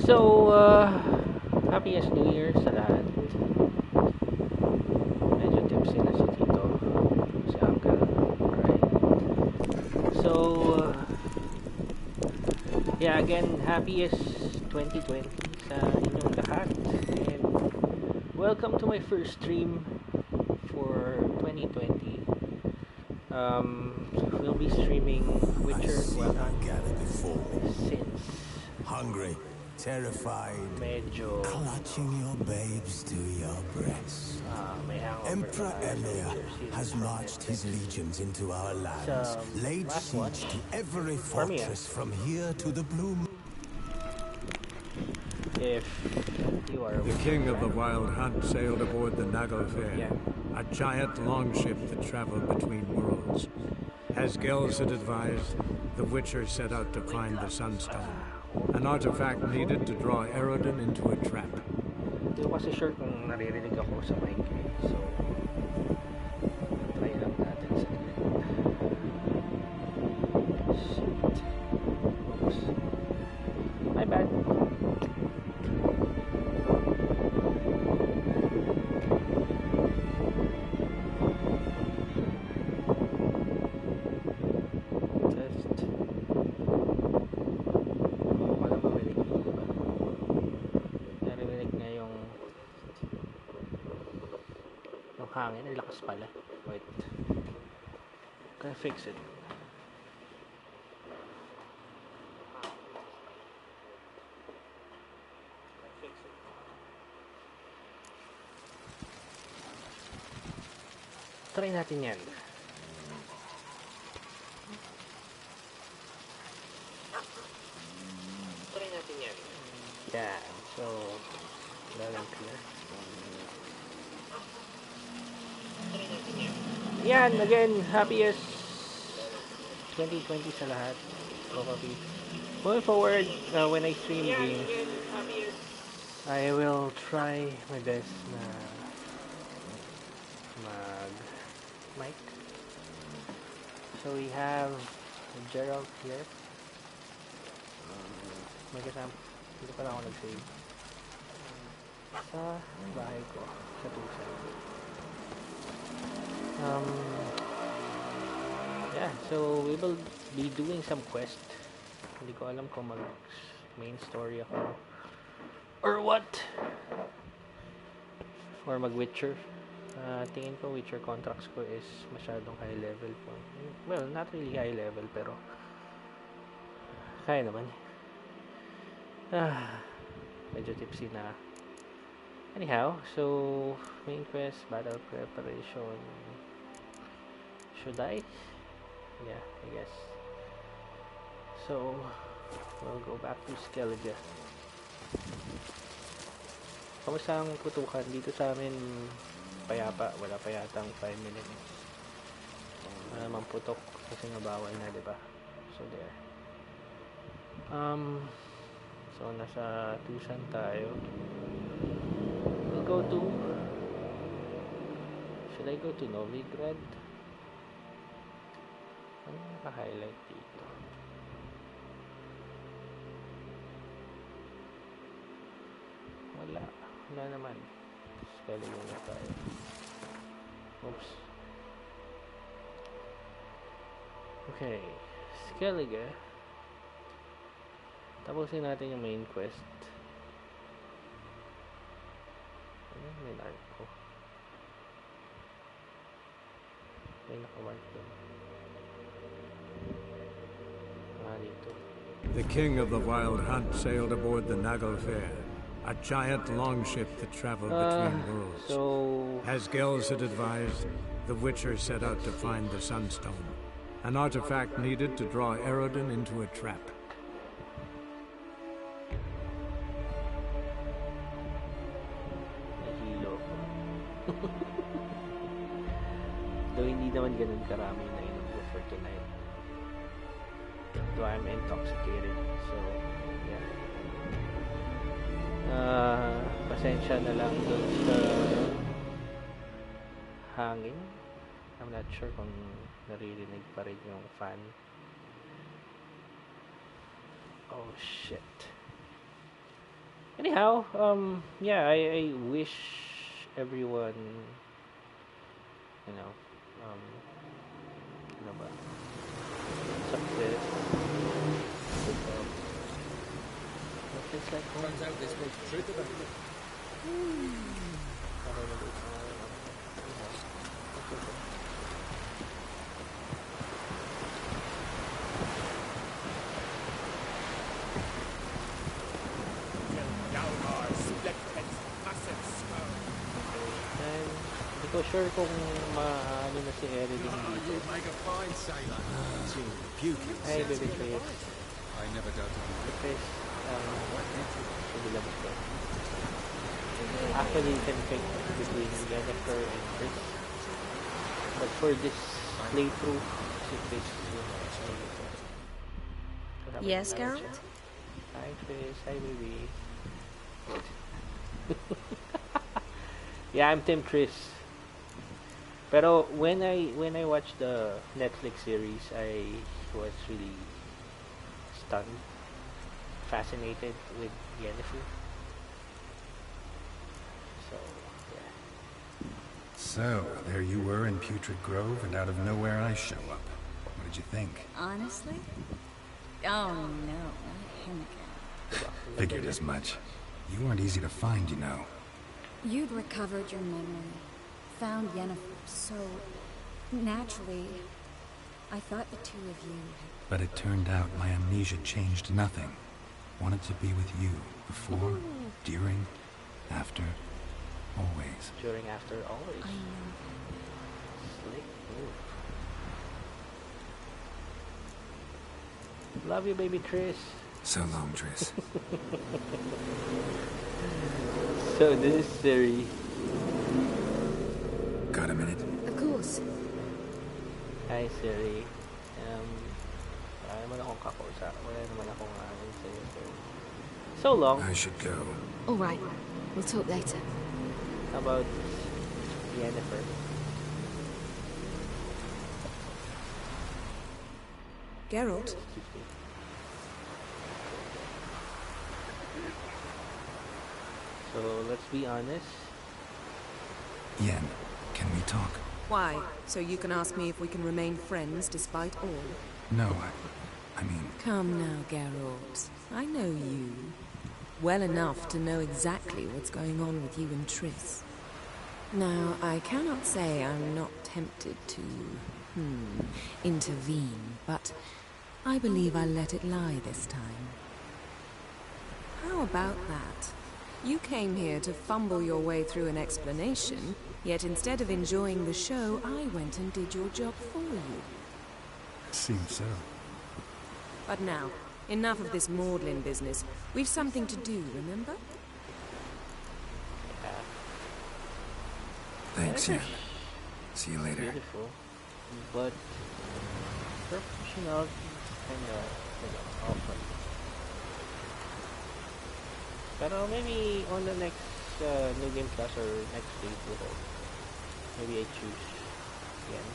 So, happiest New Year sa lahat. Medyo tipsy na si Tito, si Unkel. Alright. So, yeah, again, happiest 2020 sa inyong lahat. And welcome to my first stream for 2020. We'll be streaming Witcher 100 since hungry, terrified, medyo clutching your babes to your breast. Emperor Emir has marched his legions into our lands, laid siege to every fortress from here to the Blue Moon. If you are the king of the Wild Hunt sailed aboard the Naglfare, a giant longship that traveled between worlds. As Gels had advised, the Witcher set out to find the Sunstone, an artifact needed to draw Erodin into a trap. Hindi ko kasi sure kung naririnig ako sa mic, so try lang natin sa shit. Oops. My bad. Hangin, ang lakas pala. Wait. Can I fix it? Try natin yan. Yeah, so loud and clear. Yan, again, happiest 2020 sa lahat. Probably. Going forward, when I stream games, I will try my best na mic. So we have Gerald here. May kasama. Hindi pa lang ako nag-save. Sa bahay ko. Sa Tucson. Yeah, so we will be doing some quest. Hindi ko alam kung mag main story ako or what, or mag Witcher. Tingin ko Witcher contracts ko is masyadong high level po. Well, not really high level, pero kaya naman. Medyo tipsy na. Anyhow, so main quest, battle preparation. Should I? Yeah, I guess. So, we'll go back to Skellige. Kamusta ang putukan? Dito sa amin, payapa. Wala pa yatang 5 minutes. Wala namang putok kasi nga bawal na, diba? So, there. So, nasa Tucson tayo. We'll go to... Should I go to Novigrad? Ano naka-highlight dito? Wala. Wala naman. Spelling muna tayo. Oops. Okay. Skellige. Tapusin natin yung main quest. Ano may mark ko? May naka-mark doon. The king of the Wild Hunt sailed aboard the Naglfare, a giant longship that traveled between worlds. As Gels had advised, the Witcher set out to find the Sunstone, an artifact needed to draw Erodin into a trap. Nahilo. Though hindi naman ganun karami na inom ko for tonight. Though I'm intoxicated, so yeah. Pasensya na lang dun sa hangin. I'm not sure kung naririnig pa rin yung fan. Oh shit. anyhow, yeah, I wish everyone, you know, ano ba, success. It's like turns out they spoke the truth about it. Hindi ko sure kung maano na si Erin dito. Hey, baby Chris. I never doubted you. Chris, labas ko. Actually, you can pick between Jennifer and Chris. But for this playthrough, si Chris yung yes, Geralt? Hi, Chris. Hi, baby. Yeah, I'm Team Chris. Pero when I watched the Netflix series, I was really stunned, fascinated with Yennefer. So, yeah. So, there you were in Putrid Grove, and out of nowhere I show up. What did you think? Honestly? Oh no, not him again. Figured as much. You weren't easy to find, you know. You'd recovered your memory, found Yennefer, so naturally, I thought the two of you had... But it turned out my amnesia changed nothing. Wanted to be with you, before, during, after, always. During, after, always. I know. Slick move. Love you, baby Chris. So long, Triss. So this is Siri. Got a minute? Of course. Hi, Siri. Wala naman akong kakusap. Wala naman akong sa'yo, Siri. So long. I should go. All right. We'll talk later. How about Yennefer? Geralt? So let's be honest. Yen, can we talk? Why? So you can ask me if we can remain friends despite all? No, I mean... Come now, Geralt. I know you. Well enough to know exactly what's going on with you and Triss. Now, I cannot say I'm not tempted to... intervene, but I believe I'll let it lie this time. How about that? You came here to fumble your way through an explanation, yet instead of enjoying the show, I went and did your job for you. Seems so. But now, enough of this maudlin business. We've something to do, remember? Thanks, Yen. See you later. Beautiful. But her personality kind of awful. Pero maybe on the next New Game Plus or next playthrough, maybe I choose again.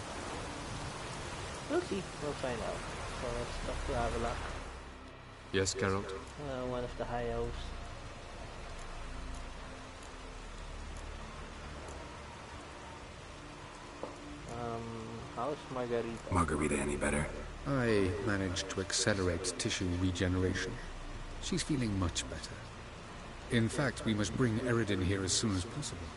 We'll see. We'll find out. So let's talk to Avila. Yes, Geralt? One of the high elves. How's Margarita? Margarita any better? I managed to accelerate tissue regeneration. She's feeling much better. In fact, we must bring Eridan here as soon as possible.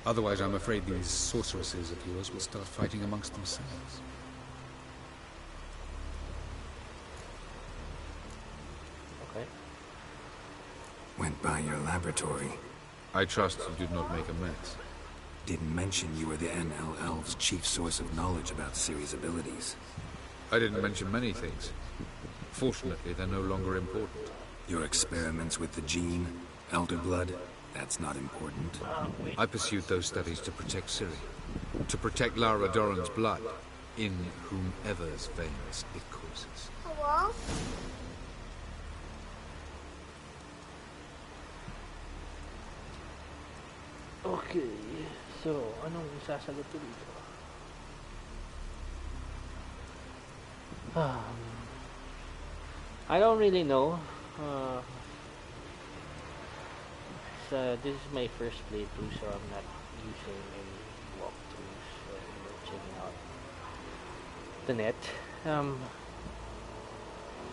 Otherwise, I'm afraid these sorceresses of yours will start fighting amongst themselves. Okay. Went by your laboratory. I trust you did not make a mess. Didn't mention you were the NL Elves' chief source of knowledge about Ciri's abilities. I didn't mention many things. Fortunately, they're no longer important. Your experiments with the gene, Elder Blood, that's not important. I pursued those studies to protect Ciri. To protect Lara Doran's blood, in whomever's veins it courses. Hello? Okay. So, anong isasagot ko dito? I don't really know. this is my first playthrough, so I'm not using any walkthroughs or checking out the net.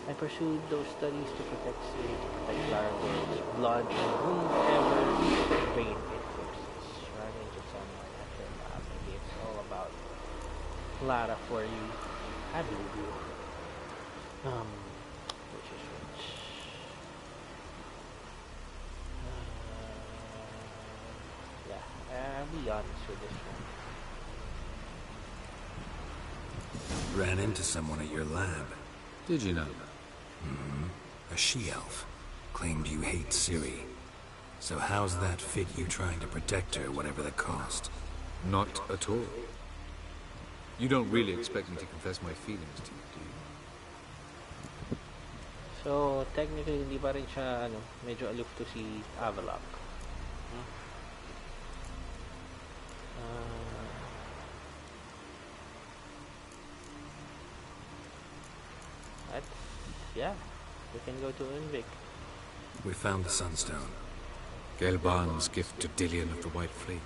I pursued those studies to protect City, to protect Laravel's blood from whomever bringing it corpses. Run into someone after a lab. Maybe it's all about Lara for you. I believe you. Which is which? Yeah, I'll be honest with this one. Ran into someone at your lab. Did you know? A she-elf. Claimed you hate Ciri. So how's that fit you trying to protect her, whatever the cost? Not at all. You don't really expect me to confess my feelings to you, do you? So, technically, hindi pa rin siya, medyo aloof to si Avalok. Yeah, we can go to Unvik. We found the Sunstone. Gelban's gift to Dillion of the White Flame.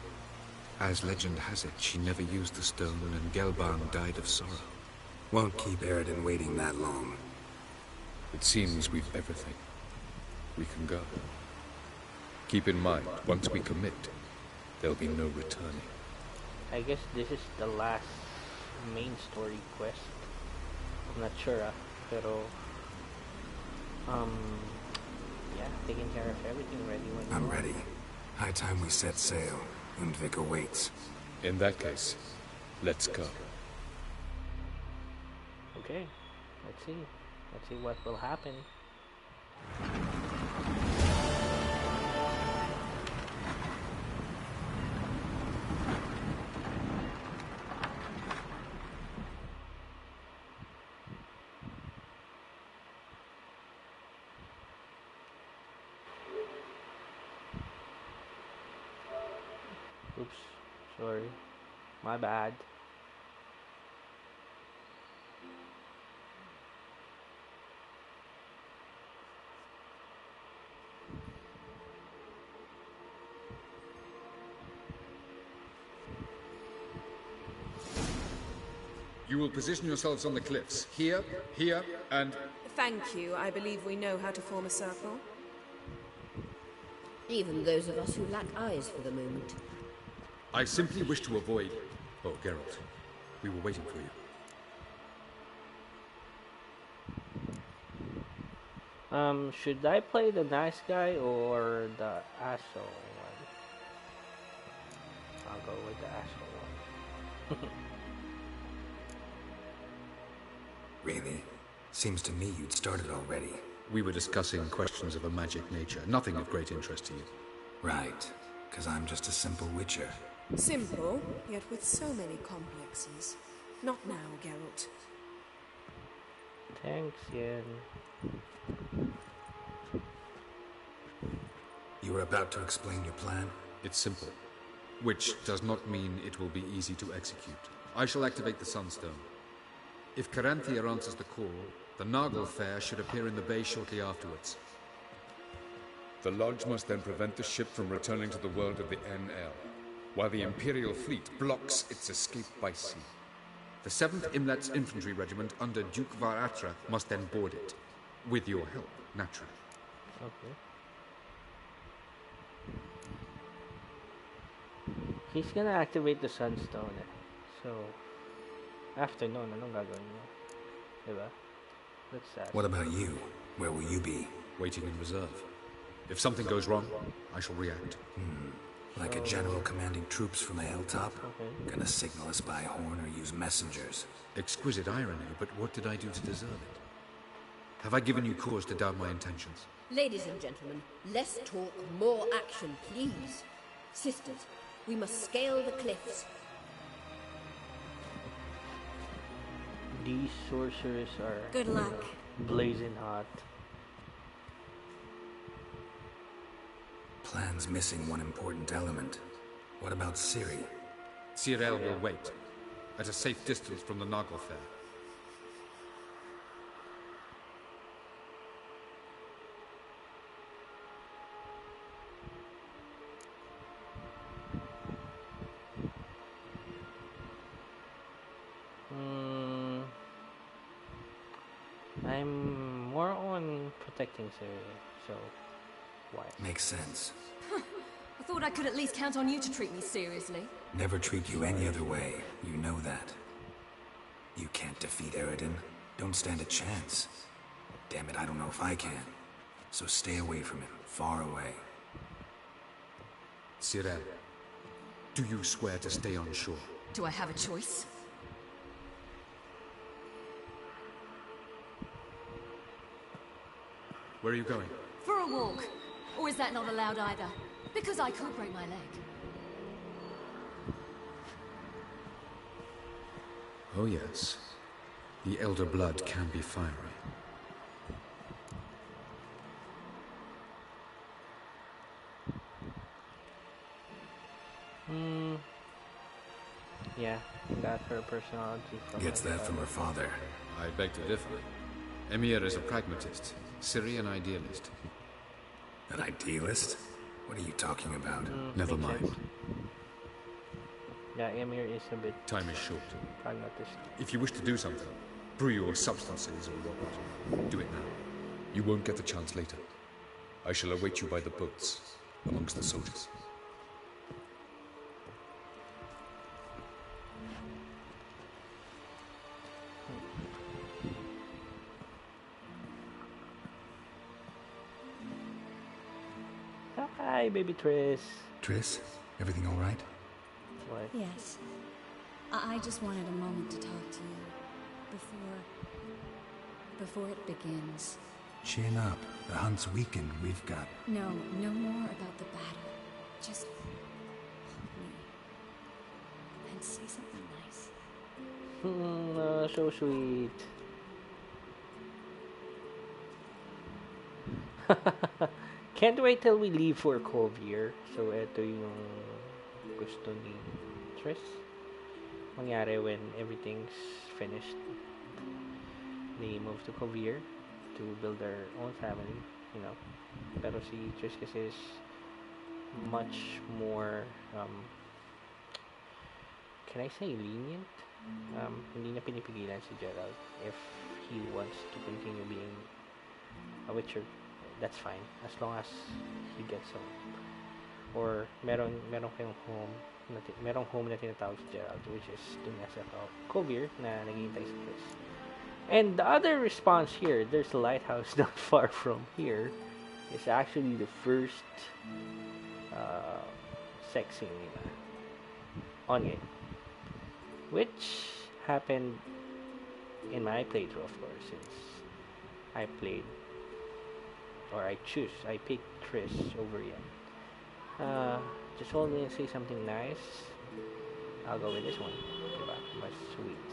As legend has it, she never used the stone and Gelban died of sorrow. Won't keep Eredin waiting that long. It seems we've everything. We can go. Keep in mind, once we commit, there'll be no returning. I guess this is the last main story quest. I'm not sure, pero yeah, taking care of everything ready when I'm ready. High time we set sail. Unvik awaits. In that case, let's go. Okay, let's see. Let's see what will happen. Oops, sorry. My bad. You will position yourselves on the cliffs. Here, here, and... Thank you. I believe we know how to form a circle. Even those of us who lack eyes for the moment. I simply wish to avoid... Oh, Geralt. We were waiting for you. Should I play the nice guy or the asshole one? I'll go with the asshole one. Really? Seems to me you'd started already. We were discussing questions of a magic nature, nothing of great interest to you. Right, because I'm just a simple witcher. Simple, yet with so many complexes. Not now, Geralt. Thanks, Yen. You were about to explain your plan? It's simple, which does not mean it will be easy to execute. I shall activate the Sunstone. If Caranthia answers the call, the Nagel Fair should appear in the bay shortly afterwards. The Lodge must then prevent the ship from returning to the world of the NL, while the Imperial fleet blocks its escape by sea. The 7th Imlet's infantry regiment under Duke Varatra must then board it. With your help, naturally. Okay. He's gonna activate the Sunstone. So, after nun, anong gagawin niya? Diba? That's sad. What about you? Where will you be? Waiting in reserve. If something goes wrong, I shall react. Like a general commanding troops from a hilltop? Okay. Gonna signal us by horn or use messengers? Exquisite irony, but what did I do to deserve it? Have I given you cause to doubt my intentions? Ladies and gentlemen, less talk, more action, please. Sisters, we must scale the cliffs. These sorcerers are Good luck. Blazing hot. Plan's missing one important element. What about Ciri? Cyril will wait, at a safe distance from the Nagel Fair. I'm more on protecting Siri, so why? Makes sense. I thought I could at least count on you to treat me seriously. Never treat you any other way. You know that. You can't defeat Eridan. Don't stand a chance. Damn it, I don't know if I can. So stay away from him. Far away. Cyril, do you swear to stay on shore? Do I have a choice? Where are you going? For a walk. Or is that not allowed either? Because I could break my leg. Oh yes. The elder blood can be fiery. Yeah, that's her personality. Gets that from her father. I beg to differ. Emir is a pragmatist, Ciri an idealist. An idealist? What are you talking about? Never mind. Sense. Yeah, Emir is a bit... Time is short. pragmatist. If you wish to do something, brew your substances or whatnot, do it now. You won't get the chance later. I shall await you by the boats, amongst the soldiers. Hi, baby Triss. Triss, everything all right? What? Yes. I just wanted a moment to talk to you. Before it begins. Chin up. The hunt's weakened. We've got... No more about the battle. Just hold me. And say something nice. So sweet. Can't wait till we leave for Kovier. So, ito yung gusto ni Triss mangyari when everything's finished. They move to Kovier to build their own family, you know. Pero si Triss kasi is much more, can I say lenient? Hindi na pinipigilan si Geralt if he wants to continue being a Witcher. That's fine as long as he gets home. Or meron kayong home merong home na tinatawag si Geralt, which is dun nga sa Kovier na naghihintay si Triss. And the other response here, there's a lighthouse not far from here, is actually the first sex scene nila on game, which happened in my playthrough, of course, since I played, or I picked Triss over Yen. Just hold me and say something nice. I'll go with this one. Diba? Mas sweet.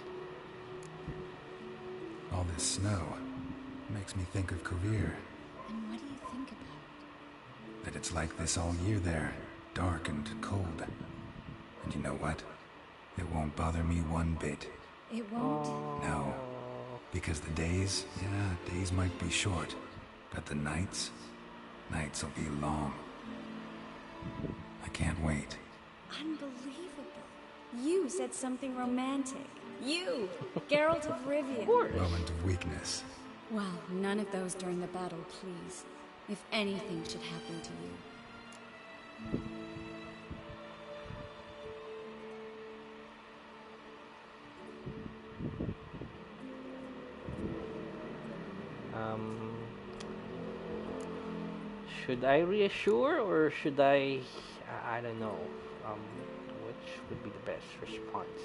All this snow makes me think of Kovier. And what do you think about it? That it's like this all year there. Dark and cold. And you know what? It won't bother me one bit. It won't? No. Because the days might be short. But the nights will be long. I can't wait. Unbelievable. You said something romantic. You, Geralt of Rivia. Moment of weakness. Well, none of those during the battle, please. If anything should happen to you. Should I reassure or should I don't know, which would be the best response?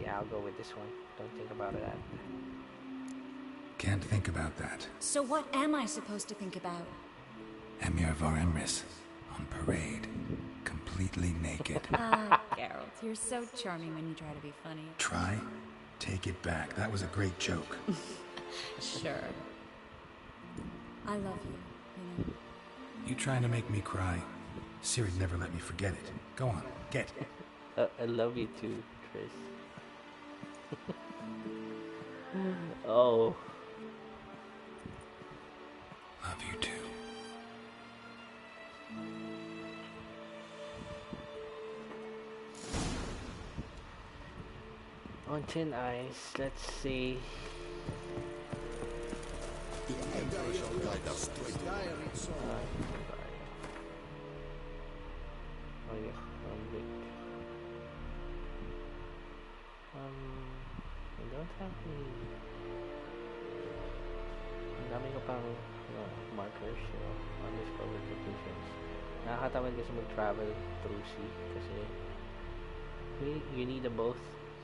Yeah, I'll go with this one. Don't think about that. Can't think about that. So what am I supposed to think about? Emir Var Emrys on parade, completely naked. Geralt, you're so charming when you try to be funny. Try? Take it back. That was a great joke. Sure. I love you, you know. You trying to make me cry? Ciri'd never let me forget it. Go on, get. I love you too, Triss. Oh. Love you too. On thin ice, let's see. Oh yeah, I don't have any. Ang dami ko pang markers, undiscovered locations. Nakakatamad kasi mag-travel through sea kasi you need a boat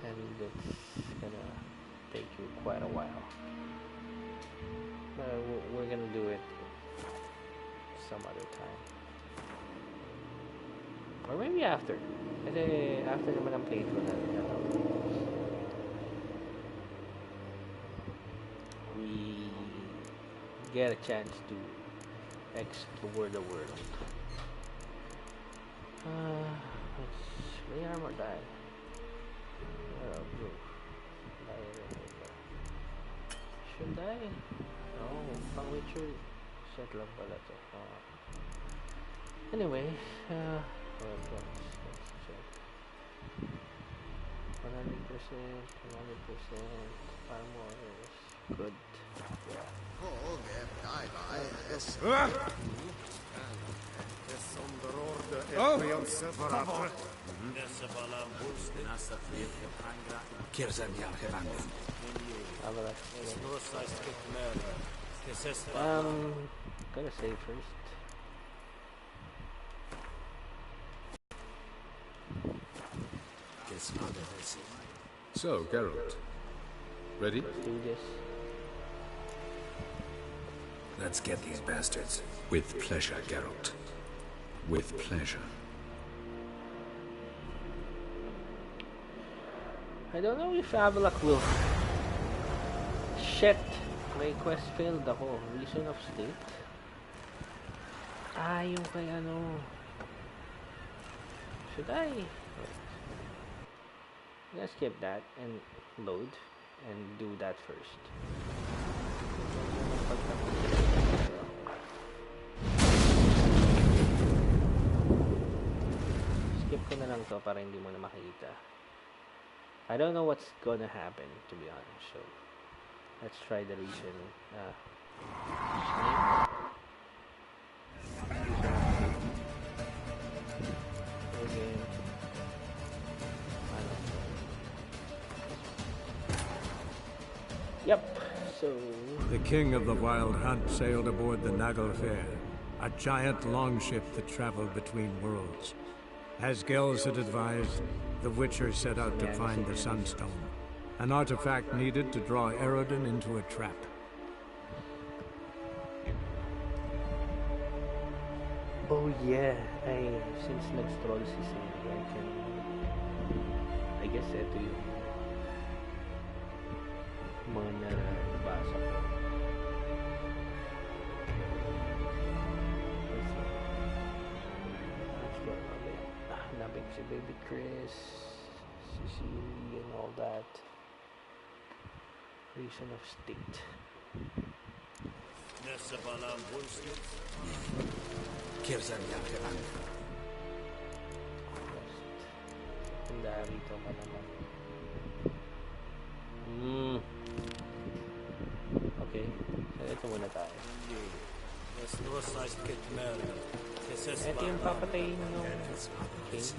and it's gonna take you quite a while. But we're gonna do it some other time. Or maybe after. Kasi after naman ang playthrough na we get a chance to explore the world. May armor die. Should I? Oh, pang Witcher set lang pala to. Anyway, let's check. 100%, 100% armor is good. Yeah. Gotta save first. So, Geralt, ready? Let's do this. Let's get these bastards. With pleasure, Geralt. With pleasure. I don't know if Avalok will. Shit! My quest failed ako. Reason of state? Yung kay ano. Should I? Wait. Let's skip that and load and do that first. Skip ko na lang to para hindi mo na makita. I don't know what's gonna happen, to be honest, so let's try the reason. Again. Yep, so... The king of the Wild Hunt sailed aboard the Naglfar, a giant longship that traveled between worlds. As Gels had advised, the Witcher set out to find the Sunstone, an artifact needed to draw Eredin into a trap. Oh yeah, since nag-stroll si Cindy, I guess ito yung mga nabasa ko. Let's go. Hanapin si Baby Chris, si Siri, and all that. Reason of state. Handa rito ka naman. Okay, so ito muna tayo. Ito yung papatayin ng king.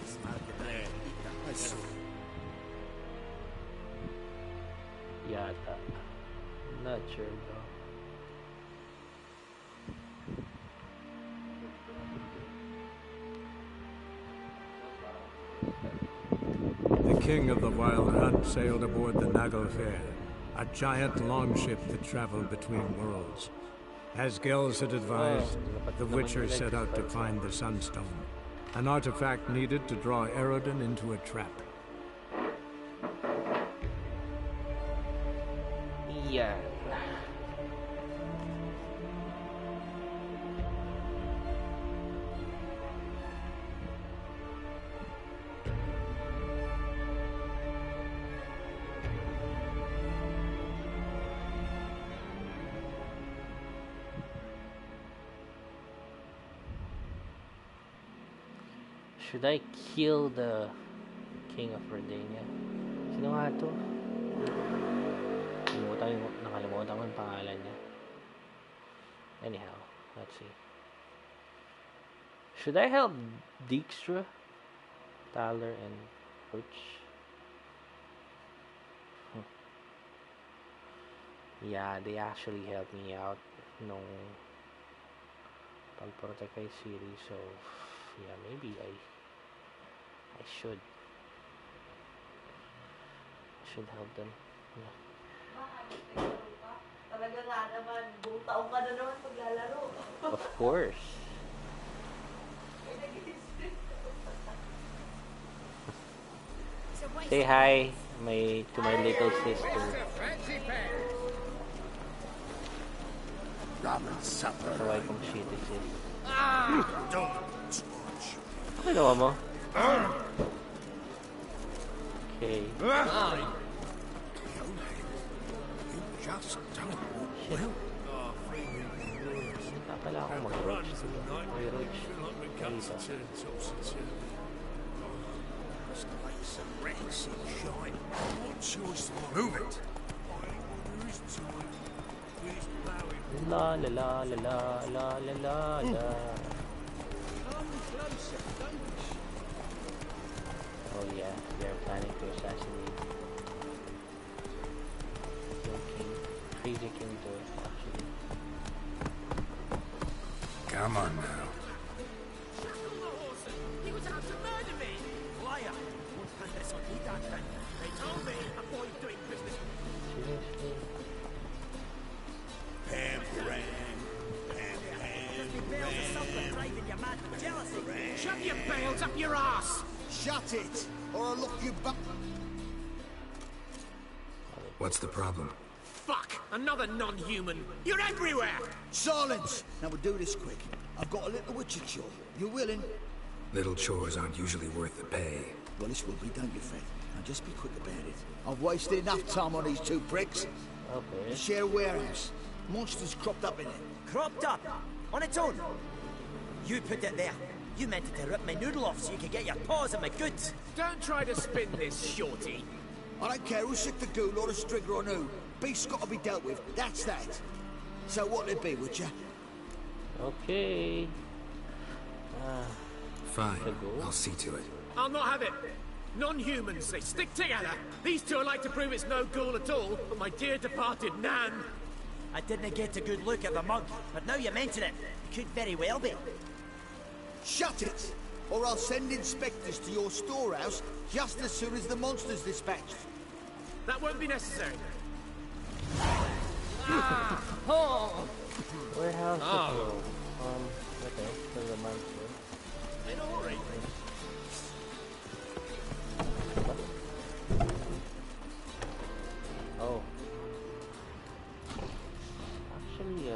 Yata. Not sure though. The king of the Wild Hunt sailed aboard the Naglfar, a giant longship that traveled between worlds. As Gels had advised, the Witcher set out to find the Sunstone, an artifact needed to draw Eredin into a trap. Yeah. Should I kill the King of Redania? Sino nga to? Nakalimutan ko yung pangalan niya. Anyhow, let's see. Should I help Dijkstra, Tyler, and Butch? Yeah, they actually helped me out nung pag-protect kay Siri, so yeah, maybe I should help them. Yeah. Talaga nga naman, buong taong ka na naman paglalaro. Of course. Say hi to my little sister. Ramen supper. So I kung shit is it. Don't touch. Ano naman mo? Okay. Just don't. Shit. Hindi pala akong mag-roach. May roach. Move it. La la la la la la la la la. Oh yeah, they're planning to assassinate King. Crazy King to actually. Come on now. He was out to murder me! Liar! Won't hand this on me, that thing. They told me a boy doing business. Seriously? Pam, ram. Driving you mad with jealousy. Shut your bales up your ass! Shut it, or I'll lock you back. What's the problem? Fuck! Another non-human! You're everywhere! Silence! Now we'll do this quick. I've got a little witcher chore. You willing? Little chores aren't usually worth the pay. Well, this will be, don't you, Fred? Now just be quick about it. I've wasted enough time on these two pricks. Okay. Share a warehouse. Monsters cropped up in it. Cropped up? On its own? You put it there. You meant it to rip my noodle off so you could get your paws on my goods. Don't try to spin this, shorty. I don't care who's sick the ghoul or the strigger or who. Beast's got to be dealt with. That's that. So what'll it be, would you? Okay. Fine. I'll see to it. I'll not have it. Non-humans, they stick together. These two are like to prove it's no ghoul at all, but my dear departed Nan. I didn't get a good look at the mug, but now you mention it, it could very well be. Shut it! Or I'll send inspectors to your storehouse just as soon as the monster's dispatched. That won't be necessary. Warehouse patrol. Okay, so the monster. In a hurry. Oh. Actually,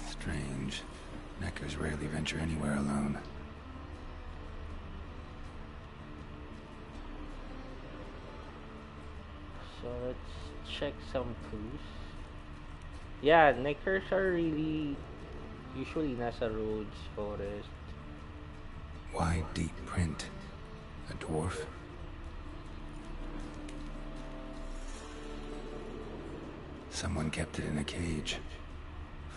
Strange. Neckers rarely venture anywhere alone. so let's check some clues. Yeah, Neckers are really usually nasa roads, forest. Wide, deep print. A dwarf? Someone kept it in a cage.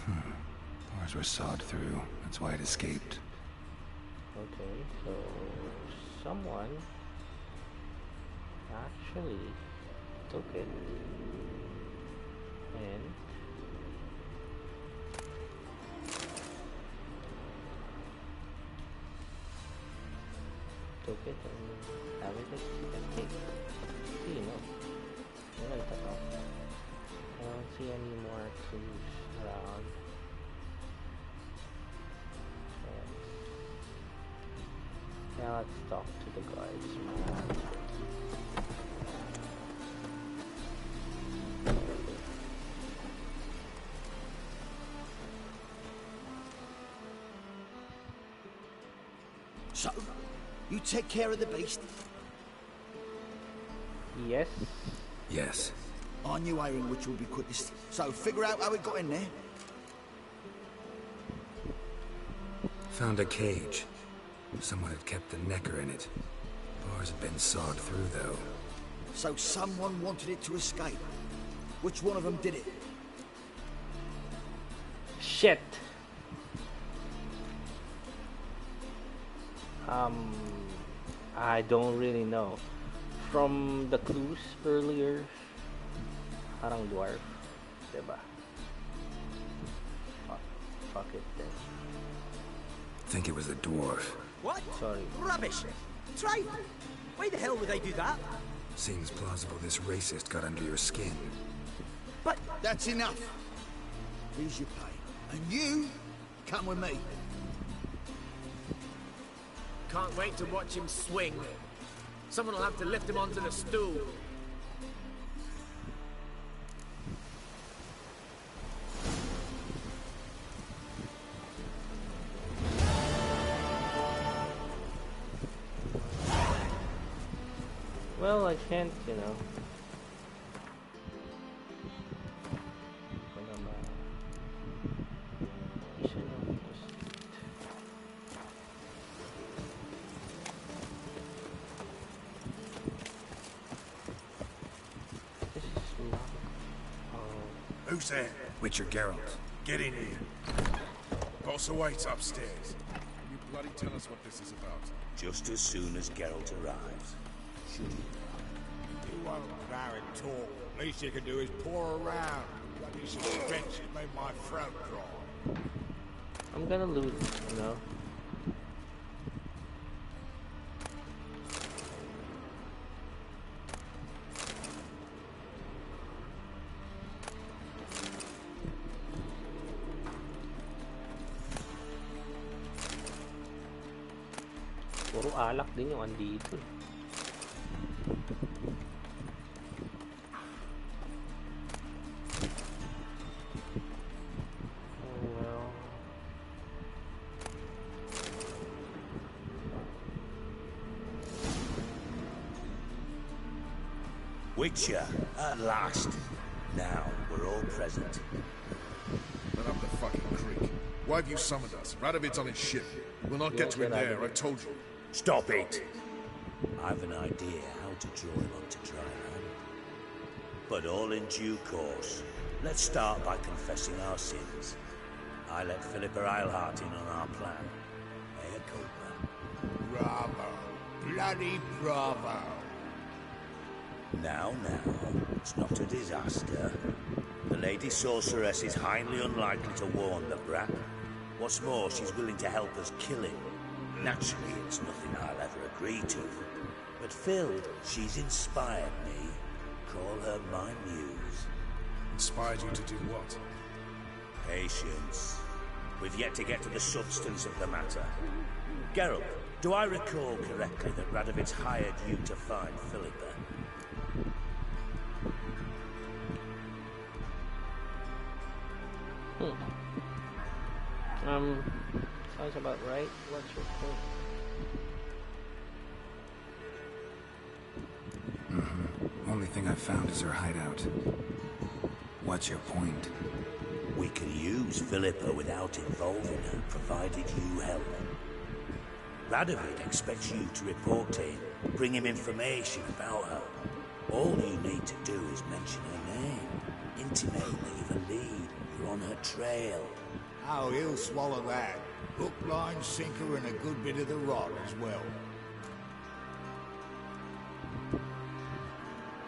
Doors were sawed through. That's why it escaped. Okay, so someone actually took it and have it escape. You know, I don't see any more clues around. Now let's talk to the guards. So, you take care of the beast? Yes. Yes. I knew airing which would be quickest, so figure out how it got in there. Found a cage. Someone had kept the necker in it. Bars had been sawed through, though. So someone wanted it to escape. Which one of them did it? Shit. I don't really know. From the clues earlier, parang dwarf, diba? Fuck it then. Think it was the dwarf. What? Sorry. Rubbish! Trade! Why the hell would they do that? Seems plausible this racist got under your skin. But that's enough. Here's your pay. And you, come with me. Can't wait to watch him swing. Someone will have to lift him onto the stool. Well, I can't, you know. Who's there? Witcher Geralt. Get in here. Boss awaits upstairs. Can you bloody tell us what this is about? Just as soon as Geralt arrives. Should he? You won't allow him talk. Least you can do is pour around. Bloody suspense has made my throat dry. I'm gonna lose, you know. Puro alak din yung andito. Witcher, at last. Now, we're all present. Run up the fucking creek. Why have you summoned us? Radovid's on his ship. We'll not get to him there, I told you. Stop it! I've an idea how to draw him onto dry land. But all in due course. Let's start by confessing our sins. I let Philippa Eilhart in on our plan. Mea culpa. Bravo. Bloody bravo. Now, it's not a disaster. The Lady Sorceress is highly unlikely to warn the brat. What's more, she's willing to help us kill him. Naturally, it's nothing I'll ever agree to. But Phil, she's inspired me. Call her my muse. Inspired you to do what? Patience. We've yet to get to the substance of the matter. Geralt, do I recall correctly that Radovid's hired you to find Philippa? Sounds about right. What's your point? Only thing I've found is her hideout. What's your point? We can use Philippa without involving her, provided you help. Radovid expects you to report to him, bring him information about her. All you need to do is mention her name, intimate that you've a lead, you're on her trail. Oh, he'll swallow that. Hook, line, sinker, and a good bit of the rod as well.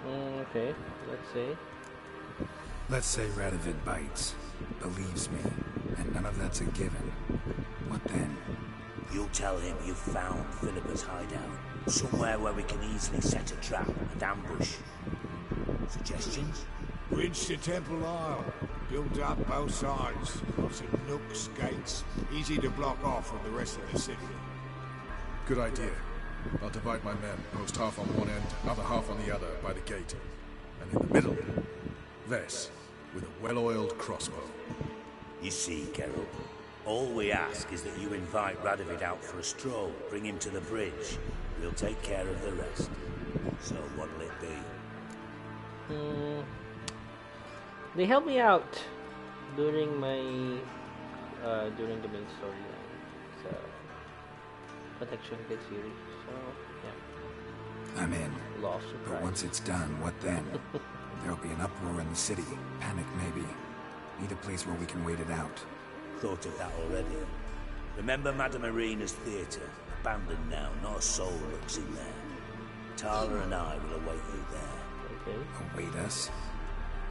Okay, let's see. Let's say Radovid bites, believes me, and none of that's a given. What then? You'll tell him you've found Philippa's hideout, somewhere where we can easily set a trap and ambush. Suggestions? Bridge to Temple Isle. Built up both sides. Lots of nooks, gates. Easy to block off from the rest of the city. Good idea. I'll divide my men, post half on one end, other half on the other, by the gate. And in the middle, Vess, with a well-oiled crossbow. You see, Geralt, All we ask is that you invite Radovid out for a stroll, bring him to the bridge. We'll take care of the rest. So what'll it be? They helped me out during my during the main storyline. It's a Protection Kid series. So yeah. I'm in. But once it's done, what then? There'll be an uproar in the city. Panic maybe. Need a place where we can wait it out. Thought of that already. Remember Madame Arena's theatre? Abandoned now, not a soul looks in there. Tara and I will await you there. Okay. Await us?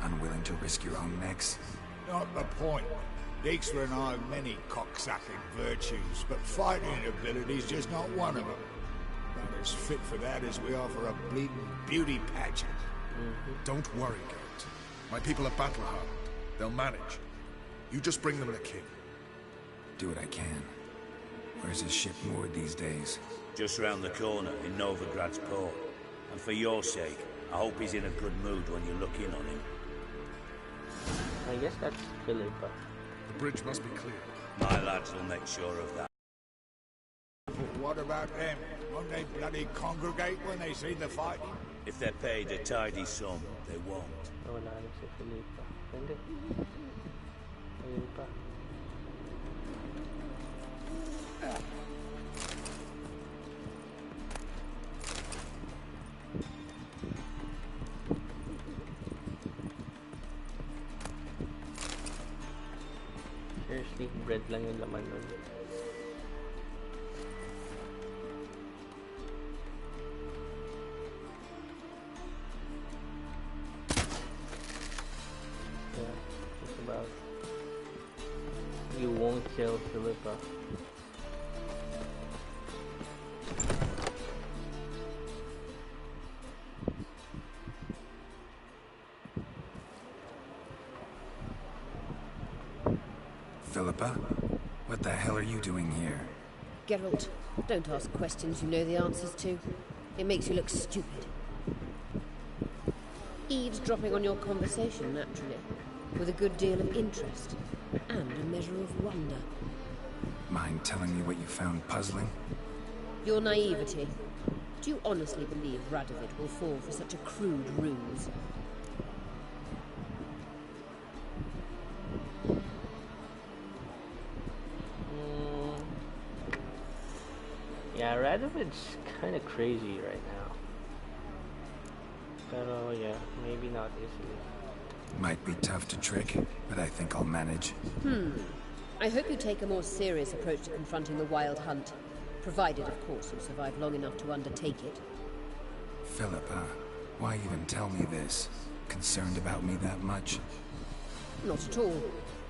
Unwilling to risk your own necks? Not the point. Dijkstra and I have many cocksucking virtues, but fighting ability's just not one of them. Not as fit for that as we are for a bleeding beauty pageant. Don't worry, Geralt. My people are battle-hardened. They'll manage. You just bring them the king. Do what I can. Where's his ship moored these days? Just round the corner in Novigrad's port. And for your sake, I hope he's in a good mood when you look in on him. I guess that's Philippa. The bridge must be clear. My lads will make sure of that. What about them? Won't they bloody congregate when they see the fighting? If they're paid a tidy sum, they won't. Wala na si Philippa. Hindi. Philippa. Seriously, bread lang yung laman nun. Yeah, just about. You won't kill Philippa. Philippa? What the hell are you doing here? Geralt, don't ask questions you know the answers to. It makes you look stupid. Eavesdropping on your conversation, naturally, with a good deal of interest and a measure of wonder. Mind telling me what you found puzzling? Your naivety. Do you honestly believe Radovid will fall for such a crude ruse? Yeah, Radovid's kind of crazy right now. Pero yeah, maybe not easily. Might be tough to trick, but I think I'll manage. I hope you take a more serious approach to confronting the Wild Hunt. Provided, of course, you survive long enough to undertake it. Philippa, why even tell me this? Concerned about me that much? Not at all.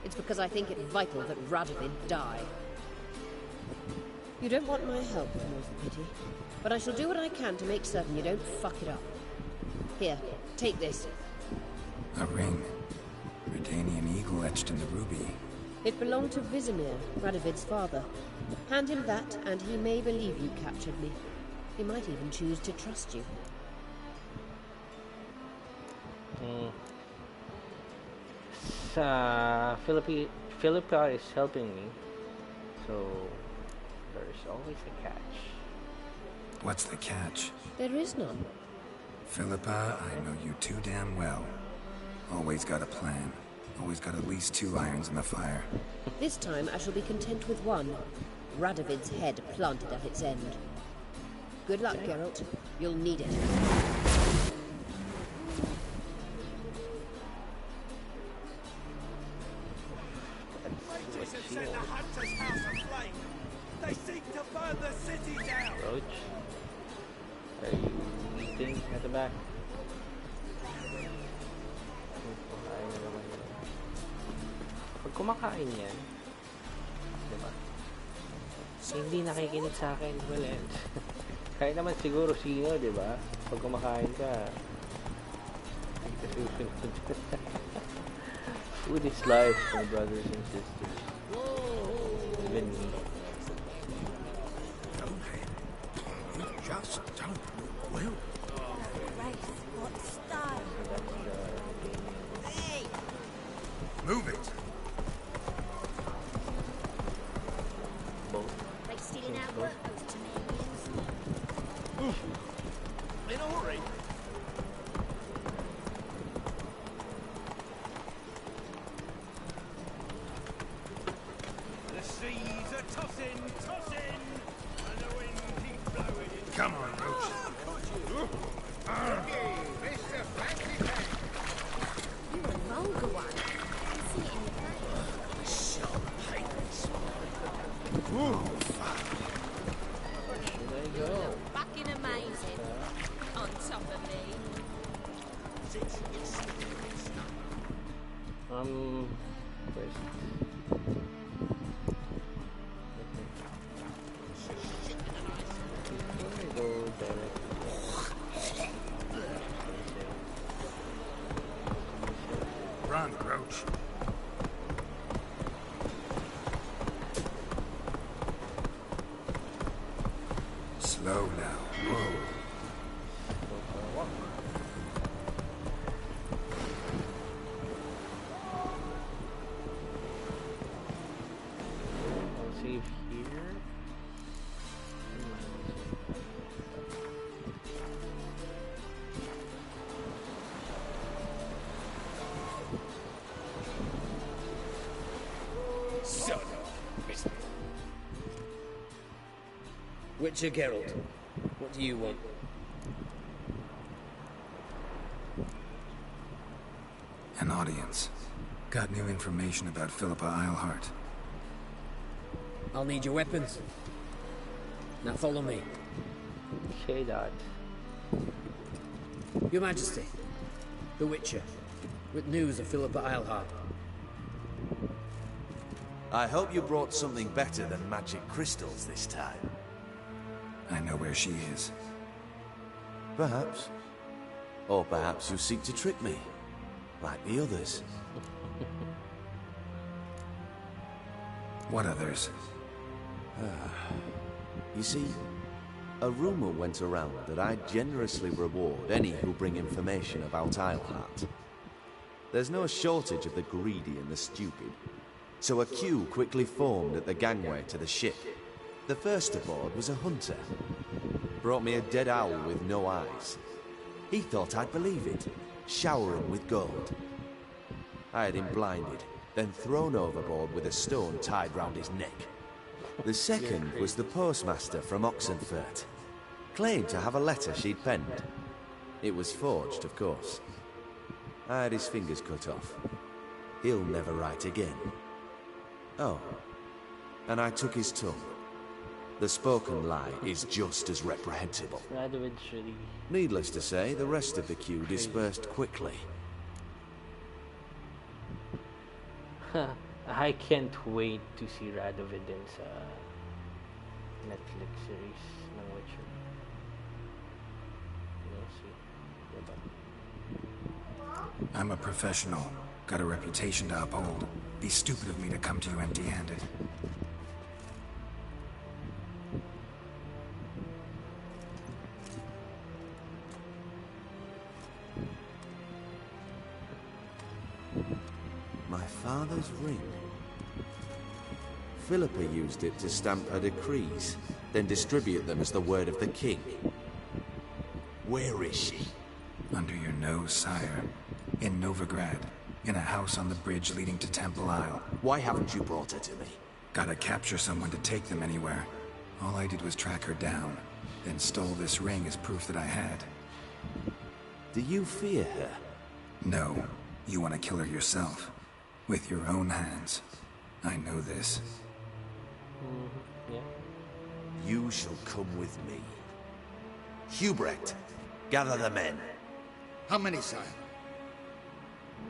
It's because I think it vital that Radovid die. You don't want my help, more's the pity. But I shall do what I can to make certain you don't fuck it up. Here, take this. A ring. Redanian eagle etched in the ruby. It belonged to Vizimir, Radovid's father. Hand him that, and he may believe you captured me. He might even choose to trust you. Philippa is helping me, so there's always a catch. What's the catch? There is none. Philippa, I know you too damn well. Always got a plan. Always got at least 2 irons in the fire. This time I shall be content with one. Radovid's head planted at its end. Good luck, Geralt. You'll need it. Set the Hunter's house aflame. They seek to burn the city down. Roach, are you eating at the back? Pag kumakain yan, diba? Hindi nakikinig sa akin, Valent. Kaya naman siguro sino, diba? Pag kumakain ka, food is life, my brothers and sisters. Even me. Just don't look well. What style? Move it. First. Go direct. Run, Crouch. Slow now. Whoa. I'll save here. Son of business. Witcher Geralt, what do you want? An audience. Got new information about Philippa Eilhart. I'll need your weapons. Now follow me. Okay, Dad. Your Majesty, the Witcher, with news of Philippa Eilhart. I hope you brought something better than magic crystals this time. I know where she is. Perhaps. Or perhaps you seek to trick me, like the others. What others? You see, a rumor went around that I generously reward any who bring information about Eilhart. There's no shortage of the greedy and the stupid, so a queue quickly formed at the gangway to the ship. The first aboard was a hunter. Brought me a dead owl with no eyes. He thought I'd believe it, shower him with gold. I had him blinded, then thrown overboard with a stone tied round his neck. The second was the postmaster from Oxenfurt. Claimed to have a letter she'd penned. It was forged, of course. I had his fingers cut off. He'll never write again. Oh, and I took his tongue. The spoken lie is just as reprehensible. Needless to say, the rest of the queue dispersed quickly. I can't wait to see Radovidin's Netflix series ng Witcher. We'll see. I'm a professional. Got a reputation to uphold. Be stupid of me to come to you empty-handed. My father's ring. Philippa used it to stamp her decrees, then distribute them as the word of the king. Where is she? Under your nose, sire. In Novigrad. In a house on the bridge leading to Temple Isle. Why haven't you brought her to me? Gotta capture someone to take them anywhere. All I did was track her down, then stole this ring as proof that I had. Do you fear her? No. You want to kill her yourself. With your own hands. I know this. Yeah. You shall come with me. Hubrecht, gather the men. How many, sire?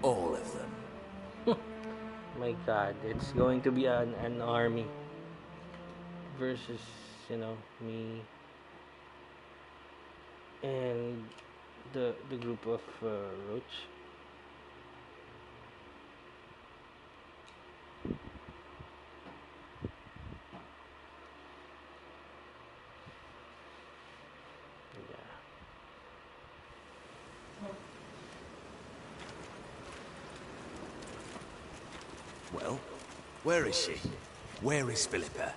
All of them. My God, it's going to be an army versus, me and the group of Roach. Well, where is she? Where is Philippa?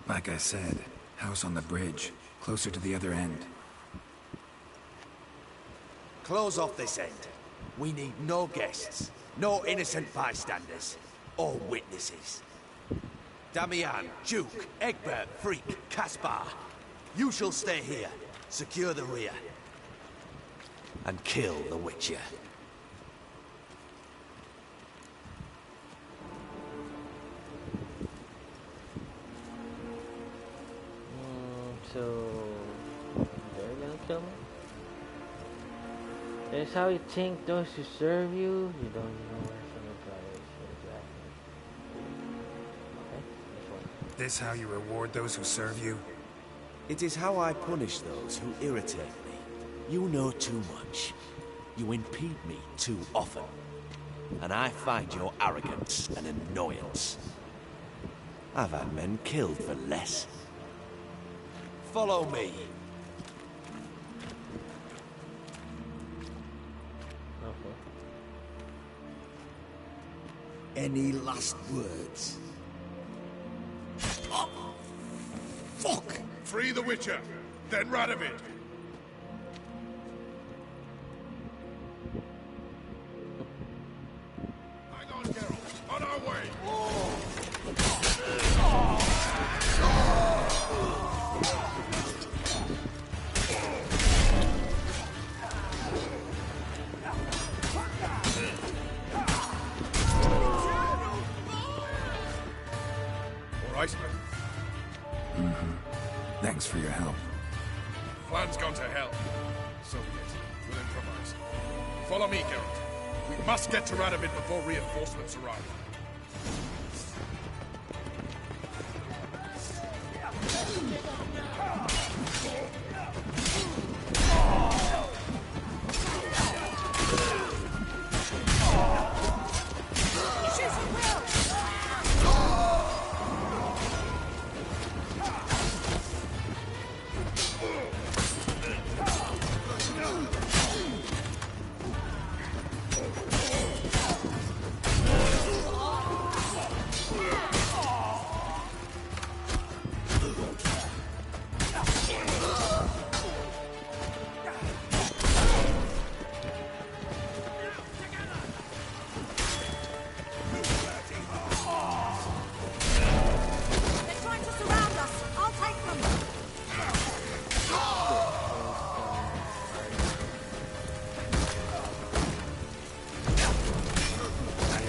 Like I said, house on the bridge, closer to the other end. Close off this end. We need no guests, no innocent bystanders, or witnesses. Damian, Duke, Egbert, Freak, Caspar. You shall stay here, secure the rear, and kill the Witcher. So they're gonna kill me? That's how you think those who serve you. You don't know where from the brothers. Exactly. Okay, This how you reward those who serve you? It is how I punish those who irritate me. You know too much. You impede me too often. And I find your arrogance an annoyance. I've had men killed for less. Follow me. Any last words? Oh, fuck! Free the Witcher, then Radovid. Hang on, Geralt. On our way. Thanks for your help. Plan's gone to hell. So be it. We'll improvise. Follow me, Geralt. We must get to Radovid before reinforcements arrive.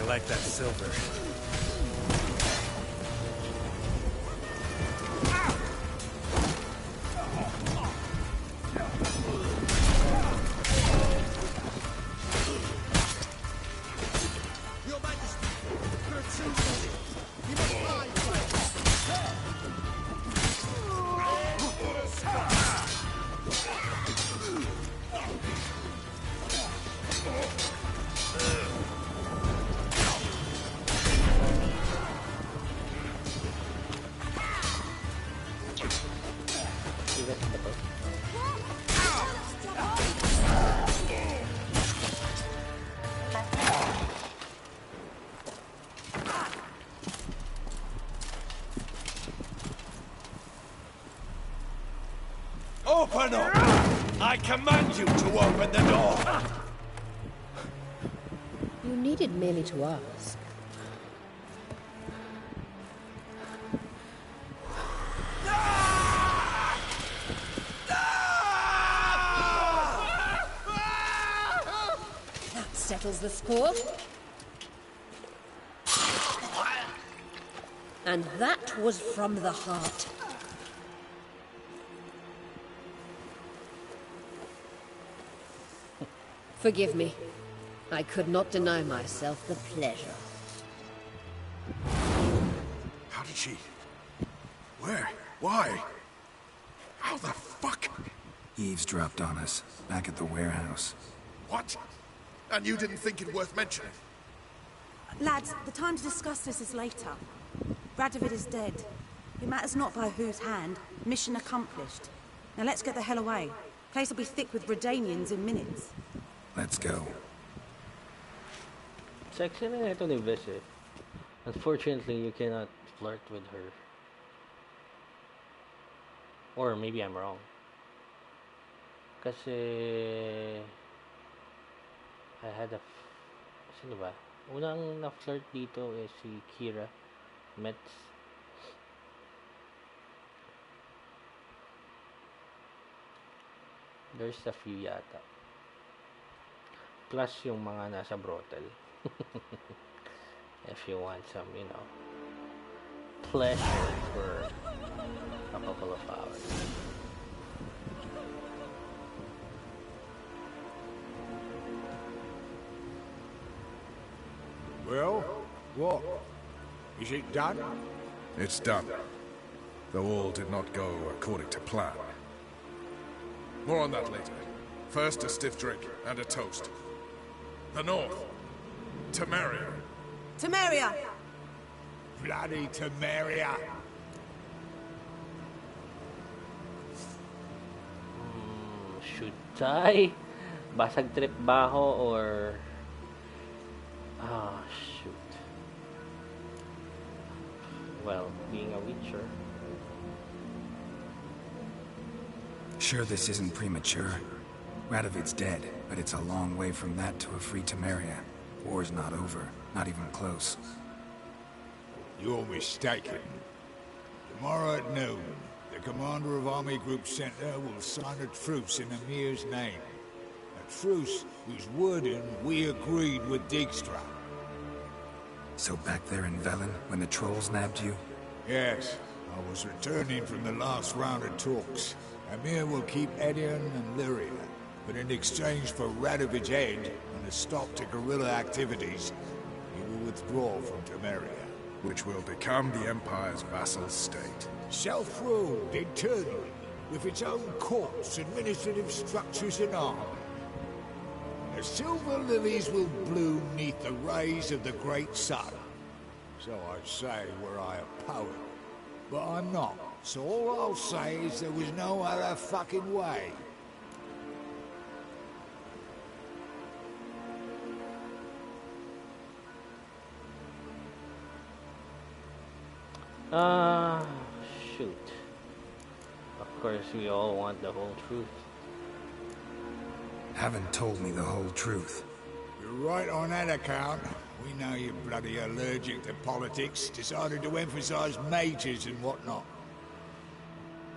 Like that silver. Your Majesty, there are two soldiers. We must find Open up! I command you to open the door! You needed merely to ask. That settles the score. And that was from the heart. Forgive me. I could not deny myself the pleasure. How did she... Where? Why? How the fuck? Eavesdropped on us, back at the warehouse. What? And you didn't think it worth mentioning? Lads, the time to discuss this is later. Radovid is dead. It matters not by whose hand. Mission accomplished. Now let's get the hell away. Place will be thick with Redanians in minutes. Let's go. Sexy na ito ni Viss eh. Unfortunately, you cannot flirt with her. Or maybe I'm wrong. Kasi... I had a... Sino ba? Unang na-flirt dito is si Kira Metz. There's a few yata. Plus yung mga nasa brothel. If you want some, you know, pleasure for a couple of hours. Well, what? Is it done? It's done. Though all did not go according to plan. More on that later. First, a stiff drink and a toast. The North. Temeria. Temeria! Bloody Temeria! Should I? Basag trip ba ako or... Ah, shoot. Well, being a Witcher... Sure this isn't premature. Radovid's dead, but it's a long way from that to a free Temeria. War's not over, not even close. You're mistaken. Tomorrow at noon, the commander of Army Group Center will sign a truce in Emir's name. A truce whose wording we agreed with Dijkstra. So back there in Velen, when the trolls nabbed you? Yes, I was returning from the last round of talks. Emir will keep Edion and Lyria, but in exchange for Radovid's head and a stop to guerrilla activities, he will withdraw from Temeria. Which will become the Empire's vassal state. Self-ruled, eternal, with its own courts, administrative structures and army. The silver lilies will bloom neath the rays of the great sun. So I say were I a poet, but I'm not. So all I'll say is there was no other fucking way. Shoot. Of course, we all want the whole truth. Haven't told me the whole truth. You're right on that account. We know you're bloody allergic to politics, decided to emphasize majors and whatnot.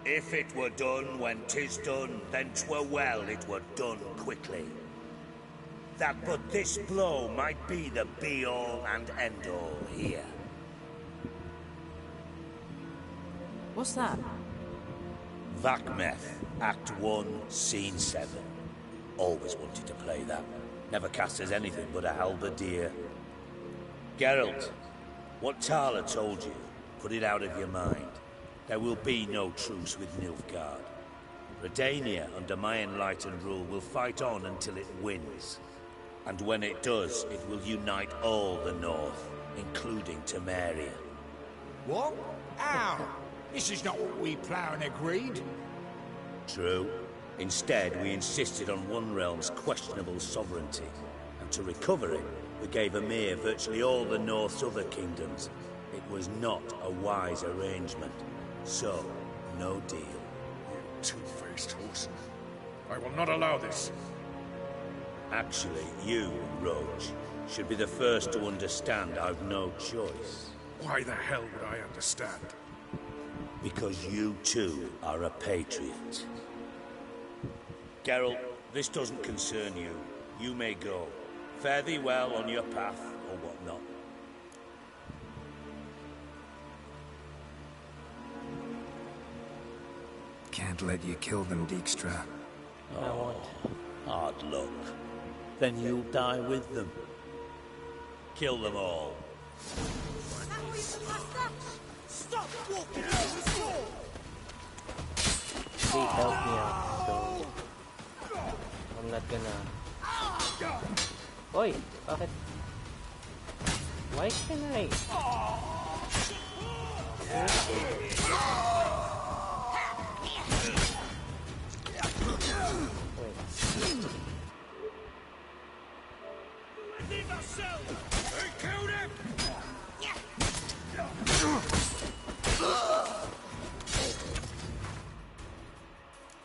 If it were done when 'tis done, then 'twere well it were done quickly. That but this blow might be the be-all and end-all here. What's that? Vakmeth, Act 1, Scene 7. Always wanted to play that. Never cast as anything but a halberdier. Geralt, what Tala told you, put it out of your mind. There will be no truce with Nilfgaard. Redania, under my enlightened rule, will fight on until it wins. And when it does, it will unite all the North, including Temeria. What? How? This is not what we Plough agreed. True. Instead, we insisted on one realm's questionable sovereignty. And to recover it, we gave Emir virtually all the North's other kingdoms. It was not a wise arrangement. So, no deal. You two-faced horse. I will not allow this. Actually, you, Roach, should be the first to understand I've no choice. Why the hell would I understand? Because you, too, are a patriot. Geralt, this doesn't concern you. You may go. Fare thee well on your path, or whatnot. Can't let you kill them, Dijkstra. Oh, hard luck. Then you'll die with them. Kill them all. Stop walking out the door! Please help me out, so... I'm not gonna... Oi! Bakit? Why can I?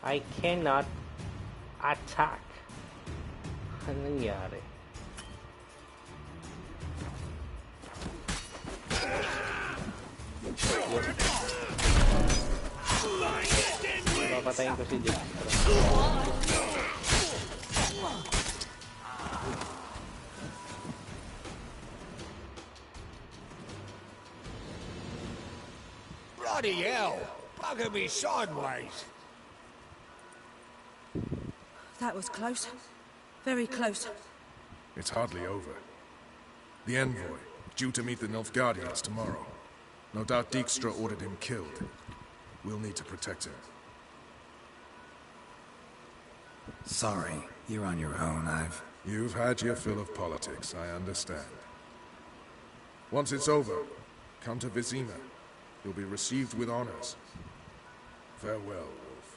I cannot attack. Ano nangyari? Papatayin ko si Dijkstra. Bloody hell! Bugger me sideways! That was close. Very close. It's hardly over. The envoy, due to meet the Nilfgaardians tomorrow. No doubt Dijkstra ordered him killed. We'll need to protect him. Sorry, you're on your own. You've had your fill of politics, I understand. Once it's over, come to Vizima. You'll be received with honors. Farewell, Wolf.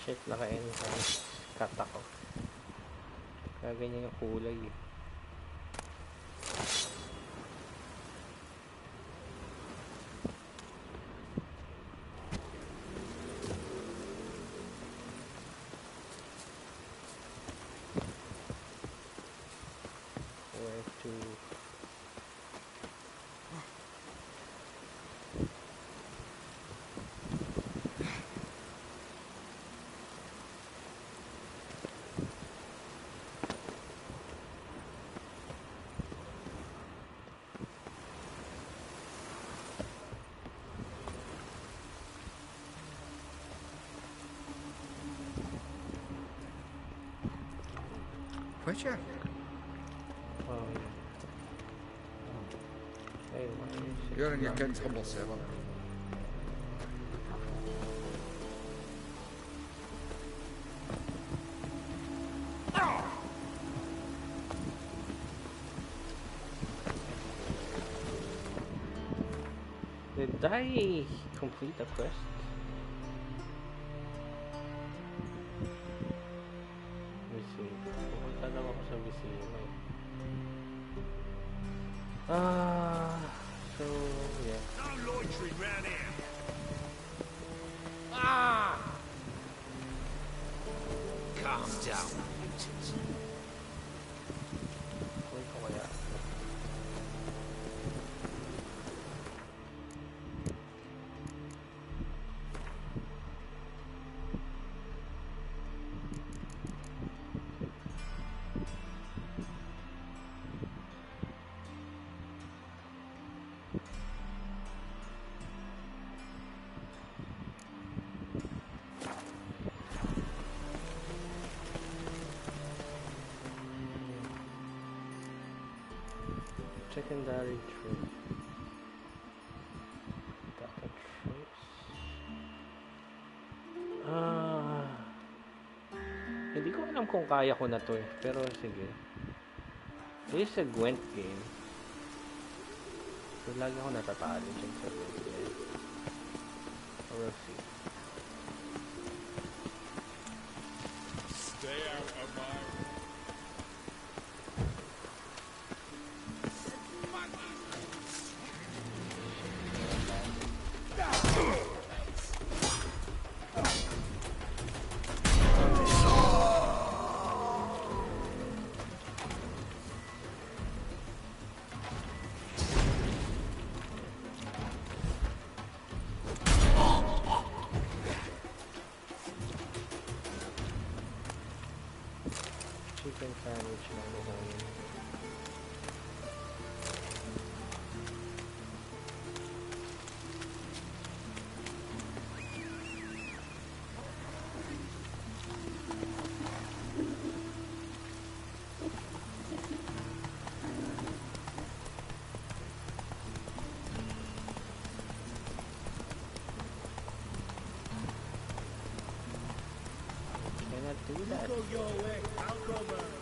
Shit, naka-enhance cut ako. Kaya ganyan yung kulay eh. Where to... Witcher? You're in your king's humble servant. Did I complete the quest? So yeah. No loitering round here. Ah! Calm down, mutant. Secondary trait. Data trace. Hindi ko alam kung kaya ko na to eh. Pero sige. This is a Gwent game. So lagi ako natatalo dyan sa Gwent game. We'll see. Stay out of my... Chicken sandwich lang naman. Cannot do that. Go your way, I'll go mine.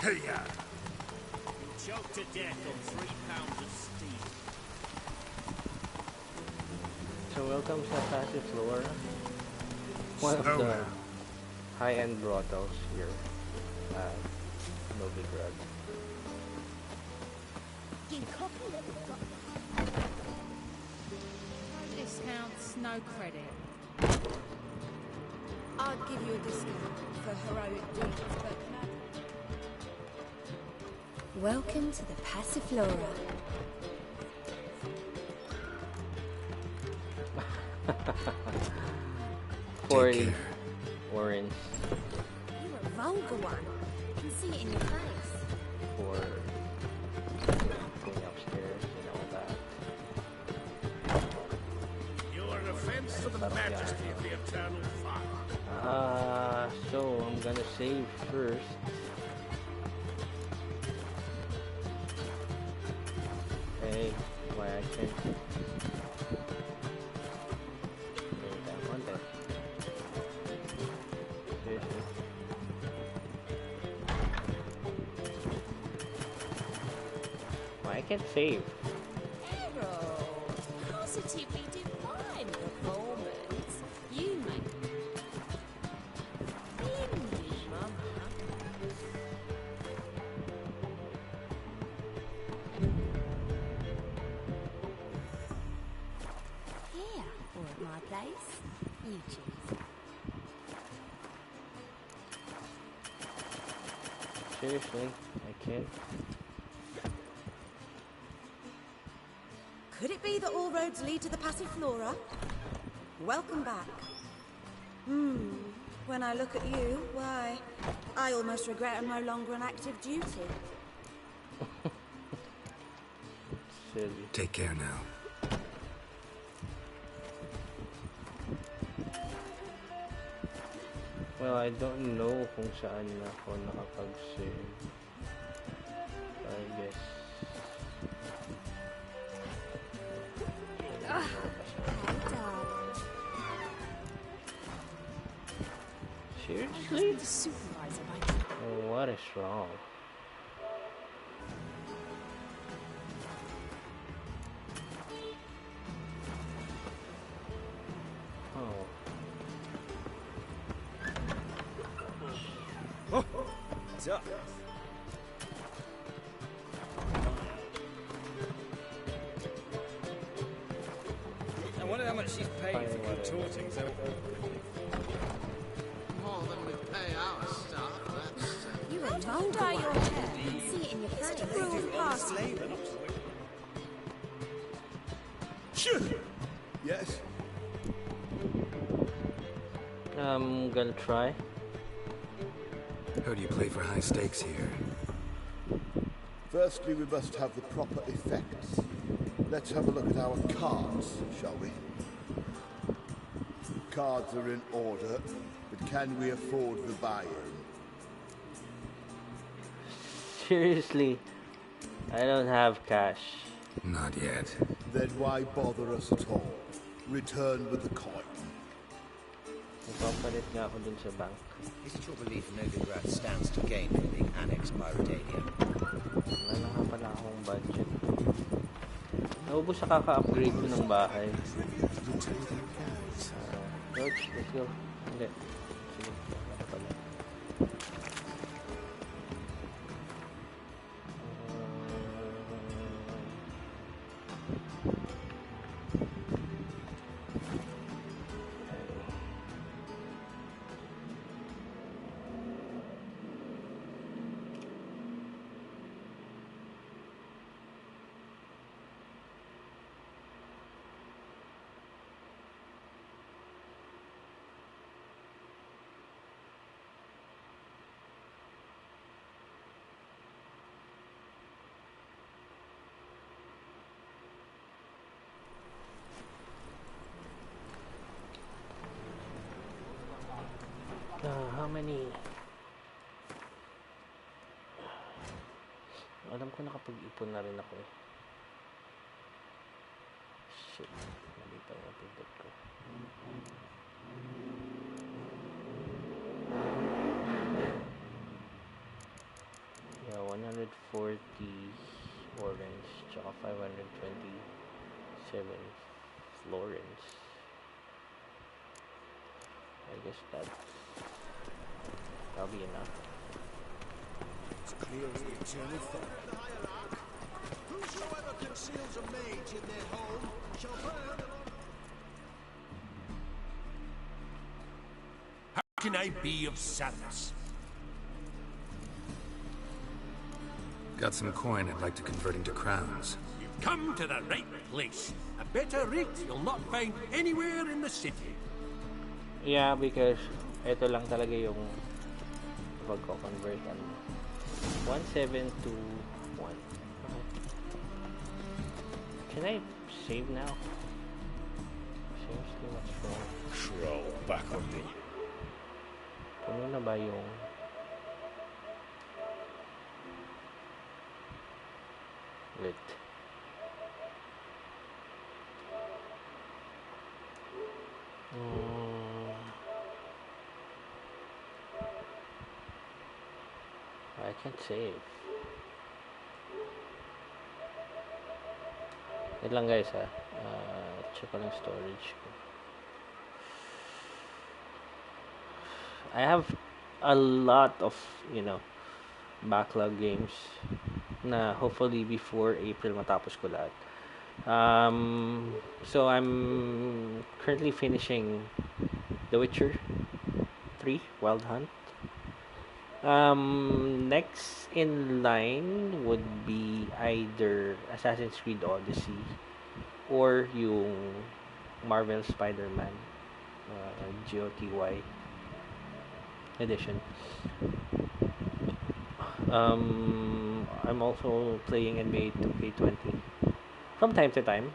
Hey, yeah. You'll choke to death on 3 pounds of steel. So welcome to Passive Floor. One of the high-end brothels here at Novigrad. fucking coffee that we've got. No discounts, no credit. I'd give you a discount for heroic deeds, but no. Welcome to the Passiflora. Orange. Orange. You're a vulgar one. I can see it in your face. For going upstairs and all that. You're an offense to the majesty of the eternal fire. So I'm gonna save first. Okay, why I can't. I can't save. Harold, positively divine performance. You make Indy, Mama. Here, or at my place, you choose. Seriously, I can't. Could it be that all roads lead to the Passiflora? Welcome back. When I look at you, why, I almost regret I'm no longer on active duty. Silly. Take care now. Well, I don't know kung saan ako nakapag-save. I guess. Seriously? The supervisor, Oh, what is wrong? Oh. What's up? I wonder how much she's paying for contorting so... More than we pay our staff, that's... You a vulgar one. I can see it in your face. Yes? I'm gonna try. Heard you play for high stakes here. Firstly, we must have the proper effects. Let's have a look at our cards, shall we? Cards are in order, but can we afford the buy-in? Seriously, I don't have cash. Not yet. Then why bother us at all? Return with the coin. Ipapalit nga ako dun sa bank. Is it your belief Novigrad stands to gain from being annexed by Redania? Wala na nga pala akong budget. Naubos sa kaka-upgrade ko ng bahay. George, let's go. Hindi. Sige, wala pala. How many? Alam ko nakapag-ipon na rin ako eh. Shit. Mali pa yung pindot ko. Yeah, 140 orange tsaka 527 florins. I guess that'll be enough. It's clear as the eternal fire. Whosoever conceals a mage in their home shall burn. How can I be of service? Got some coin I'd like to convert into crowns. You've come to the right place. A better rate you'll not find anywhere in the city. Yeah, because ito lang talaga yung pagko-convert. 1721. Okay. Can I save now? Seems too much wrong. Crawl back on me. Puno na ba yung... Wait. I can't save. Wait lang guys ha. Check ko lang storage ko. I have a lot of, backlog games na hopefully before April matapos ko lahat. So I'm currently finishing The Witcher 3 Wild Hunt. Next in line would be either Assassin's Creed Odyssey or yung Marvel Spider-Man GOTY edition. I'm also playing NBA 2K20 from time to time.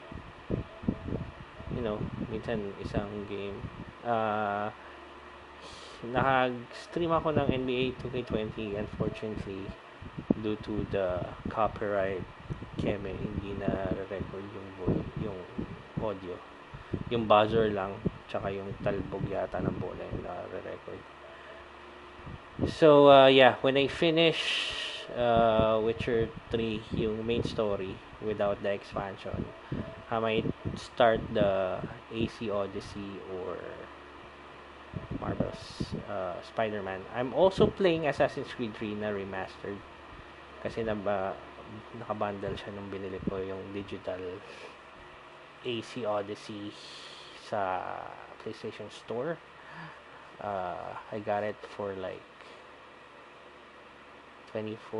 Minsan isang game. Nag-stream ako ng NBA 2K20. Unfortunately, due to the copyright keme, hindi na record yung audio. Yung buzzer lang, tsaka yung talbog yata ng bola yung na-record. So, when I finish Witcher 3, yung main story, without the expansion, I might start the AC Odyssey or Marvel's Spider-Man. I'm also playing Assassin's Creed 3 na remastered kasi nakabundle siya nung binili ko yung digital AC Odyssey sa PlayStation Store. I got it for like $29.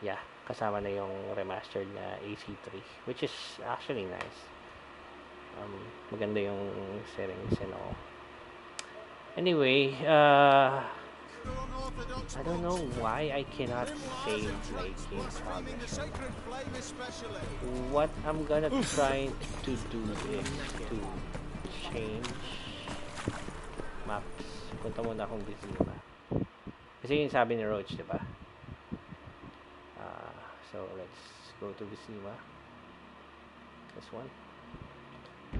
Yeah, kasama na yung remastered na AC3, which is actually nice. Maganda yung settings and all. Anyway, I don't know why I cannot save like in progress. What I'm gonna try to do is to change maps. Punta muna akong Vizima. Kasi yung sabi ni Roach, diba? So let's go to Vizima. This one.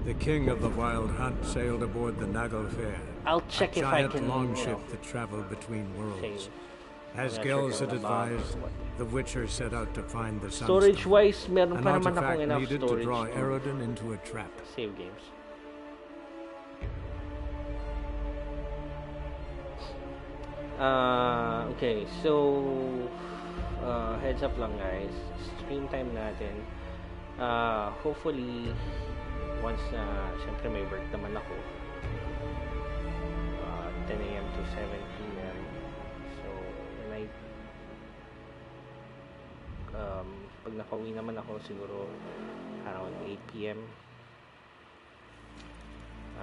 The king of the Wild Hunt sailed aboard the Nagelfair. I'll check if I can. Longship that traveled between worlds. As Gels had advised, the Witcher set out to find the Sunstone. Storage-wise, meron pa naman akong enough needed storage to draw Eredin into a trap. Save games. Okay, so heads up lang guys, stream time natin. Hopefully once na syempre may work naman ako, 10 AM to 7 PM. So when pag nakauwi naman ako siguro around 8 PM,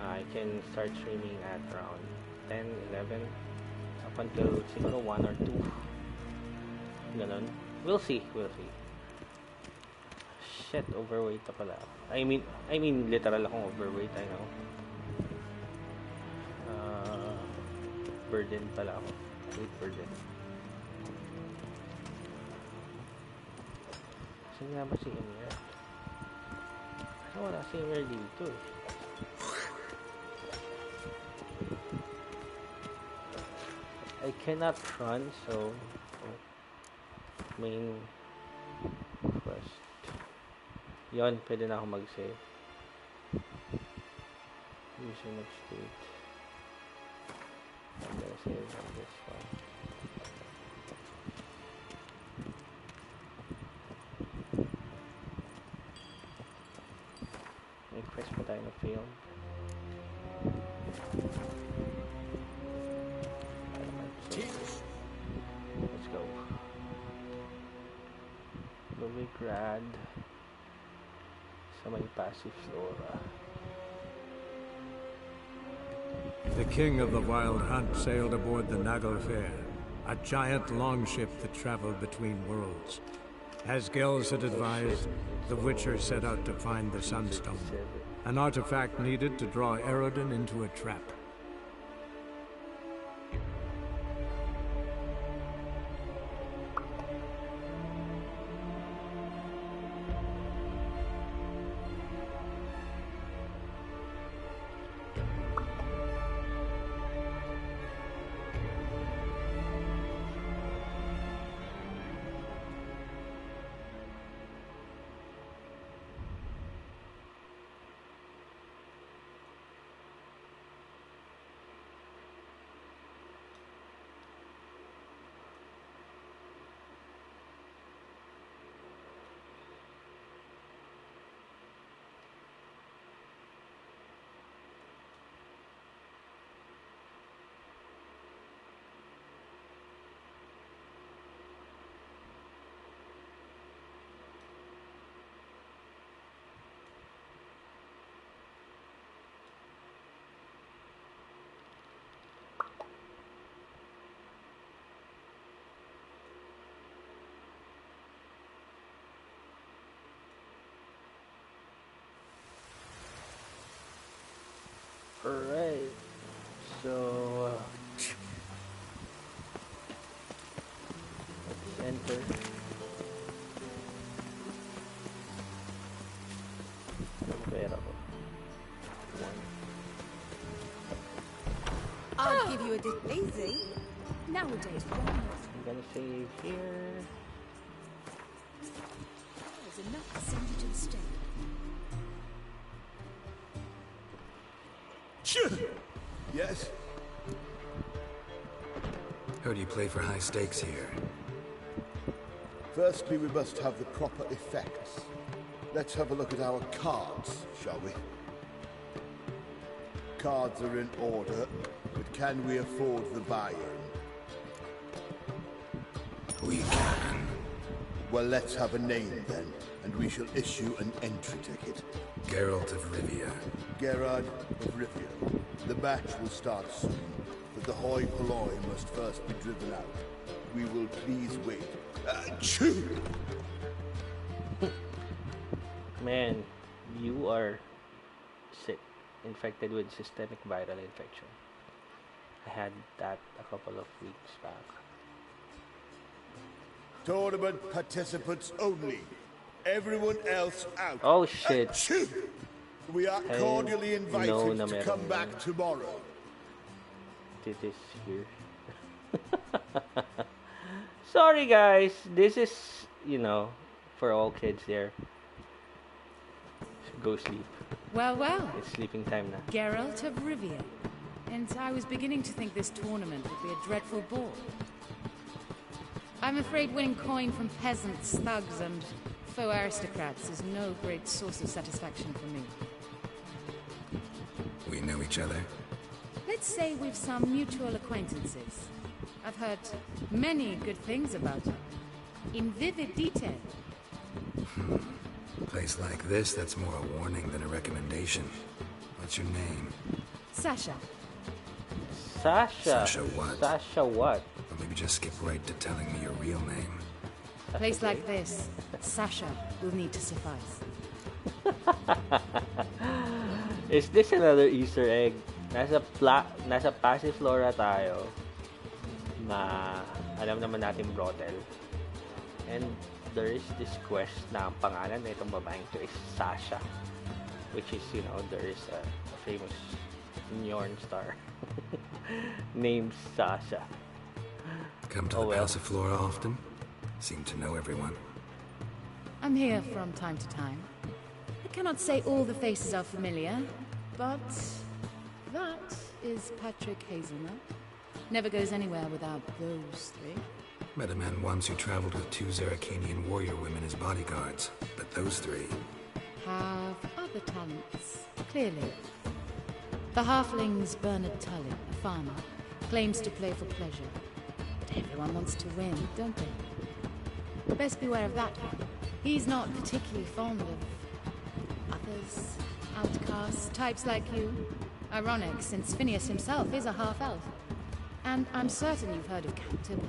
I can start streaming at around 10, 11 up until siguro 1 or 2. Ganon. We'll see. Shit, overweight na pala. I mean literal akong overweight, I know. Burden pala ako. Weight burden. Saan nga ba si Emir? Wala si Emir dito eh. I cannot run, so main quest. Yon, pwede na ako mag-save. Using of state. I'm gonna save on this one. kind of film. Let's go. Novigrad. Sa may Passiflora. The king of the Wild Hunt sailed aboard the Naglfar, a giant longship that traveled between worlds. As Gels had advised, the Witcher set out to find the Sunstone, an artifact needed to draw Eredin into a trap. Alright, so let's enter. I'll give you a dip easy. Nowadays, I'm gonna save here. There's enough to send you to the state. Yes? Heard you play for high stakes here. Firstly, we must have the proper effects. Let's have a look at our cards, shall we? Cards are in order, but can we afford the buy-in? We can. Well, let's have a name then, and we shall issue an entry ticket. Geralt of Rivia. Gerard of Rivia. The match will start soon, but the hoi polloi must first be driven out. We will please wait. Achoo! Man, you are sick. Infected with systemic viral infection. I had that a couple of weeks back. Tournament participants only. Everyone else out. Oh shit. Achoo! We are cordially invited to come back tomorrow. It is here. Sorry guys, this is, you know, for all kids there. Go sleep. Well, well. It's sleeping time now. Geralt of Rivia. And I was beginning to think this tournament would be a dreadful bore. I'm afraid winning coin from peasants, thugs, and faux aristocrats is no great source of satisfaction for me. We know each other? Let's say we've some mutual acquaintances. I've heard many good things about you. In vivid detail. A place like this, that's more a warning than a recommendation. What's your name? Sasha. Sasha? Sasha what? Sasha what? Or maybe just skip right to telling me your real name. A place like this, Sasha will need to suffice. Is this another Easter egg? Nasa Passiflora tayo na alam naman natin brothel. And there is this quest na ang pangalan na itong babaeng to is Sasha. Which is, you know, there is a famous Njorn star named Sasha. Come to the Passiflora often? Seem to know everyone. I'm here from time to time. I cannot say all the faces are familiar, but that is Patrick Hazelnut. Never goes anywhere without those three. Met a man once who traveled with 2 Zeracanian warrior women as bodyguards, but those three, have other talents, clearly. The halfling's Bernard Tully, a farmer, claims to play for pleasure. But everyone wants to win, don't they? Best beware of that one. He's not particularly fond of others, outcasts, types like you. Ironic, since Phineas himself is a half-elf. And I'm certain you've heard of Count Tybalt.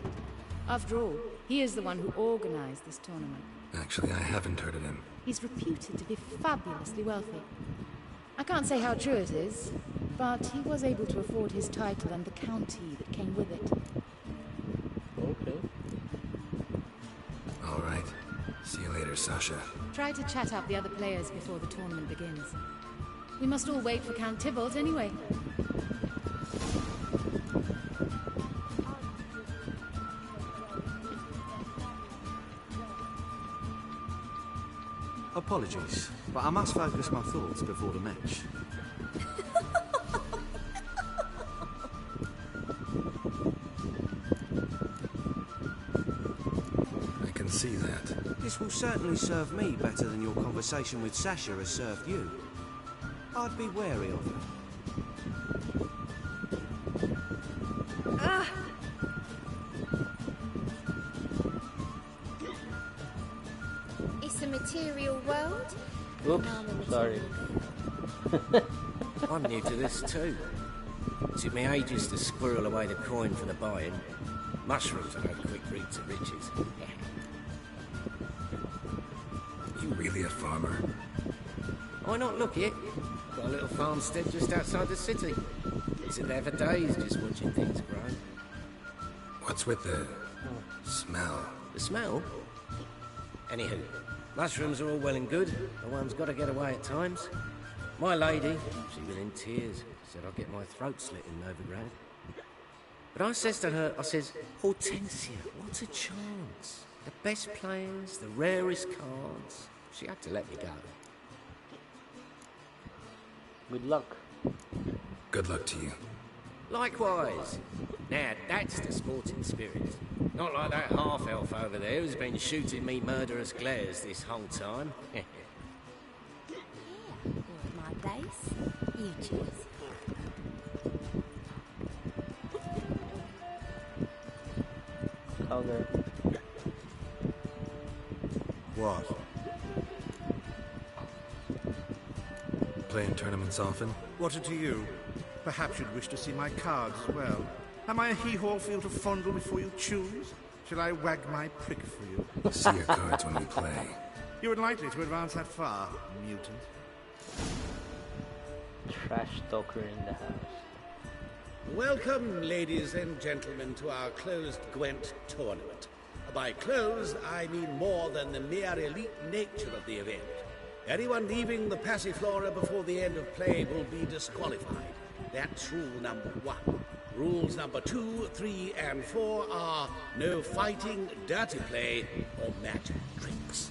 After all, he is the one who organized this tournament. Actually, I haven't heard of him. He's reputed to be fabulously wealthy. I can't say how true it is, but he was able to afford his title and the county that came with it. Okay. All right. See you later, Sasha. Try to chat up the other players before the tournament begins. We must all wait for Count Tybalt anyway. Apologies, but I must focus my thoughts before the match. I can see that. This will certainly serve me better than your conversation with Sasha has served you. I'd be wary of her. It's a material world. Oops, sorry. I'm new to this too. It took me ages to squirrel away the coin for the buy-in. Mushrooms are no quick route to riches. You really a farmer? Why not look it? Got a little farmstead just outside the city. Sit there for days just watching things grow. What's with the smell? The smell? Anywho, mushrooms are all well and good, but one's got to get away at times. My lady, she was in tears, said I'd get my throat slit in overground. But I says to her, I says, Hortensia, what a chance. The best players, the rarest cards. She had to let me go. Good luck. Good luck to you. Likewise. Now, that's the sporting spirit. Not like that half-elf over there who's been shooting me murderous glares this whole time. My dice. You choose. Counter. What? Playing tournaments often? What to you? Perhaps you'd wish to see my cards as well. Am I a hee-haw for you to fondle before you choose? Shall I wag my prick for you? See your cards when we play. You unlikely to advance that far, mutant. Trash talker in the house. Welcome, ladies and gentlemen, to our closed Gwent tournament. By closed, I mean more than the mere elite nature of the event. Anyone leaving the Passiflora before the end of play will be disqualified. That's rule number 1. Rules number 2, 3, and 4 are no fighting, dirty play, or magic tricks.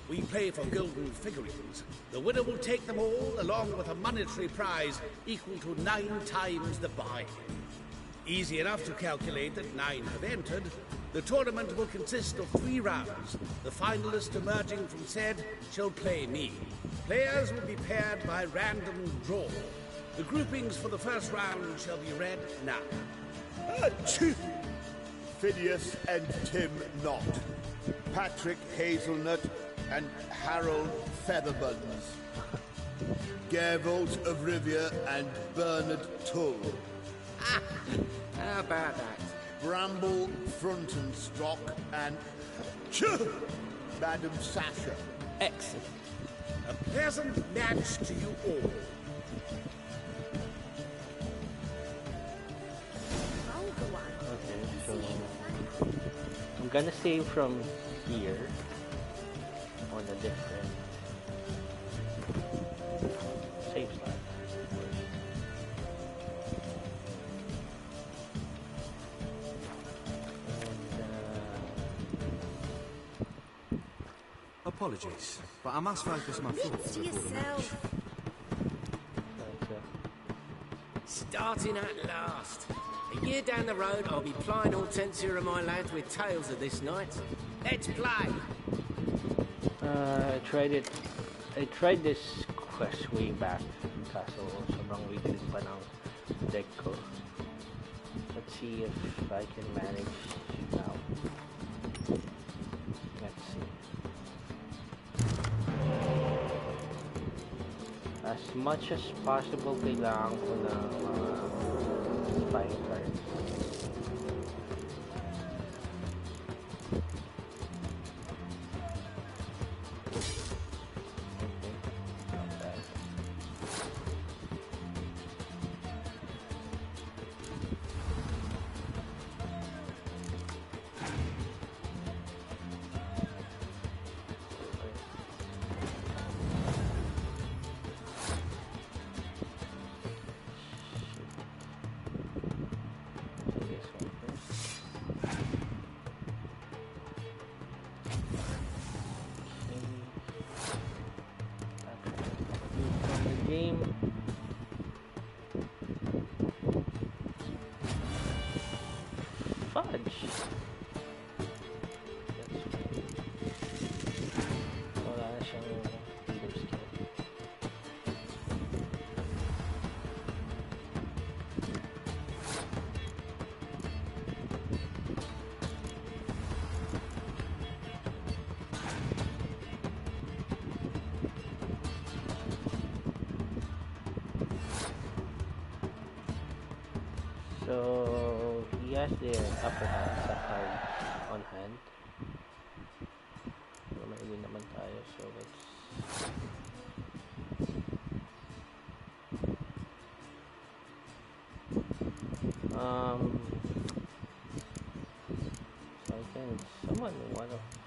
We play for golden figurines. The winner will take them all, along with a monetary prize equal to 9 times the buy. Easy enough to calculate that 9 have entered. The tournament will consist of 3 rounds. The finalist emerging from said shall play me. Players will be paired by random draw. The groupings for the first round shall be read now. Phineas and Tim Knott. Patrick Hazelnut and Harold Featherbuns. Gervalt of Rivia and Bernard Tull. How about that? Bramble Frontenstock and Madam Sasha. Excellent. A pleasant match to you all. Okay, so I'm gonna save from here on a different save slot. Apologies, but I must focus my thoughts before the match. Starting at last. A year down the road, I'll be plying Hortensia and my lads with tales of this night. Let's play! I tried it I tried this quest way back, kaso sobrang weak pa ng deck ko. Let's see if I can manage now. Let's see. As much as possible, kailangan ko na mga spy cards. So he has the upper hand sa cards on hand. So mailin naman tayo. So let's so I can summon one of these.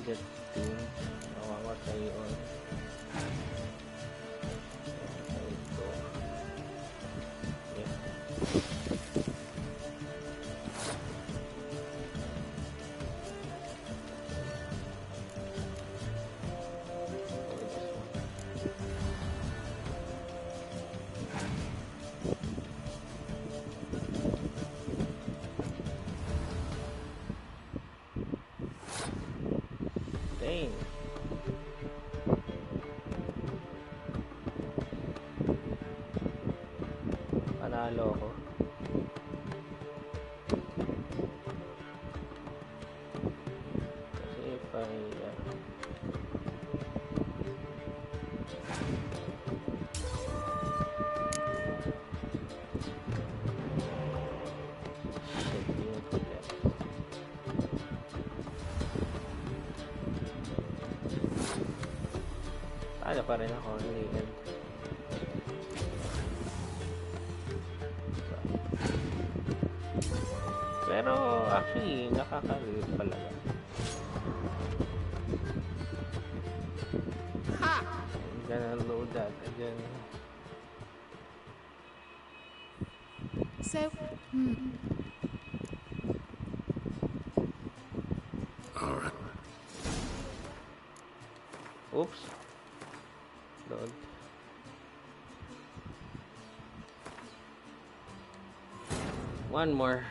Get doomed. Mamamatay yun. Dang. Panalo ko. Kasi if I ano pa rin ako in the end. Actually, nakaka-relate palaga. I'm gonna load that again. So, Alright. Oops. Load. One more.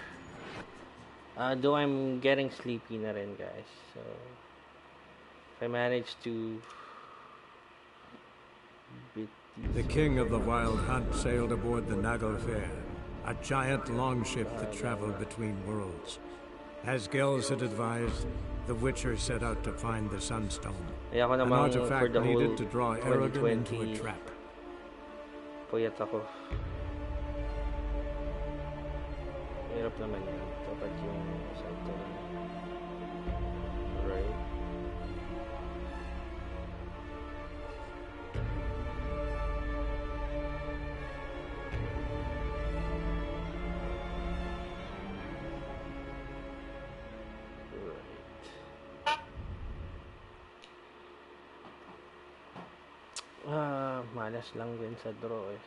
Though I'm getting sleepy na rin, guys. So, if I manage to beat the king of the Wild Hunt sailed aboard the Naglfair, a giant longship that traveled between worlds. As Gels had advised, the Witcher set out to find the Sunstone, an artifact needed to draw Eredin into a trap. Puyat ako. Hirap naman yan. Dapat yung something. Right. Malas lang din sa draw eh.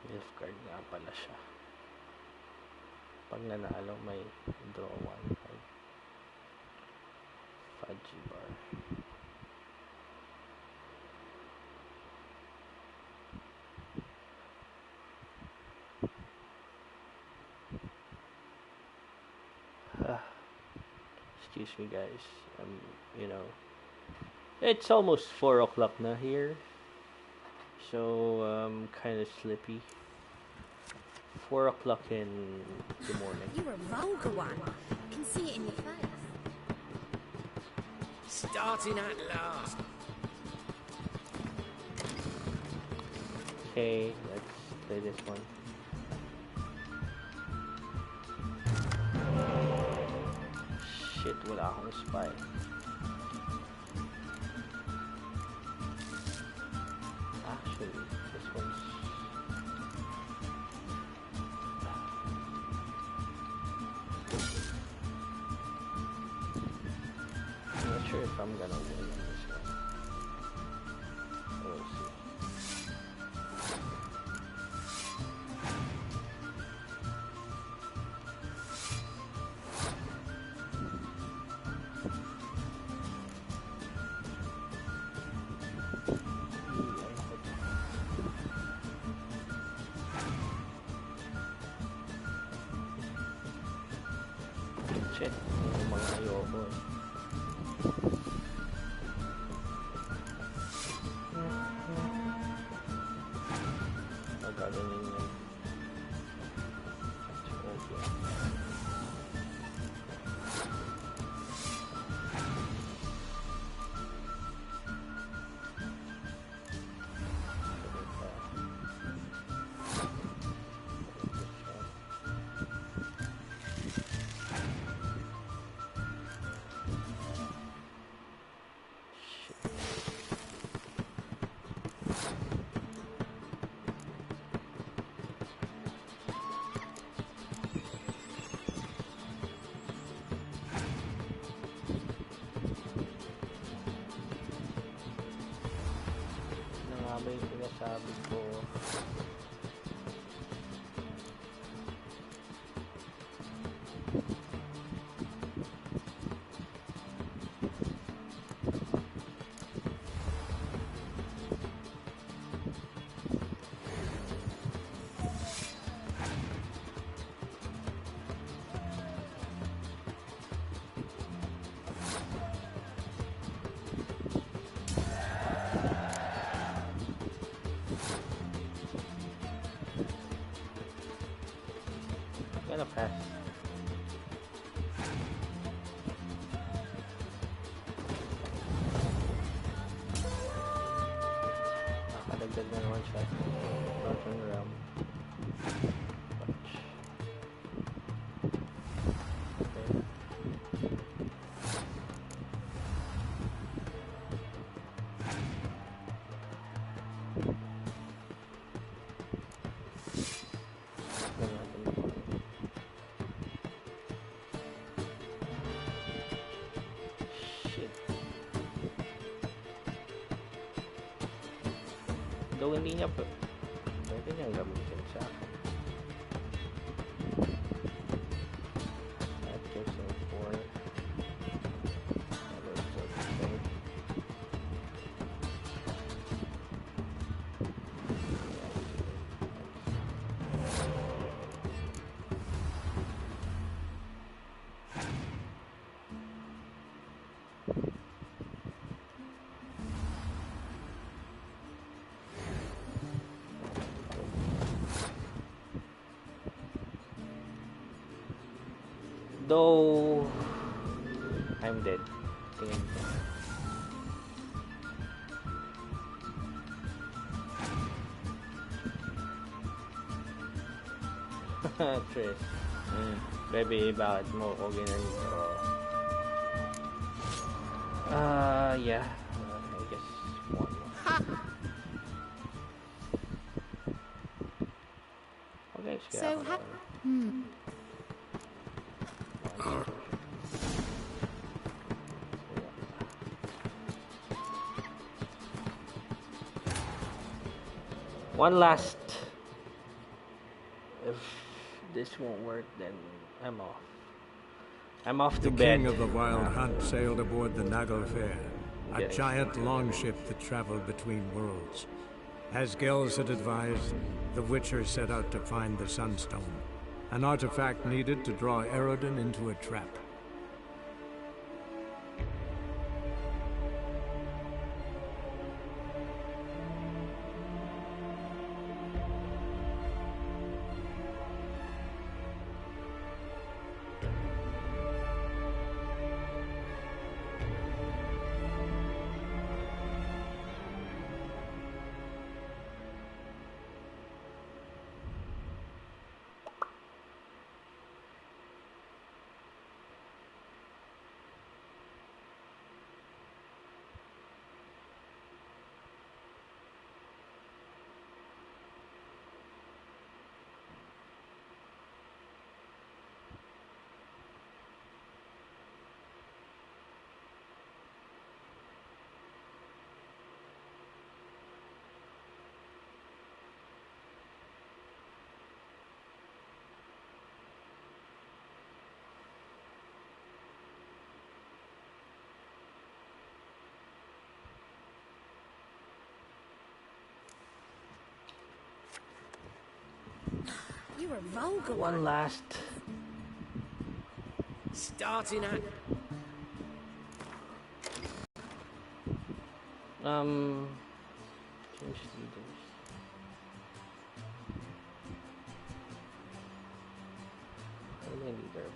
Elf card nga pala siya. Pag nanalo may draw 1 card. Fudgy bar. Excuse me guys, you know, it's almost 4 o'clock na here, so I'm kind of sleepy. 4 o'clock in the morning. You're a vulgar one. I can see it in your face. Starting at last. Okay, let's play this one. Shit, wala akong spy. Actually, this one's... I'm not sure if I'm gonna win on this one. We'll see. Shit, yung mga ayoko eh. Magaganin yun. Ba yung sinasabi ko? Gonna pass. Nakadagdag na naman siya. Northern Realm. Though hindi niya pwede niyang gamitin sa akin. Actors and for other thing. Though I'm dead. Tingin ko. Tris. Baby, bakit mo ko ginanito? Yeah. I guess one more. Okay, so one last. If this won't work, then I'm off. I'm off to bed. The king of the wild hunt sailed aboard the Naglfair, a giant longship that traveled between worlds. As Gels had advised, the Witcher set out to find the Sunstone, an artifact needed to draw Eredin into a trap. You're a vulgar one. Last. Starting at. Change leaders. How many leader?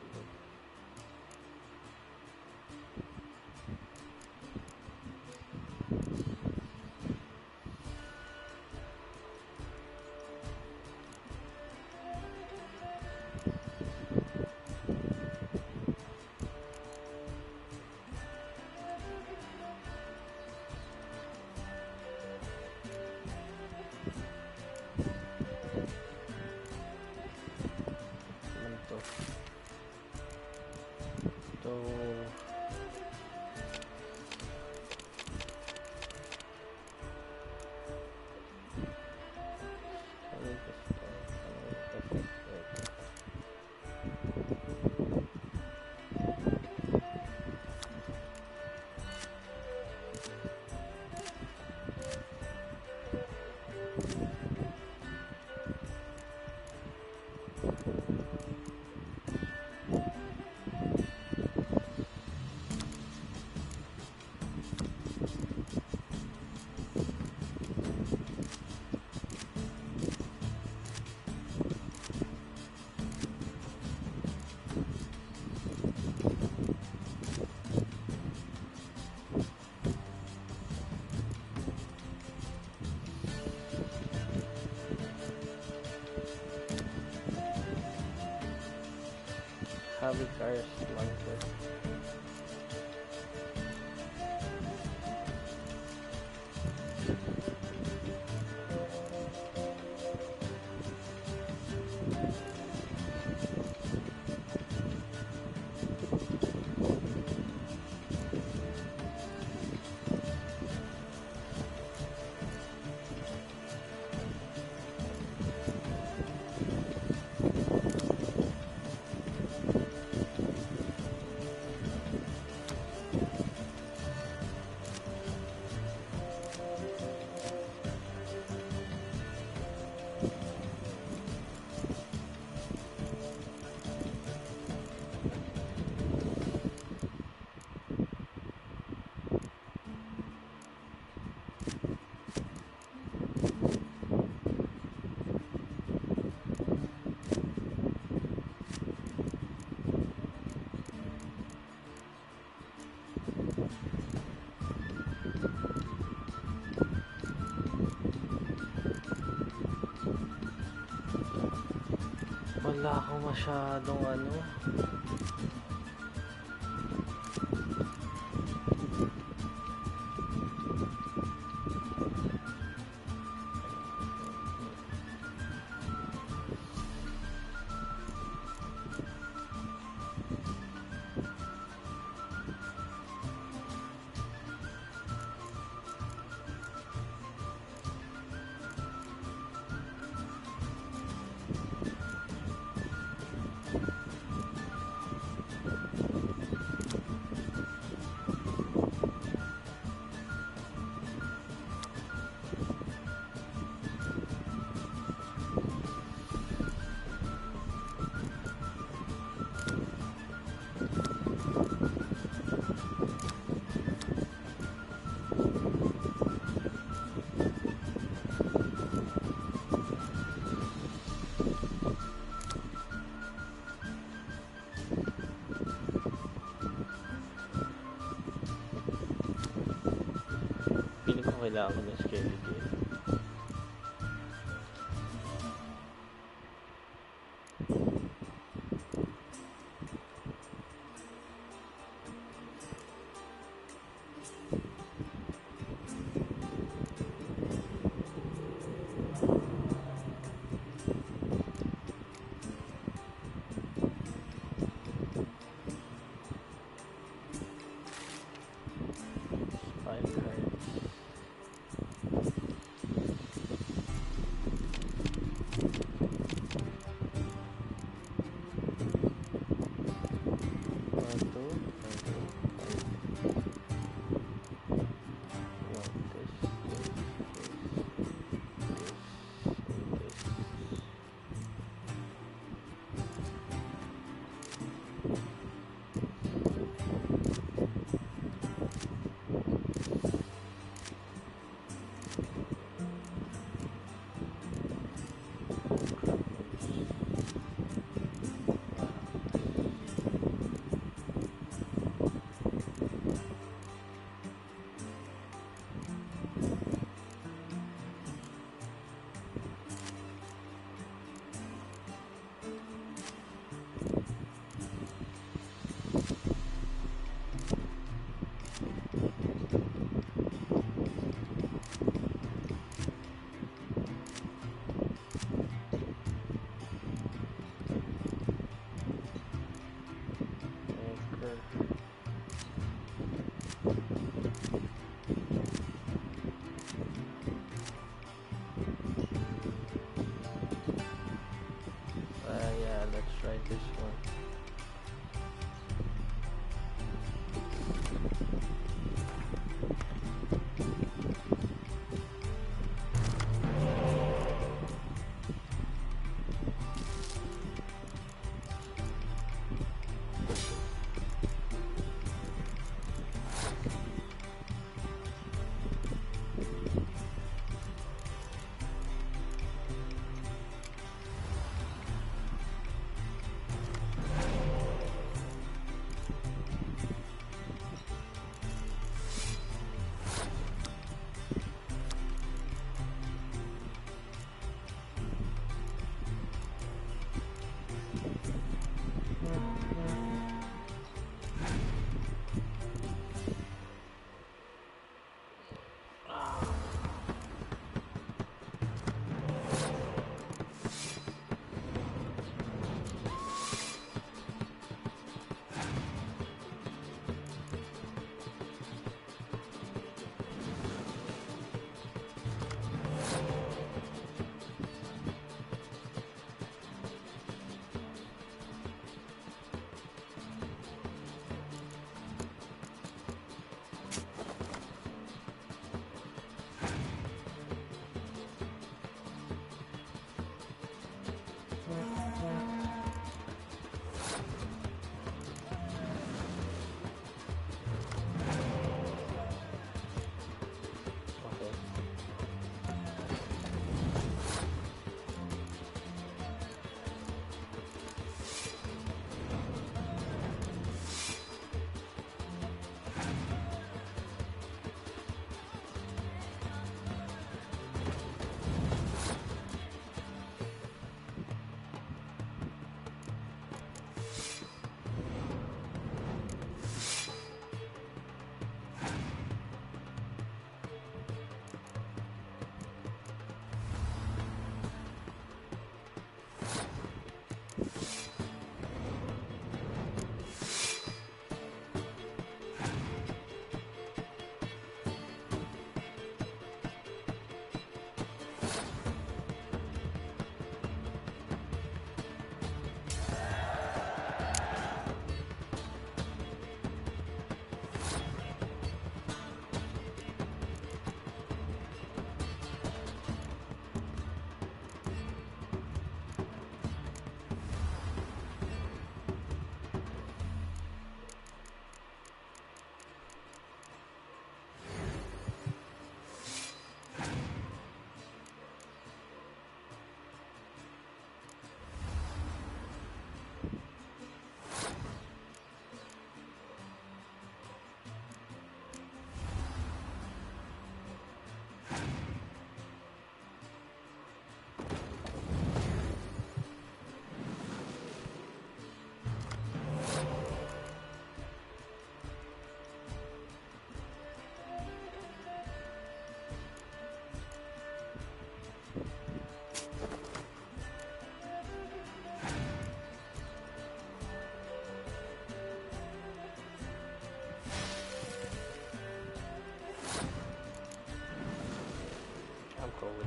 Heavy cars launcher. Wala akong masyadong ano. Kailangan ko ng schedule game.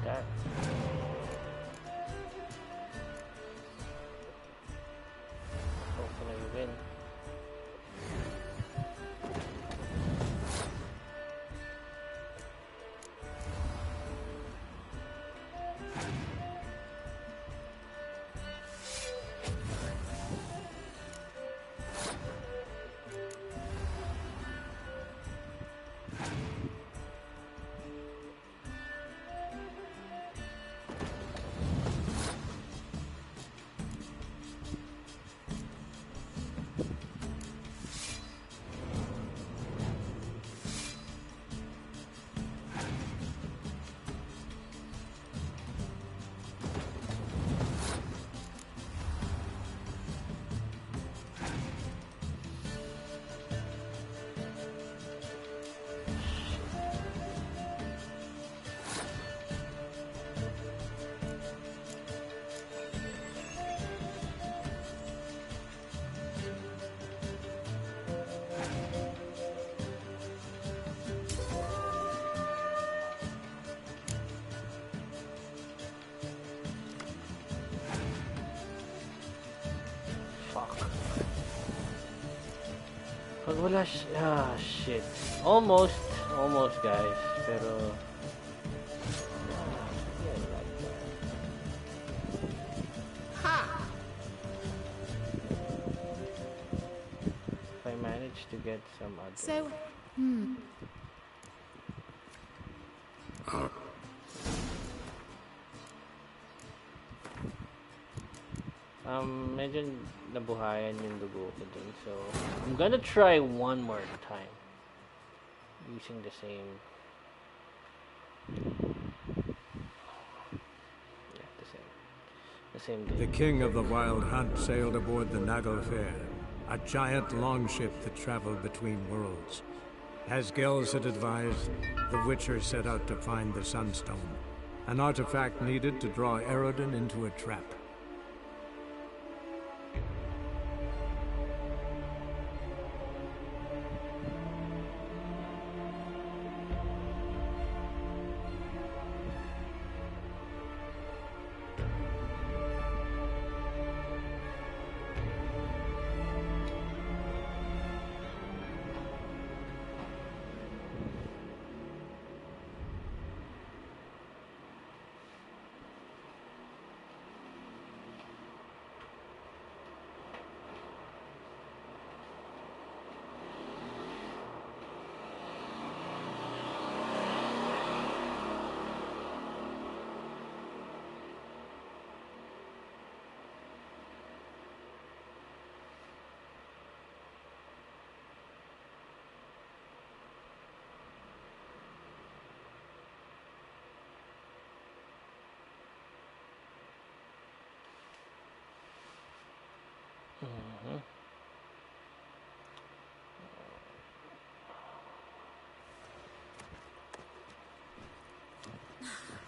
that. Hopefully we win. Pag wala shit. Almost guys. Pero if I manage to get some other. So, medyo nabuhayan yung dugo ko dun. So, I'm gonna try one more time. Using the same... Yeah, the same day. The king of the wild hunt sailed aboard the Naglfair, a giant longship that traveled between worlds. As Gels had advised, the Witcher set out to find the Sunstone, an artifact needed to draw Eredin into a trap.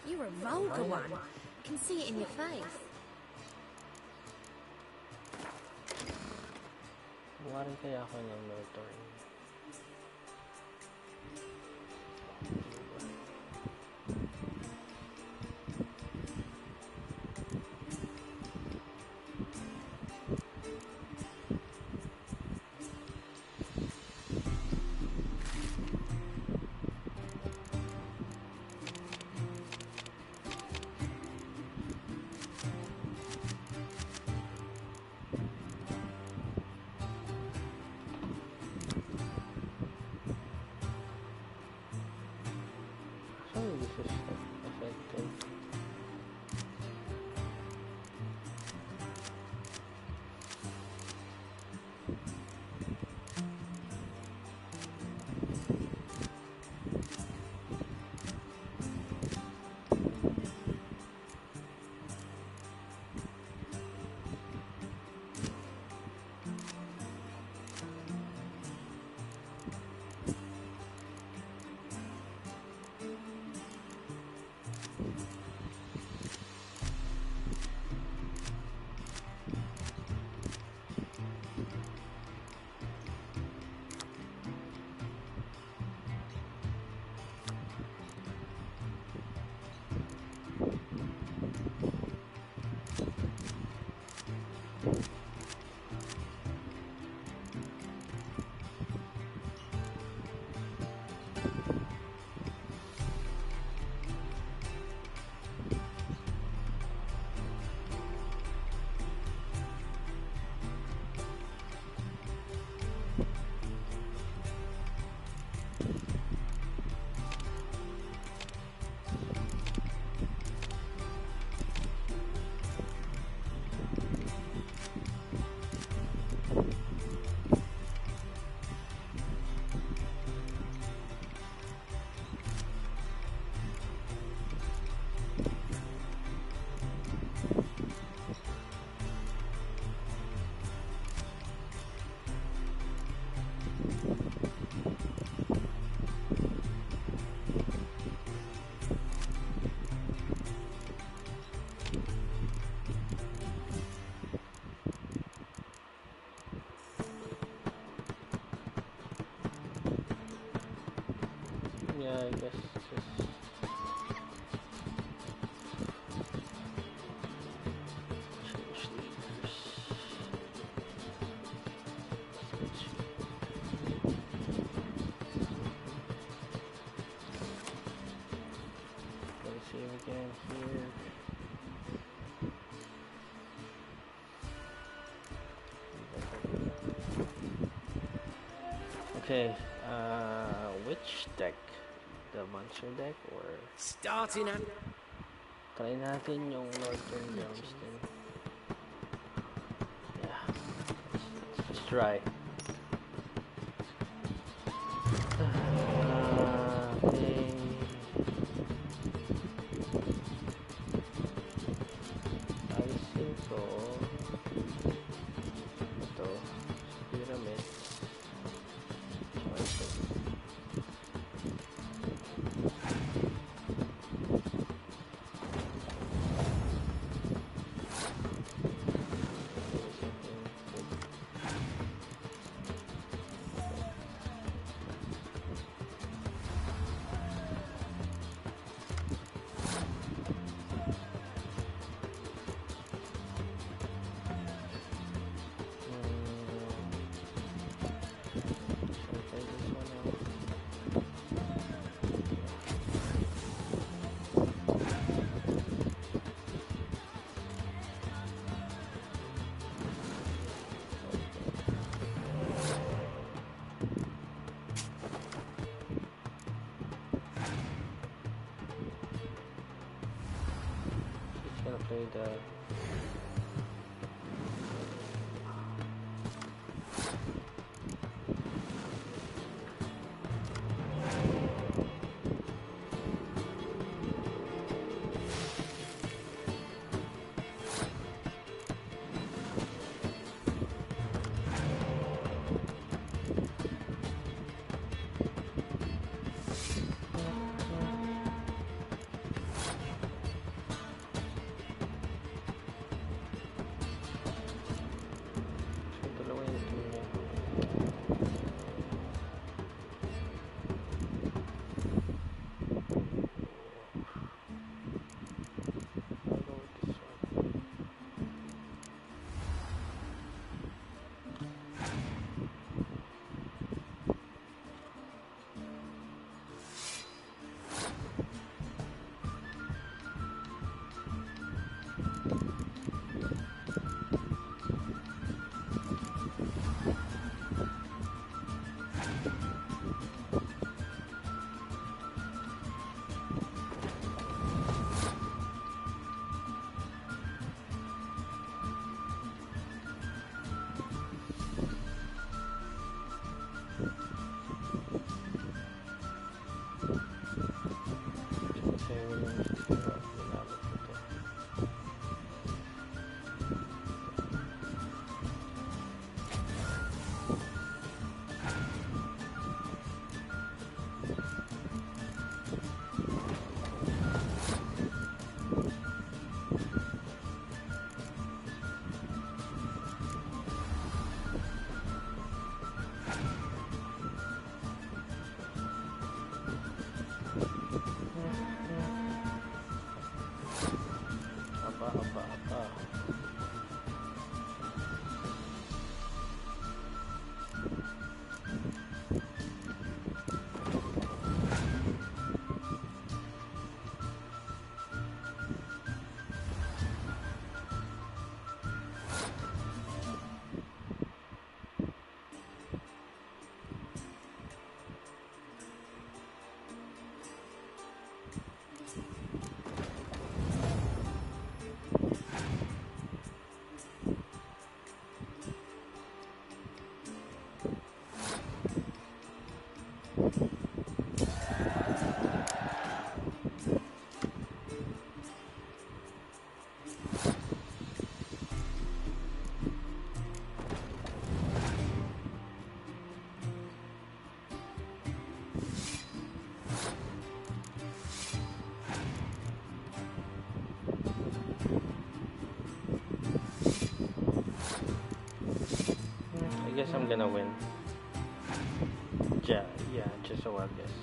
You're a vulgar one. I can see it in your face. Bumarin kaya ako ng military. Yeah, I guess just... Okay, which deck? The monster deck or... Starting at... Try natin yung Northern Drumstin. Yeah, let's try. Okay. Ayusin ko. Ito. Pyramid. Play the... guess I'm gonna win. Yeah, just so I guess.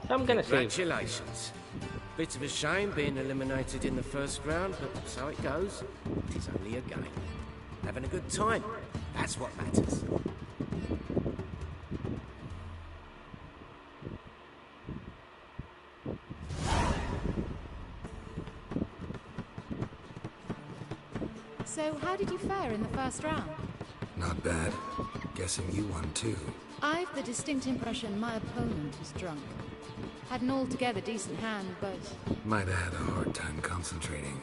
So I'm gonna save. Congratulations. Bit of a shame being eliminated in the first round, but so it goes. It is only a game. Having a good time. That's what matters. So, how did you fare in the first round? Not bad. Guessing you won too. I've the distinct impression my opponent is drunk. Had an altogether decent hand, but... Might have had a hard time concentrating.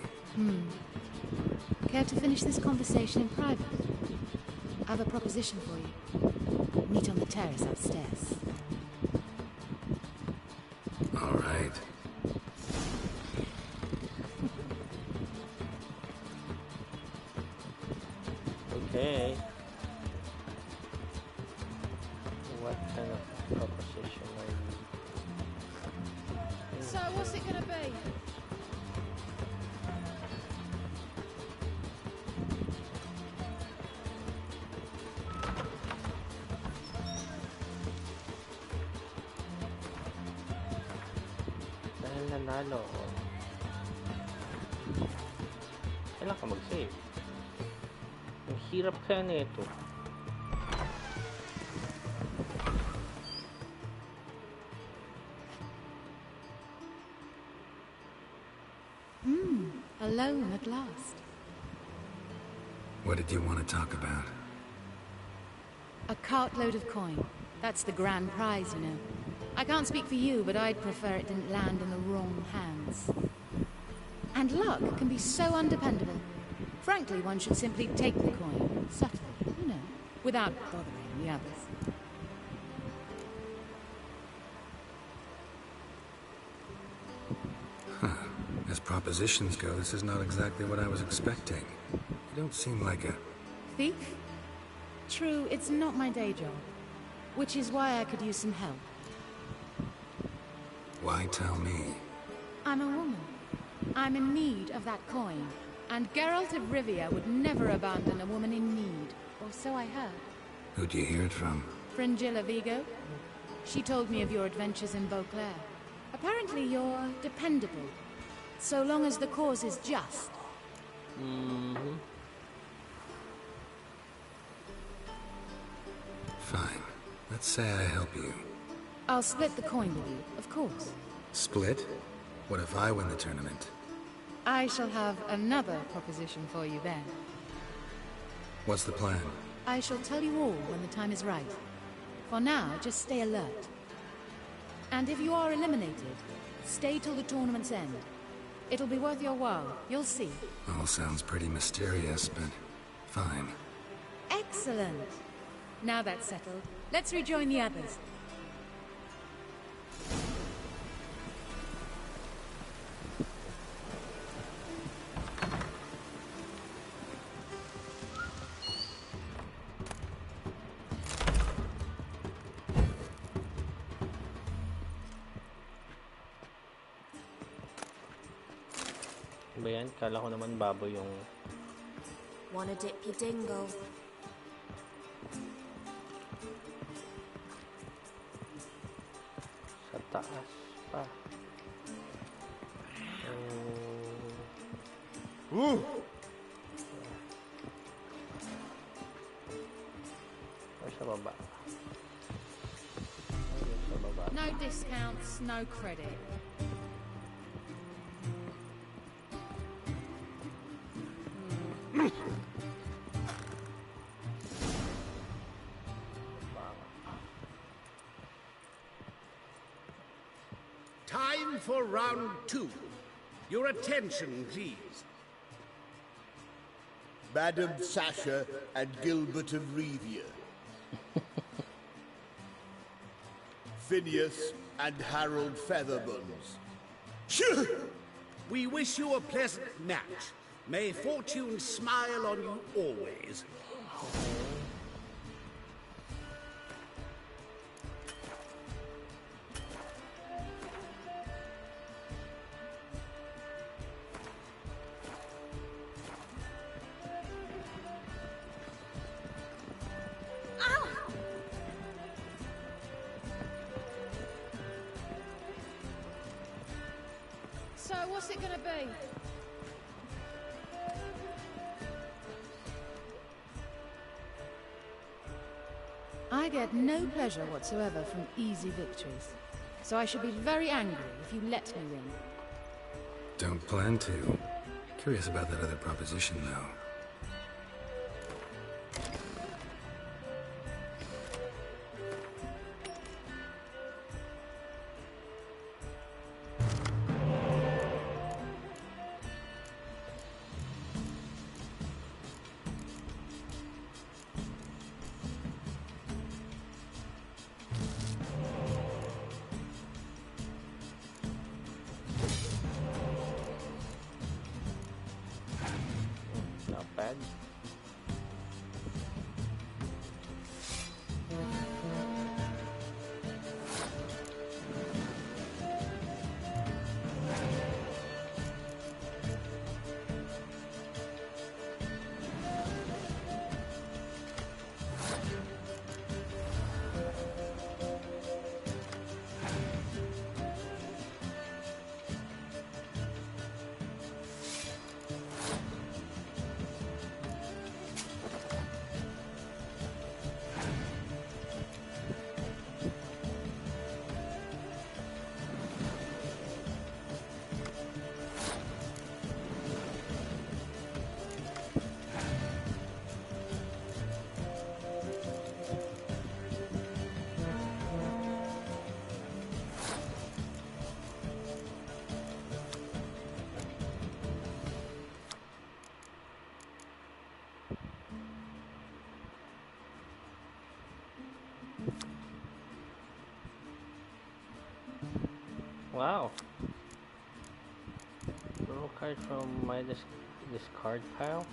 Care to finish this conversation in private? I have a proposition for you. Meet on the terrace upstairs. All right. Okay. What kind of proposition are you? So, what's it gonna be? Dahil nanalo ako. Kailan ka mag-save? Ang hirap kaya nito. Alone at last. What did you want to talk about? A cartload of coin. That's the grand prize, you know. I can't speak for you, but I'd prefer it didn't land in the wrong hands. And luck can be so undependable. Frankly, one should simply take the coin, subtly, you know, without bothering the others. As propositions go, this is not exactly what I was expecting. You don't seem like a... Thief? True, it's not my day job. Which is why I could use some help. Why tell me? I'm a woman. I'm in need of that coin. And Geralt of Rivia would never abandon a woman in need. Or so I heard. Who'd you hear it from? Fringilla Vigo. She told me of your adventures in Beauclair. Apparently you're dependable. So long as the cause is just. Fine. Let's say I help you. I'll split the coin with you, of course. Split? What if I win the tournament? I shall have another proposition for you then. What's the plan? I shall tell you all when the time is right. For now, just stay alert. And if you are eliminated, stay till the tournament's end. It'll be worth your while, you'll see. All sounds pretty mysterious, but fine. Excellent. Now that's settled, let's rejoin the others. Ba yan? Kala ko naman baboy yung... Wanna dip your dingle? Sa taas pa. Or sa baba. Sa baba. No discounts, no credit. Time for round 2. Your attention, please. Madam Sasha and Gilbert of Revia. Phineas and Harold Featherbones. We wish you a pleasant match. May fortune smile on you always. What's it gonna be? I get no pleasure whatsoever from easy victories, so I should be very angry if you let me win. Don't plan to. Curious about that other proposition, though. Bad. Wow. Draw card from my discard pile.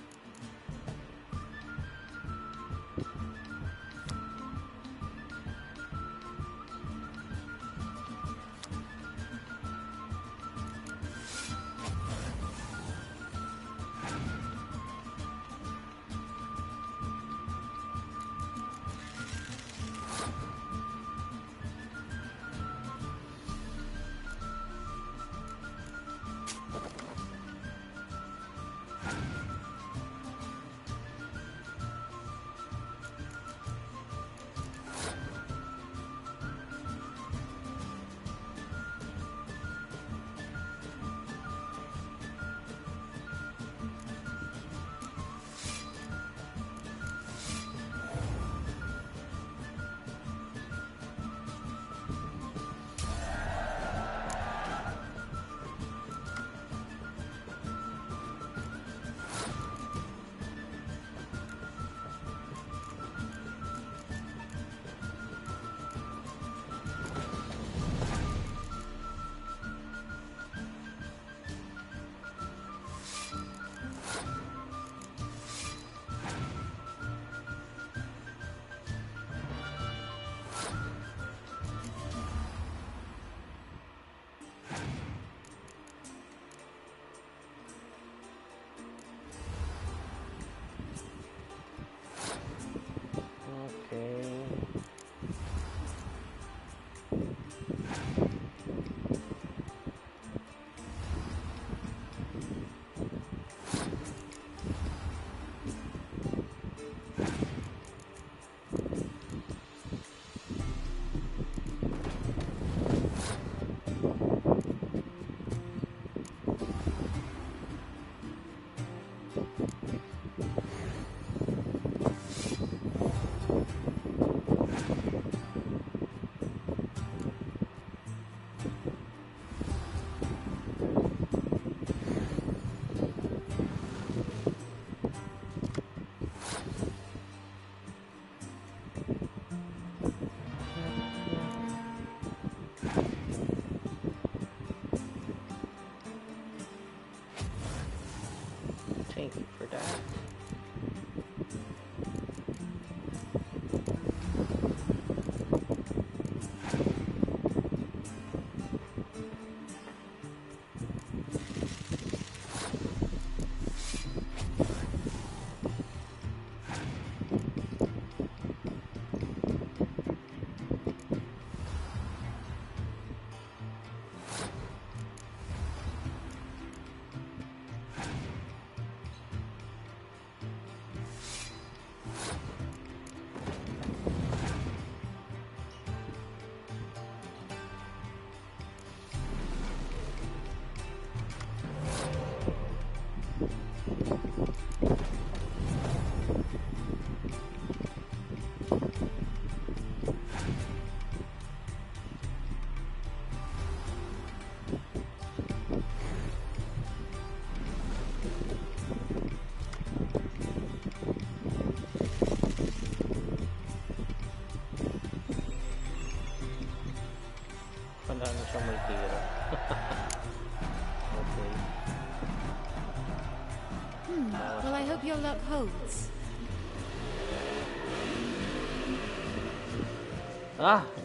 your luck holds.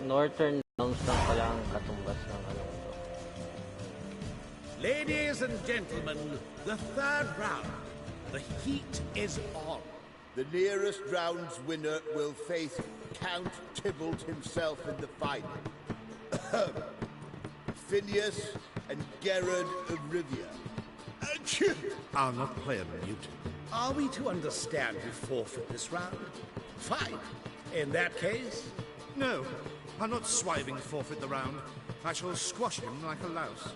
Northern Downs lang pala ang katumbas ng ano ito. Ladies and gentlemen, the third round. The heat is on. The nearest round's winner will face Count Tybalt himself in the final. Phineas and Gerard of Rivia. I'll not play a mute. Are we to understand you forfeit this round? Fine. In that case... No, I'll not swiving forfeit the round. I shall squash him like a louse.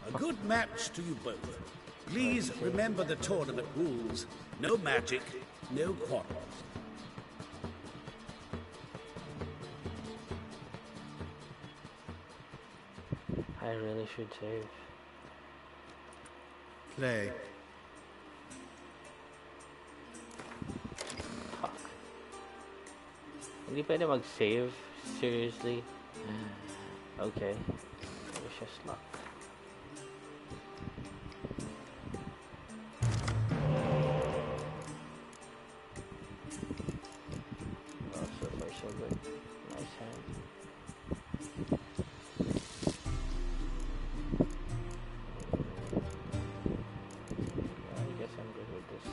A good match to you both. Please remember the tournament rules. No magic, no quarrels. I really should save. Play. Fuck. Hindi pwede mag-save? Seriously? Okay. Wish us luck. Oh, so far so good. Nice hand. I guess I'm good with this.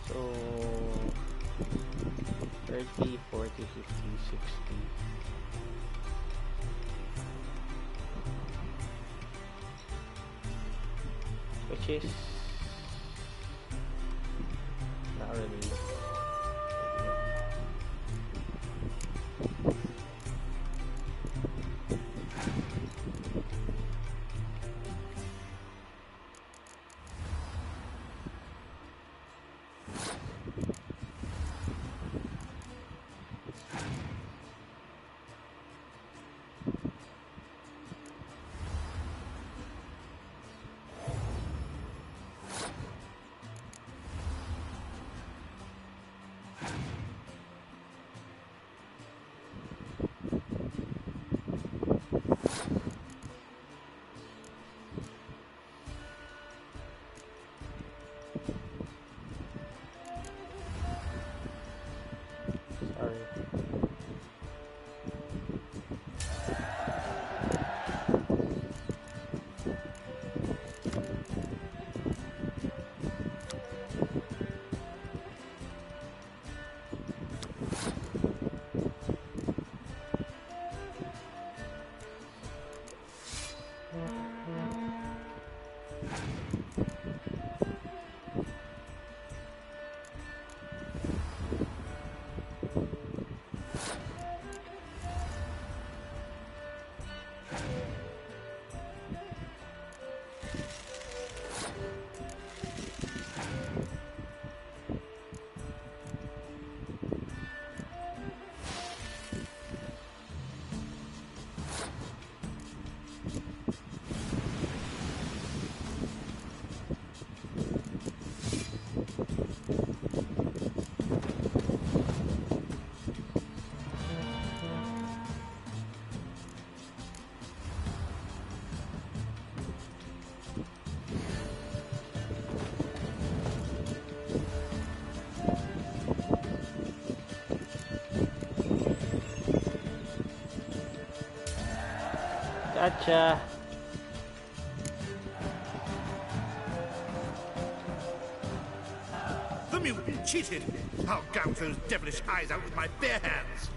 So 30, 40, 50, 60. Which is not really. Gotcha. The mutant cheated! I'll gouge those devilish eyes out with my bare hands!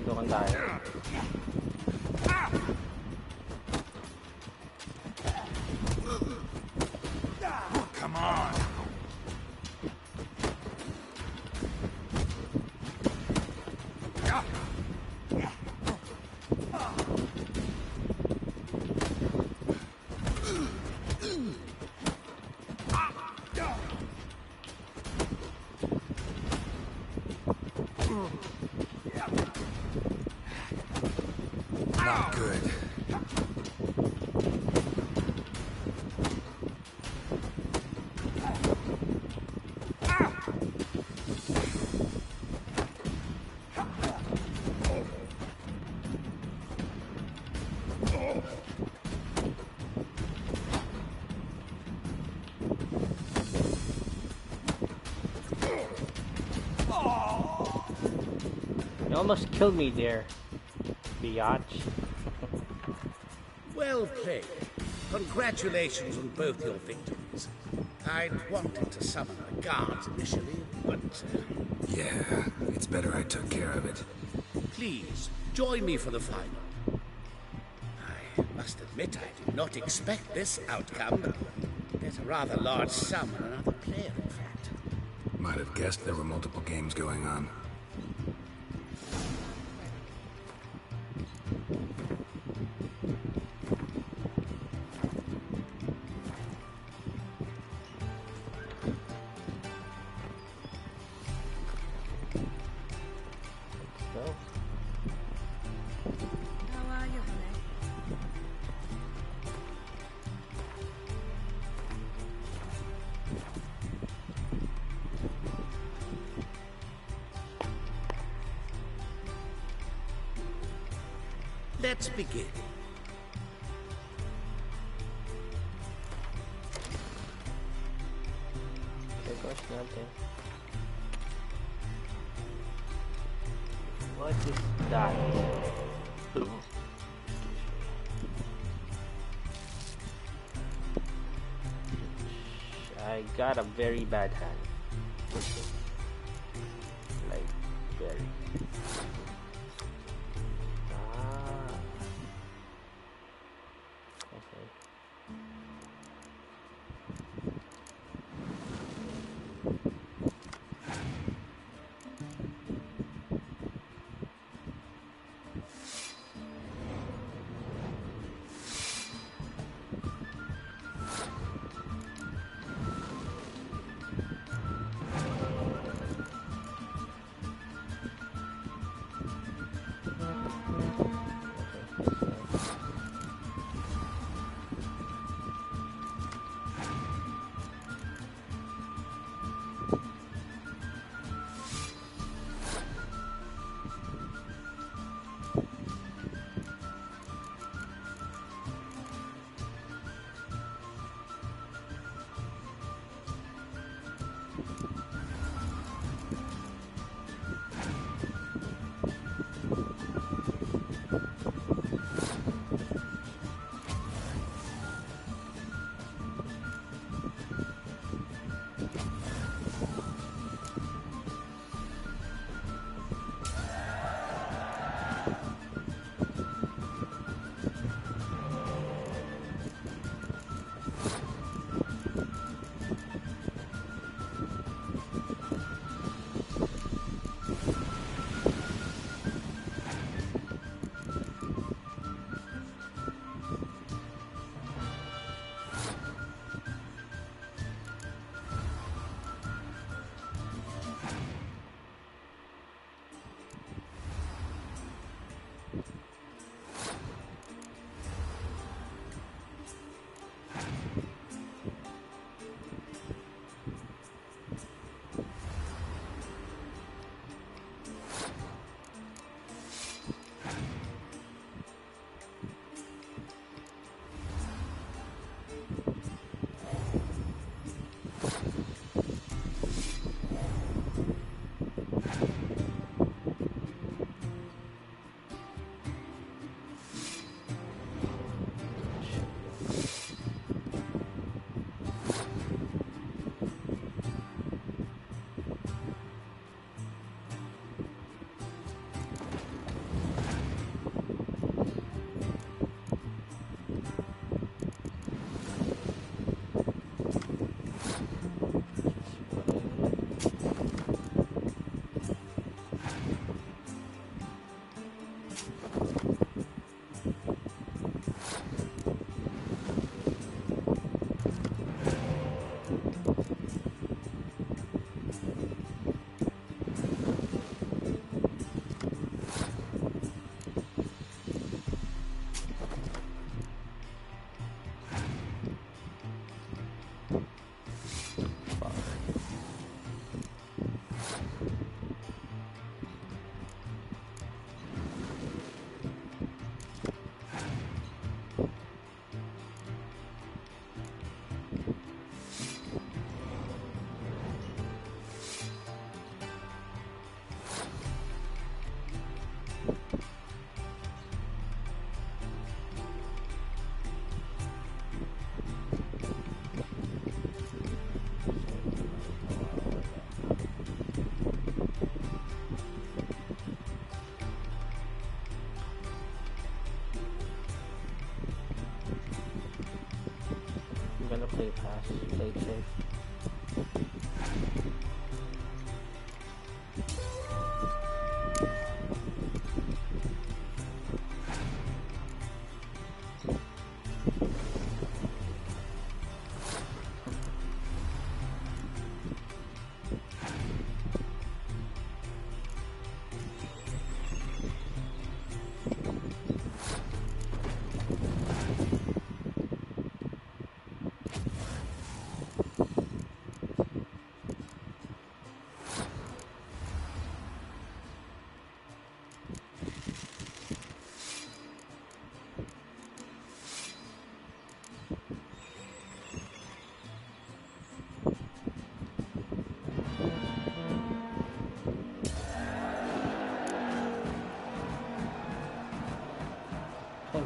Tulungan tayo. Come on! Not good. You almost killed me there, biatch. Well played. Congratulations on both your victories. I'd wanted to summon the guards initially, but... Yeah, it's better I took care of it. Please, join me for the final. I must admit I did not expect this outcome. There's a rather large sum on another player, in fact. Might have guessed there were multiple games going on. Let's begin. What is that? I got a very bad hand. Like, very. Play pass, play safe.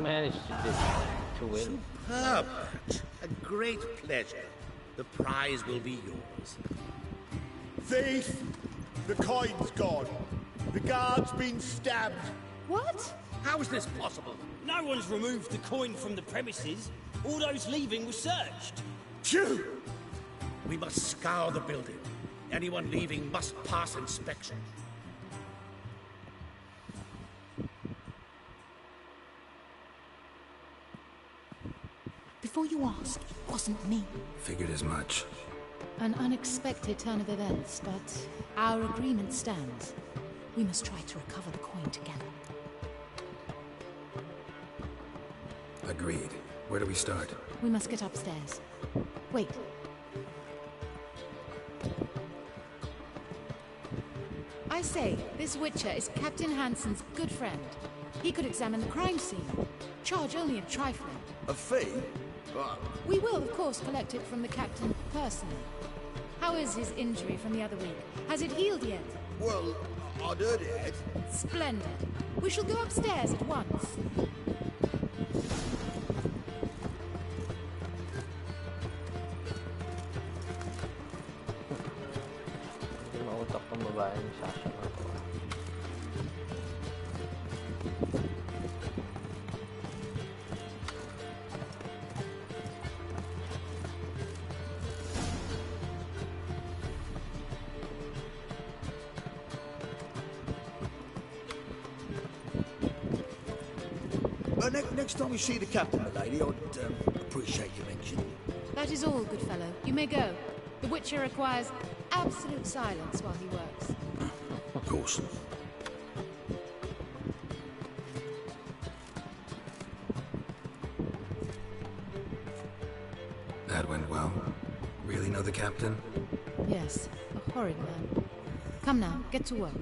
Managed to win. Superb. A great pleasure. The prize will be yours. Thief! The coin's gone. The guard's been stabbed. What? How is this possible? No one's removed the coin from the premises. All those leaving were searched. Phew! We must scour the building. Anyone leaving must pass inspection. Before you ask, it wasn't me. Figured as much. An unexpected turn of events, but our agreement stands. We must try to recover the coin together. Agreed. Where do we start? We must get upstairs. Wait. I say, this Witcher is Captain Hansen's good friend. He could examine the crime scene. Charge only of trifling. A fee? We will, of course, collect it from the captain personally. How is his injury from the other week? Has it healed yet? Well, I'd heard it. Splendid. We shall go upstairs at once. Next time you see the captain, my lady, I'd appreciate your mention. That is all, good fellow. You may go. The Witcher requires absolute silence while he works. Of course. That went well. Really know the captain? Yes, a horrid man. Come now, get to work.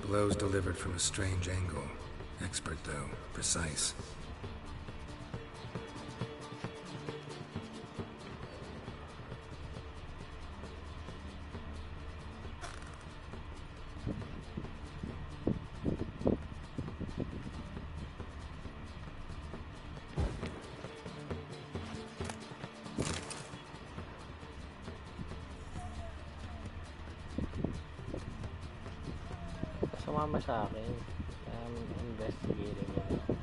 Blows delivered from a strange angle. Expert, though. Precise. Sumama sa akin. Investigating it.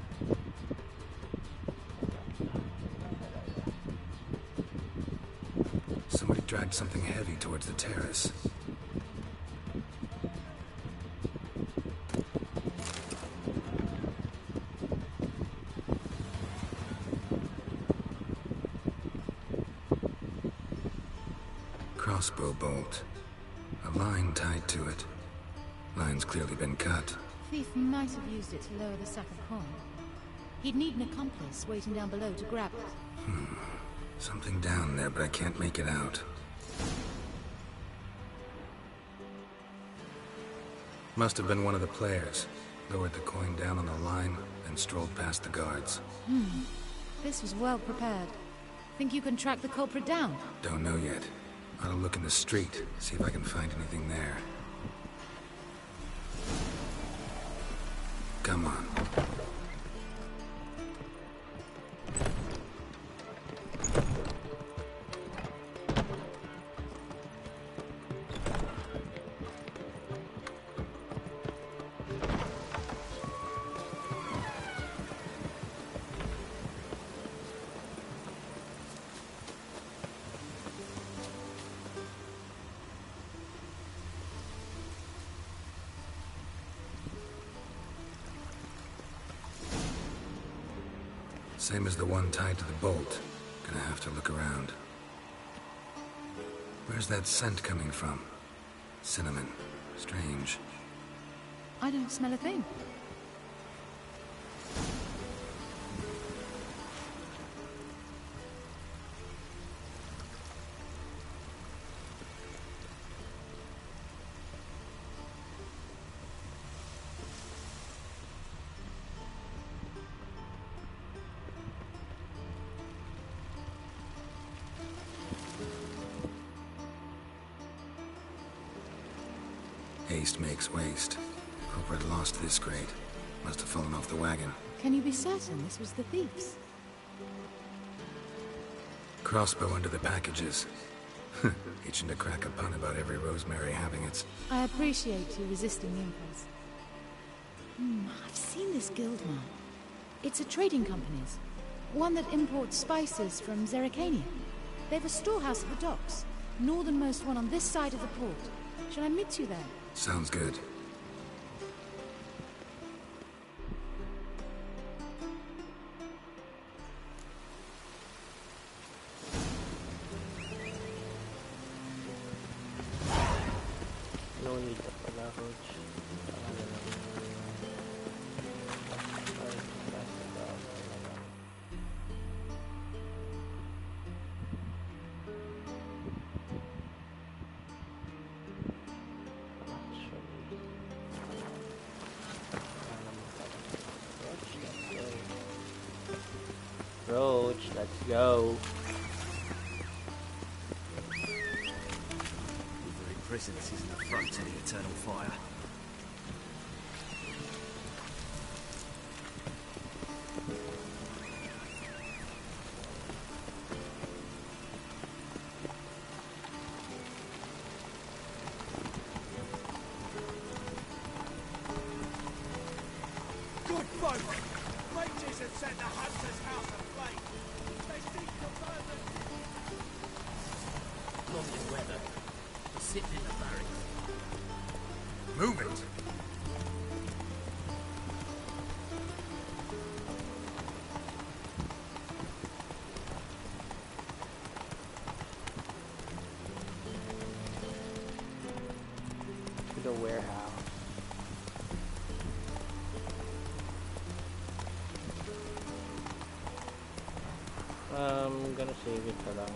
Somebody dragged something heavy towards the terrace. crossbow bolt. A line tied to it. Line's clearly been cut. Thief might have used it to lower the sack of coin. He'd need an accomplice waiting down below to grab it. Something down there, but I can't make it out. Must have been one of the players. Lowered the coin down on the line, then strolled past the guards. This was well prepared. Think you can track the culprit down? Don't know yet. I'll look in the street, see if I can find anything there. Come on. Same as the one tied to the bolt. Gonna have to look around. Where's that scent coming from? Cinnamon. Strange. I don't smell a thing. Haste makes waste. Culprit lost this crate. Must have fallen off the wagon. Can you be certain this was the thief's? Crossbow under the packages. Itching to crack a pun about every rosemary having its... I appreciate you resisting the impulse. I've seen this guild mark. It's a trading company's. One that imports spices from Zerrikania. They've a storehouse at the docks. Northernmost one on this side of the port. Shall I meet you there? Sounds good. No need to pala, Coach. Roach, let's go. The very presence is an affront to the eternal fire. Good folk! Mages have set the hunter's house aflame. They seek to burn the... Lovely weather. We're sitting in the barracks. Move it! To the warehouse. I'm gonna save it for lang.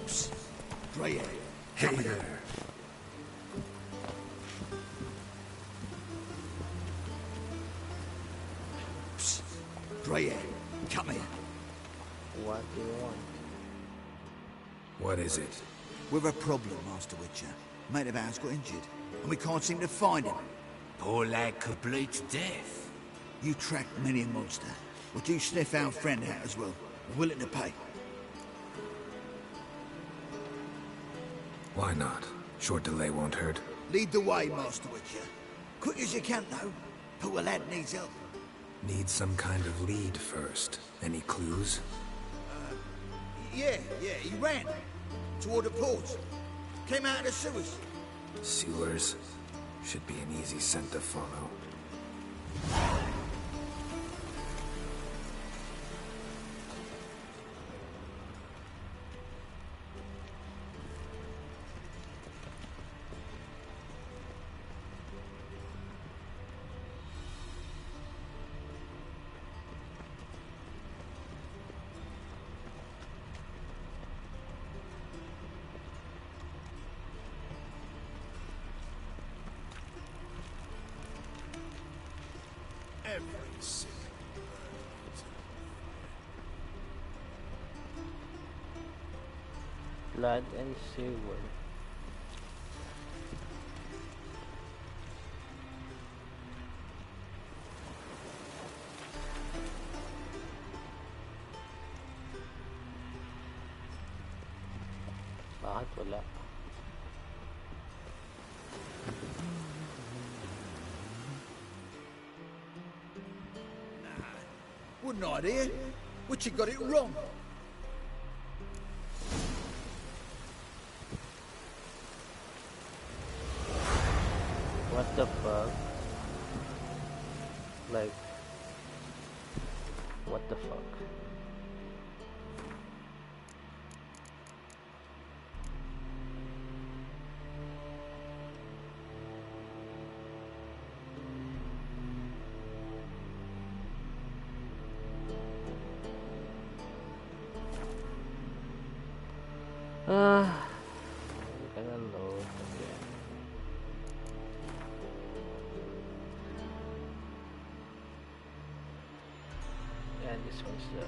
Psst. Drea. Hey there. Psst. Drea, come here. What do you want? What is it? We've a problem, Master Witcher. Mate of ours got injured, and we can't seem to find him. Poor lad could bleed to death. You tracked many a monster. Would you sniff our friend out as well? Willing to pay? Why not? Short delay won't hurt. Lead the way, Master Witcher. Quick as you can, though. Poor lad needs help. Need some kind of lead first. Any clues? Yeah, he ran. Toward the port. Came out of the sewers. Sewers. Should be an easy scent to follow. every sick Blood and sewer. Bakit wala? Wouldn't I, dear? But you got it wrong. What the fuck? Like, what the fuck? Gonna load again. And this one's the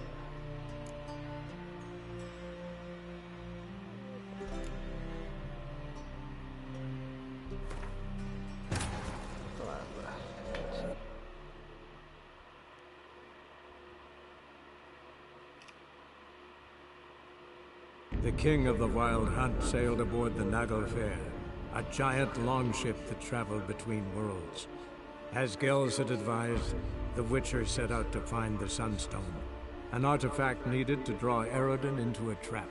The king of the Wild Hunt sailed aboard the Naglfar, a giant longship that traveled between worlds. As Gels had advised, the Witcher set out to find the Sunstone, an artifact needed to draw Eredin into a trap.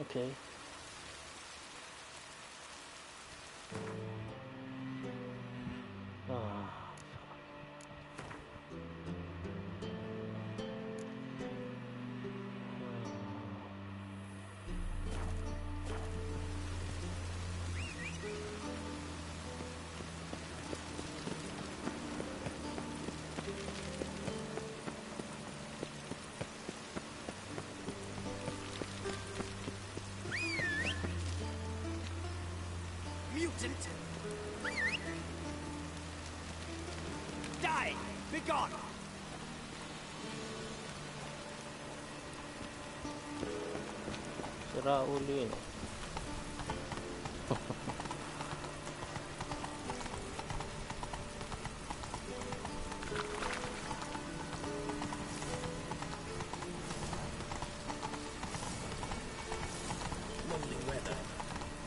okay. Mutant! Die! Begone! Sira ulo yun. Lovely weather.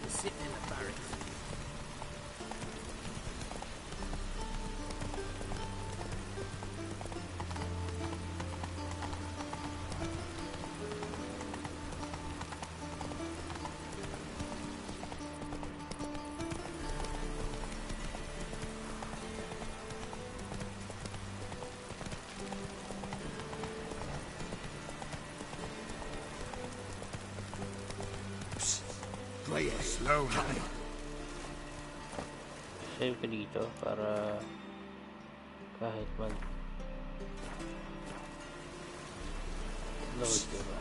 We're sitting in the barracks. Slow down. Save ka dito para kahit mag load, diba?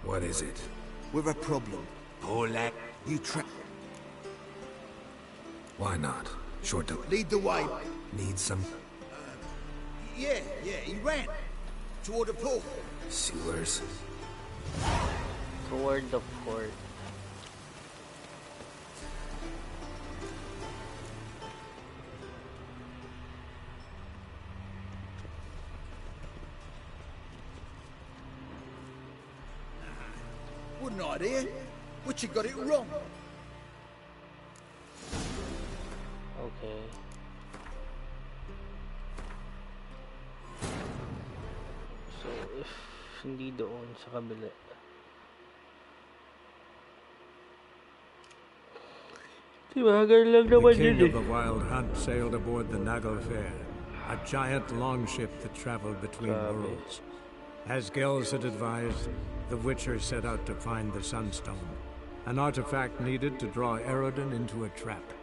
What is it? We're a problem. Polak. You trap. Why not? Short to Lead the way. Need some Yeah, he ran. Toward the port. sewers. Toward the port. Wouldn't I, dear? But you got it wrong. Okay. So, if hindi doon sa kabila. The king of the Wild Hunt sailed aboard the Naglfar, a giant longship that traveled between worlds. As Gels had advised, the Witcher set out to find the Sunstone, an artifact needed to draw Eredin into a trap.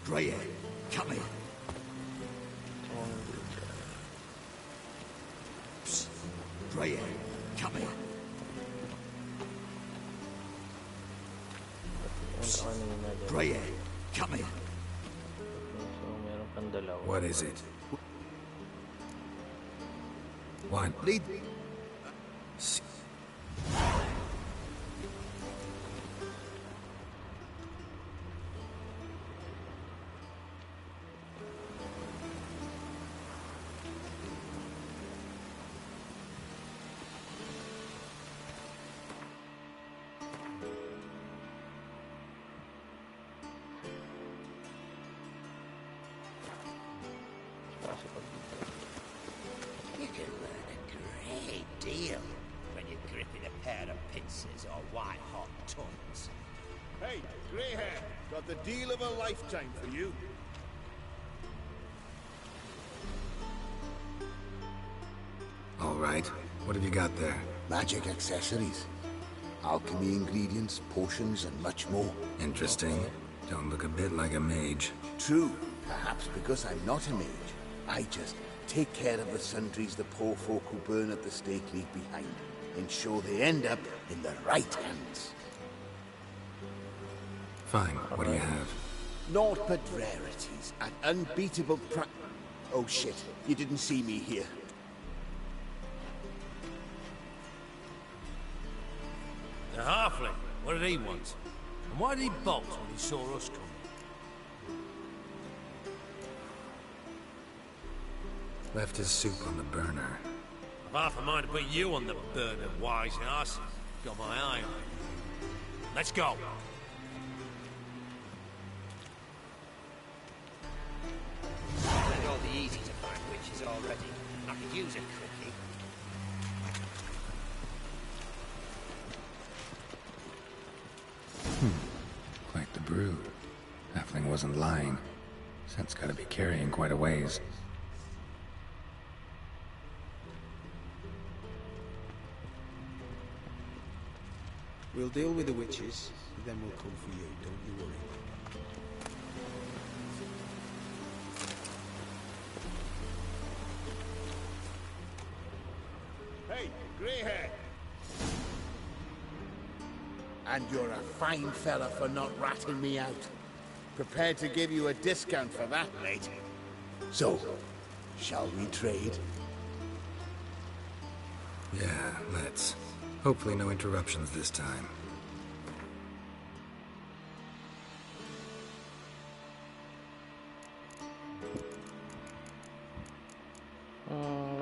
Greyhead, come here. Psst. Greyhead, come here. Psst. Greyhead, come here. What is it? What? Lead. You can learn a great deal when you're gripping a pair of pincers or white-hot tongues. Hey, grey-hair, got the deal of a lifetime for you. All right. What have you got there? Magic accessories. Alchemy ingredients, potions, and much more. Interesting. Don't look a bit like a mage. True. Perhaps because I'm not a mage. I just take care of the sundries the poor folk who burn at the stake leave behind. Ensure they end up in the right hands. Fine. What do you have? Naught but rarities. An unbeatable Oh shit. You didn't see me here. The halfling. What did he want? And why did he bolt when he saw us coming? Left his soup on the burner. I've half a mind to put you on the burner, wise ass. Got my eye on you. Let's go. They'd all be easy to find witches already. I could use a quickie. Quite the brood. Halfling wasn't lying. Scent's gotta be carrying quite a ways. We'll deal with the witches, then we'll come for you, don't you worry. Hey, grey-hair. And you're a fine fella for not ratting me out. Prepared to give you a discount for that, mate. So, shall we trade? Yeah, let's. Hopefully no interruptions this time.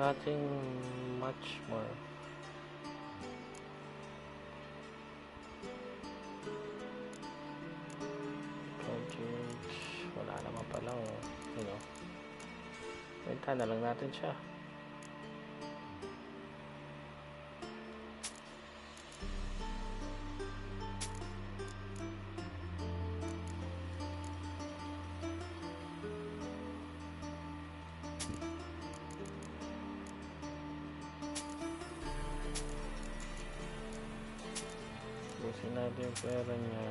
Nothing much more. Projects, wala naman palang, you know. Benta na lang natin siya. Busin natin yung pera niya.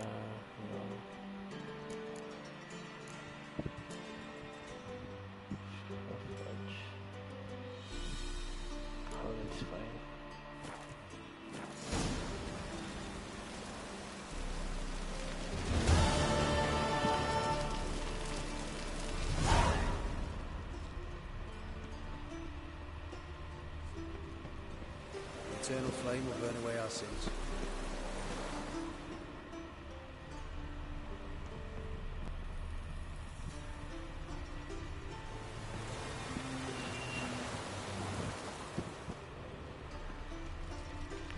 Oh, that's fine. Eternal flame will burn away our sins.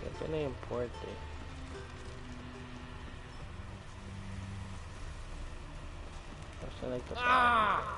Ito na yung port eh. Basta nagtatapos.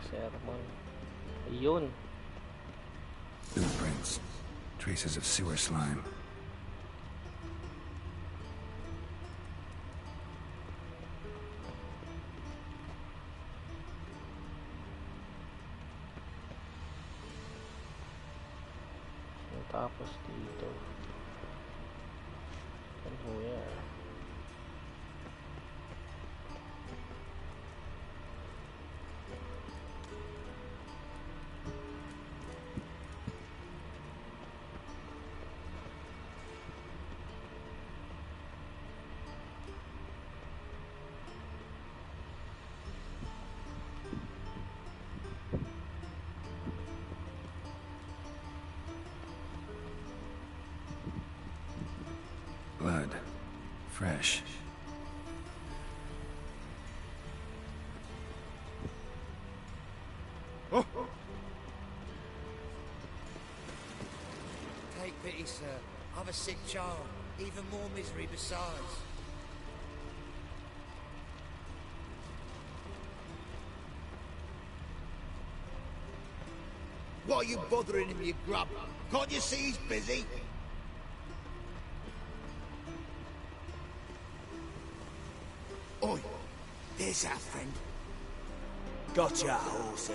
Sermon. Ayun. Blueprints. Traces of sewer slime. Tapos dito. And where? Blood. Fresh. Oh. Take pity, sir. I've a sick child. Even more misery besides. What are you bothering him, you grub? Can't you see he's busy? Oi, there's our friend. Gotcha, horsey.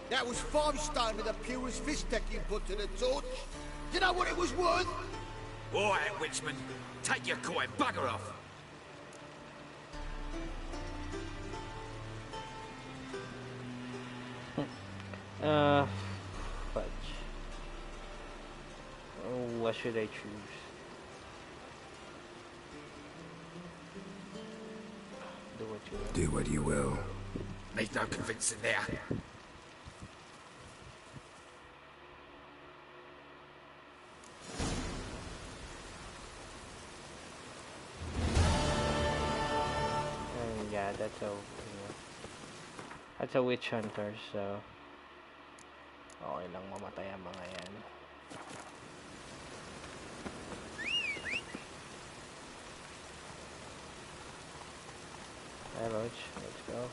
That was 5 stone of the purest fish tech you put to the torch. Do you know what it was worth? All right, Witchman. Take your coin. Bugger off. Fudge. Oh, what should I choose? Do what you will. Need no convincing there. And yeah, that's a witch hunter, so okay lang mamatay ang mga yan. Hey, Roach, let's go.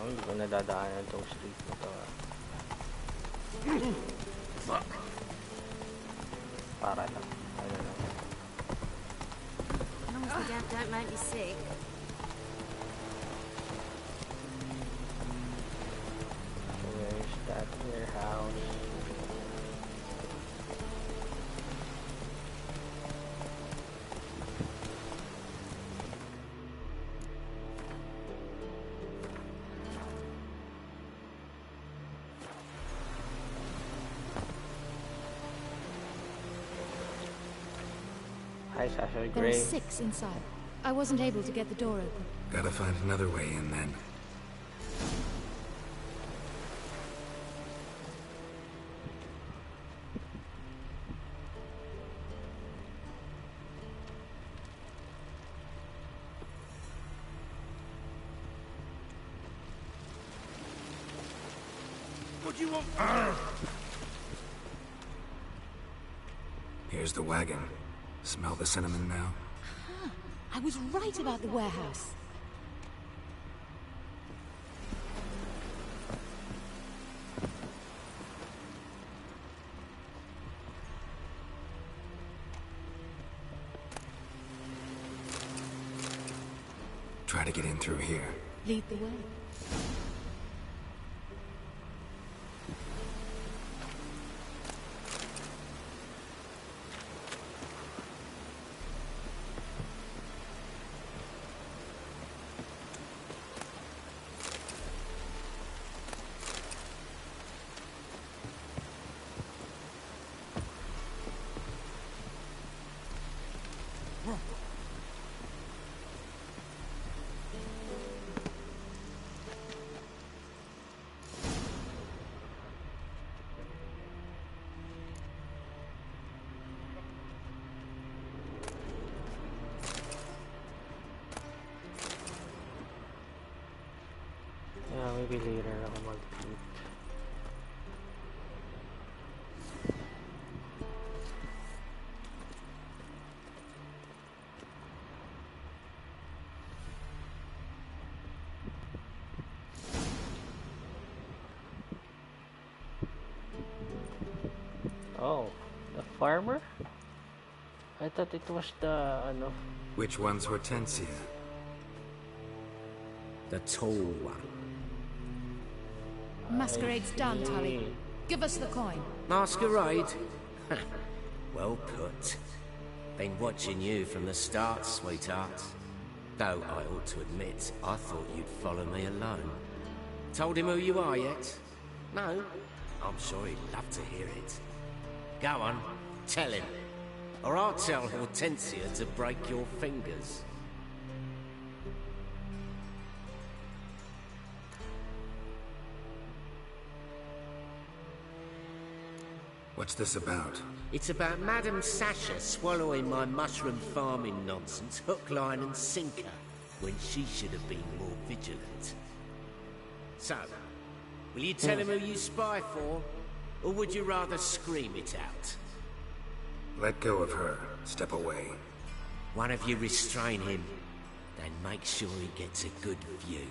Hindi ko nadadaanan tong street na to. Fuck. Para lang. Ano lang. long as the damp don't make me sick. Where's that warehouse? There are 6 inside. I wasn't able to get the door open. Gotta find another way in then. What do you want? Here's the wagon. Smell the cinnamon now? Huh. I was right about the warehouse. Try to get in through here. Lead the way. Maybe later ako mag-eat. Oh, the farmer? I thought it was the ano. Which one's Hortensia? The tall one. Masquerade's done, Tully. Give us the coin. Masquerade? Well put. Been watching you from the start, sweetheart. Though I ought to admit, I thought you'd follow me alone. Told him who you are yet? No? I'm sure he'd love to hear it. Go on, tell him. Or I'll tell Hortensia to break your fingers. What's this about? It's about Madame Sasha swallowing my mushroom farming nonsense hook, line and sinker, when she should have been more vigilant. So, will you tell him who you spy for, or would you rather scream it out? Let go of her. Step away. One of you restrain him, then make sure he gets a good view.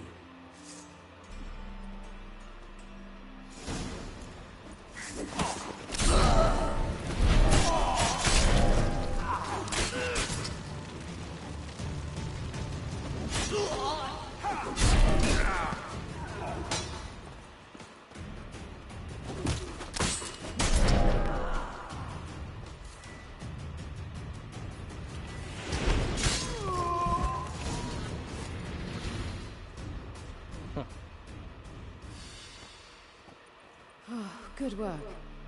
Good work.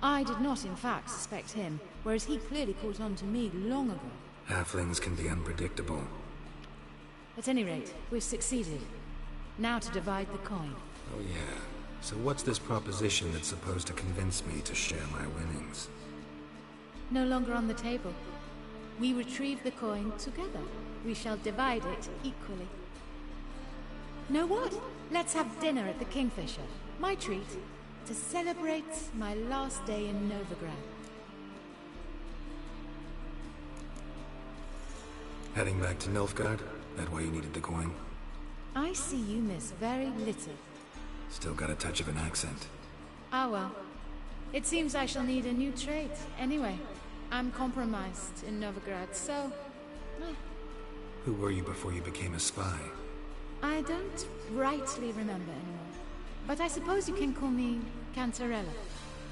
I did not, in fact, suspect him, whereas he clearly caught on to me long ago. Halflings can be unpredictable. At any rate, we've succeeded. Now to divide the coin. Oh yeah. So what's this proposition that's supposed to convince me to share my winnings? No longer on the table. We retrieve the coin together. We shall divide it equally. Know what? Let's have dinner at the Kingfisher. My treat. To celebrate my last day in Novigrad. Heading back to Nilfgaard? That why you needed the coin? I see you miss very little. Still got a touch of an accent. Ah well. It seems I shall need a new trait. Anyway, I'm compromised in Novigrad, so... Who were you before you became a spy? I don't rightly remember anymore. But I suppose you can call me Cantarella.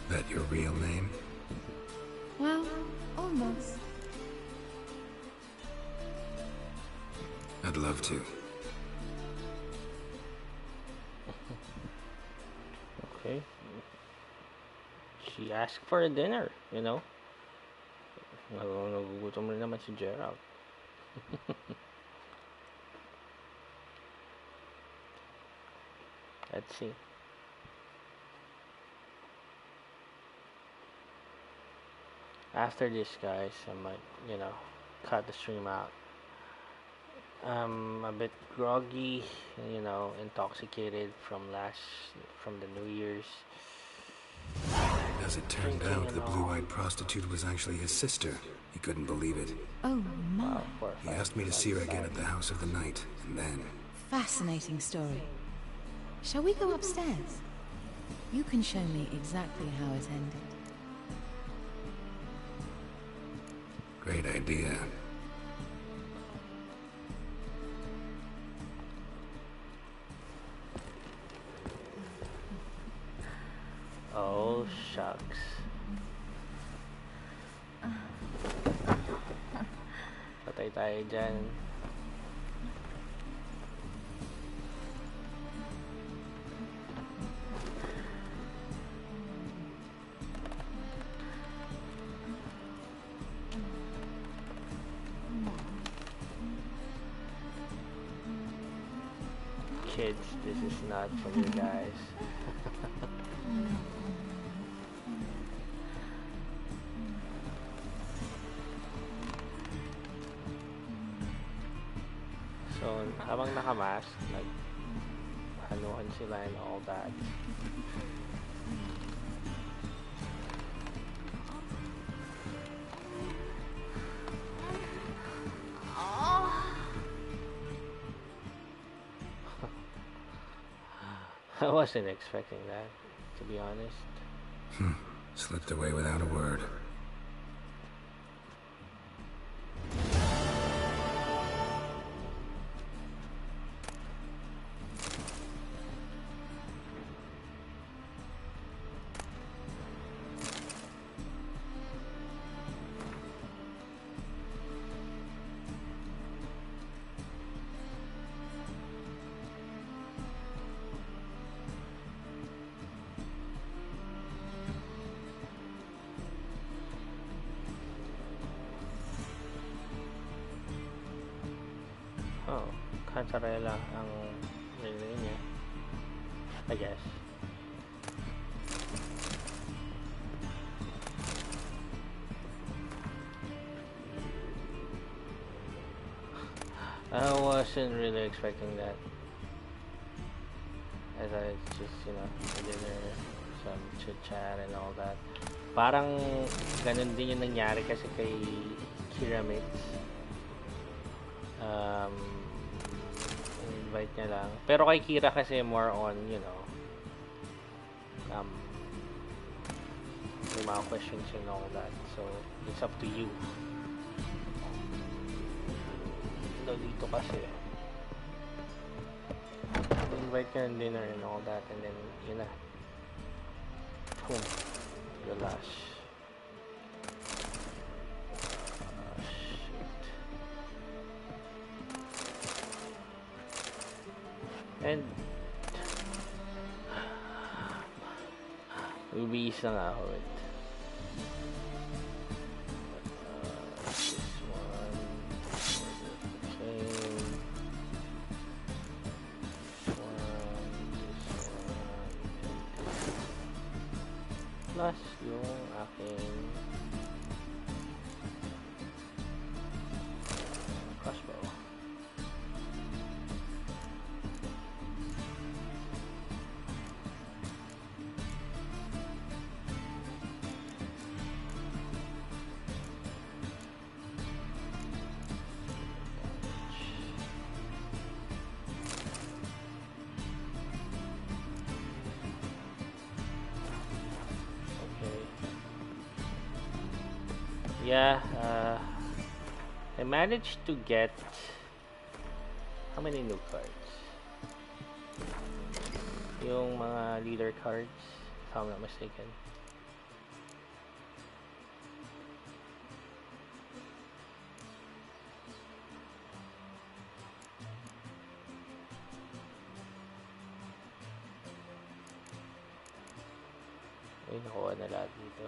That your real name? Well, almost. I'd love to. Okay. She asked for a dinner, you know? Nagugutom rin naman si Gerald. Let's see. After this, guys, I might, you know, cut the stream out. I'm a bit groggy, you know, intoxicated from the New Year's. As it turned out, the blue-eyed prostitute was actually his sister. He couldn't believe it. Oh, my. He asked me to see her again at the House of the Night, and then... Fascinating story. Shall we go upstairs? You can show me exactly how it ended. Great idea. Oh, shucks. Patay tayo dyan. Kids, this is not for you guys. So, habang nakamask, naghanuhan sila and all that. I wasn't expecting that, to be honest. Slipped away without a word. Oh, Cantarella ang nilagay niya. I guess. I wasn't really expecting that. As I just, you know, dinner, some chit-chat and all that. Parang ganun din yung nangyari kasi kay Krim. Invite niya lang. Pero kay Kira kasi more on, you know, may mga questions and all that. So, it's up to you. Dito kasi invite ka ng dinner and all that, and then yun na, boom, relax. And bibihis na nga ako with this one. Okay. Plus yung aking crossbow. Yeah, I managed to get How many new cards? Yung mga leader cards, if I'm not mistaken. Ay, nakuha na lahat dito.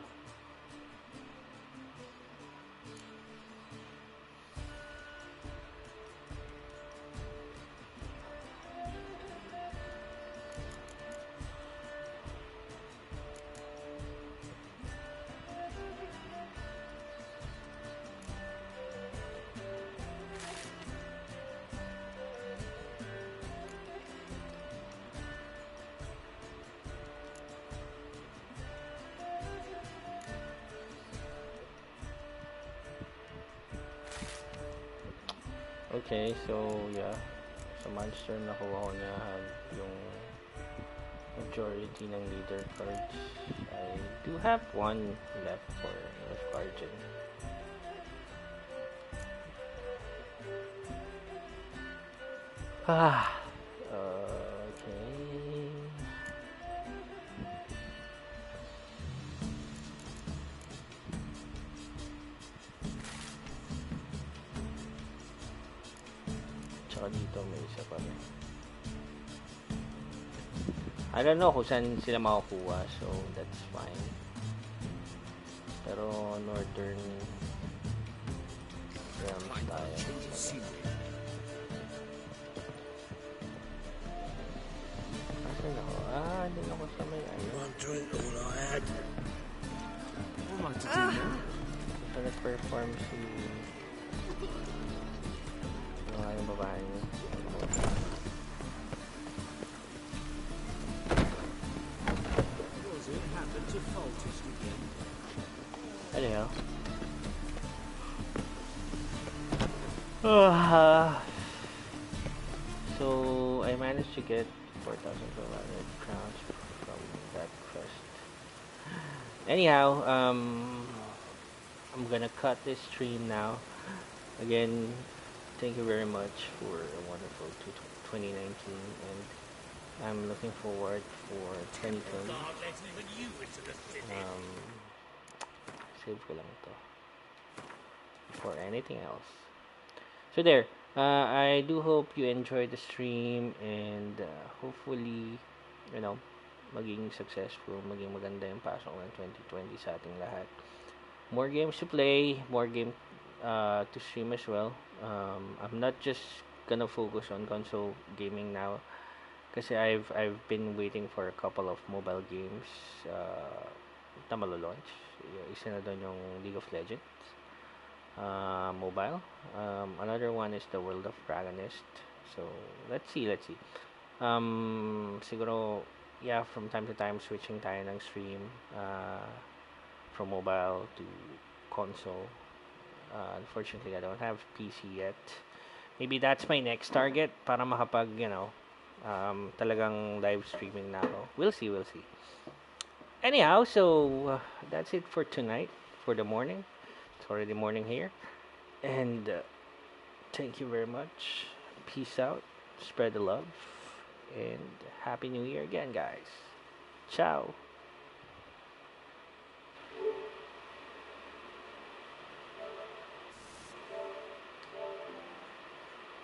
Okay, so yeah, sa monster nakuha ko na yung majority ng leader cards. I do have one left for Guardian. Okay. Tsaka dito may isa pa rin. I don't know kung saan sila makukuha, so that's fine. Pero Northern Realms tayo. Asan ako? Din ako sa may ano. One drink all I had. What am I to do now? So nag-perform si yung babae niya. Anyhow. So I managed to get 4,500 crowns from that quest. Anyhow, I'm gonna cut this stream now. Again, thank you very much for a wonderful 2019, and I'm looking forward for 2020. Save ko lang ito for anything else. So there, I do hope you enjoyed the stream, and hopefully, you know, maging successful, maging maganda yung pasok ng 2020 sa ating lahat. More games to play, more game to stream as well. I'm not just gonna focus on console gaming now, kasi I've been waiting for a couple of mobile games na malo-launch. Isa na doon yung League of Legends mobile. Another one is the World of Dragonist. So let's see. Siguro, yeah, from time to time switching tayo ng stream from mobile to console. Unfortunately, I don't have PC yet. Maybe that's my next target para makapag, you know, talagang live streaming na ako. We'll see. Anyhow, so that's it for tonight, for the morning. It's already morning here. And thank you very much. Peace out. Spread the love. And Happy New Year again, guys. Ciao.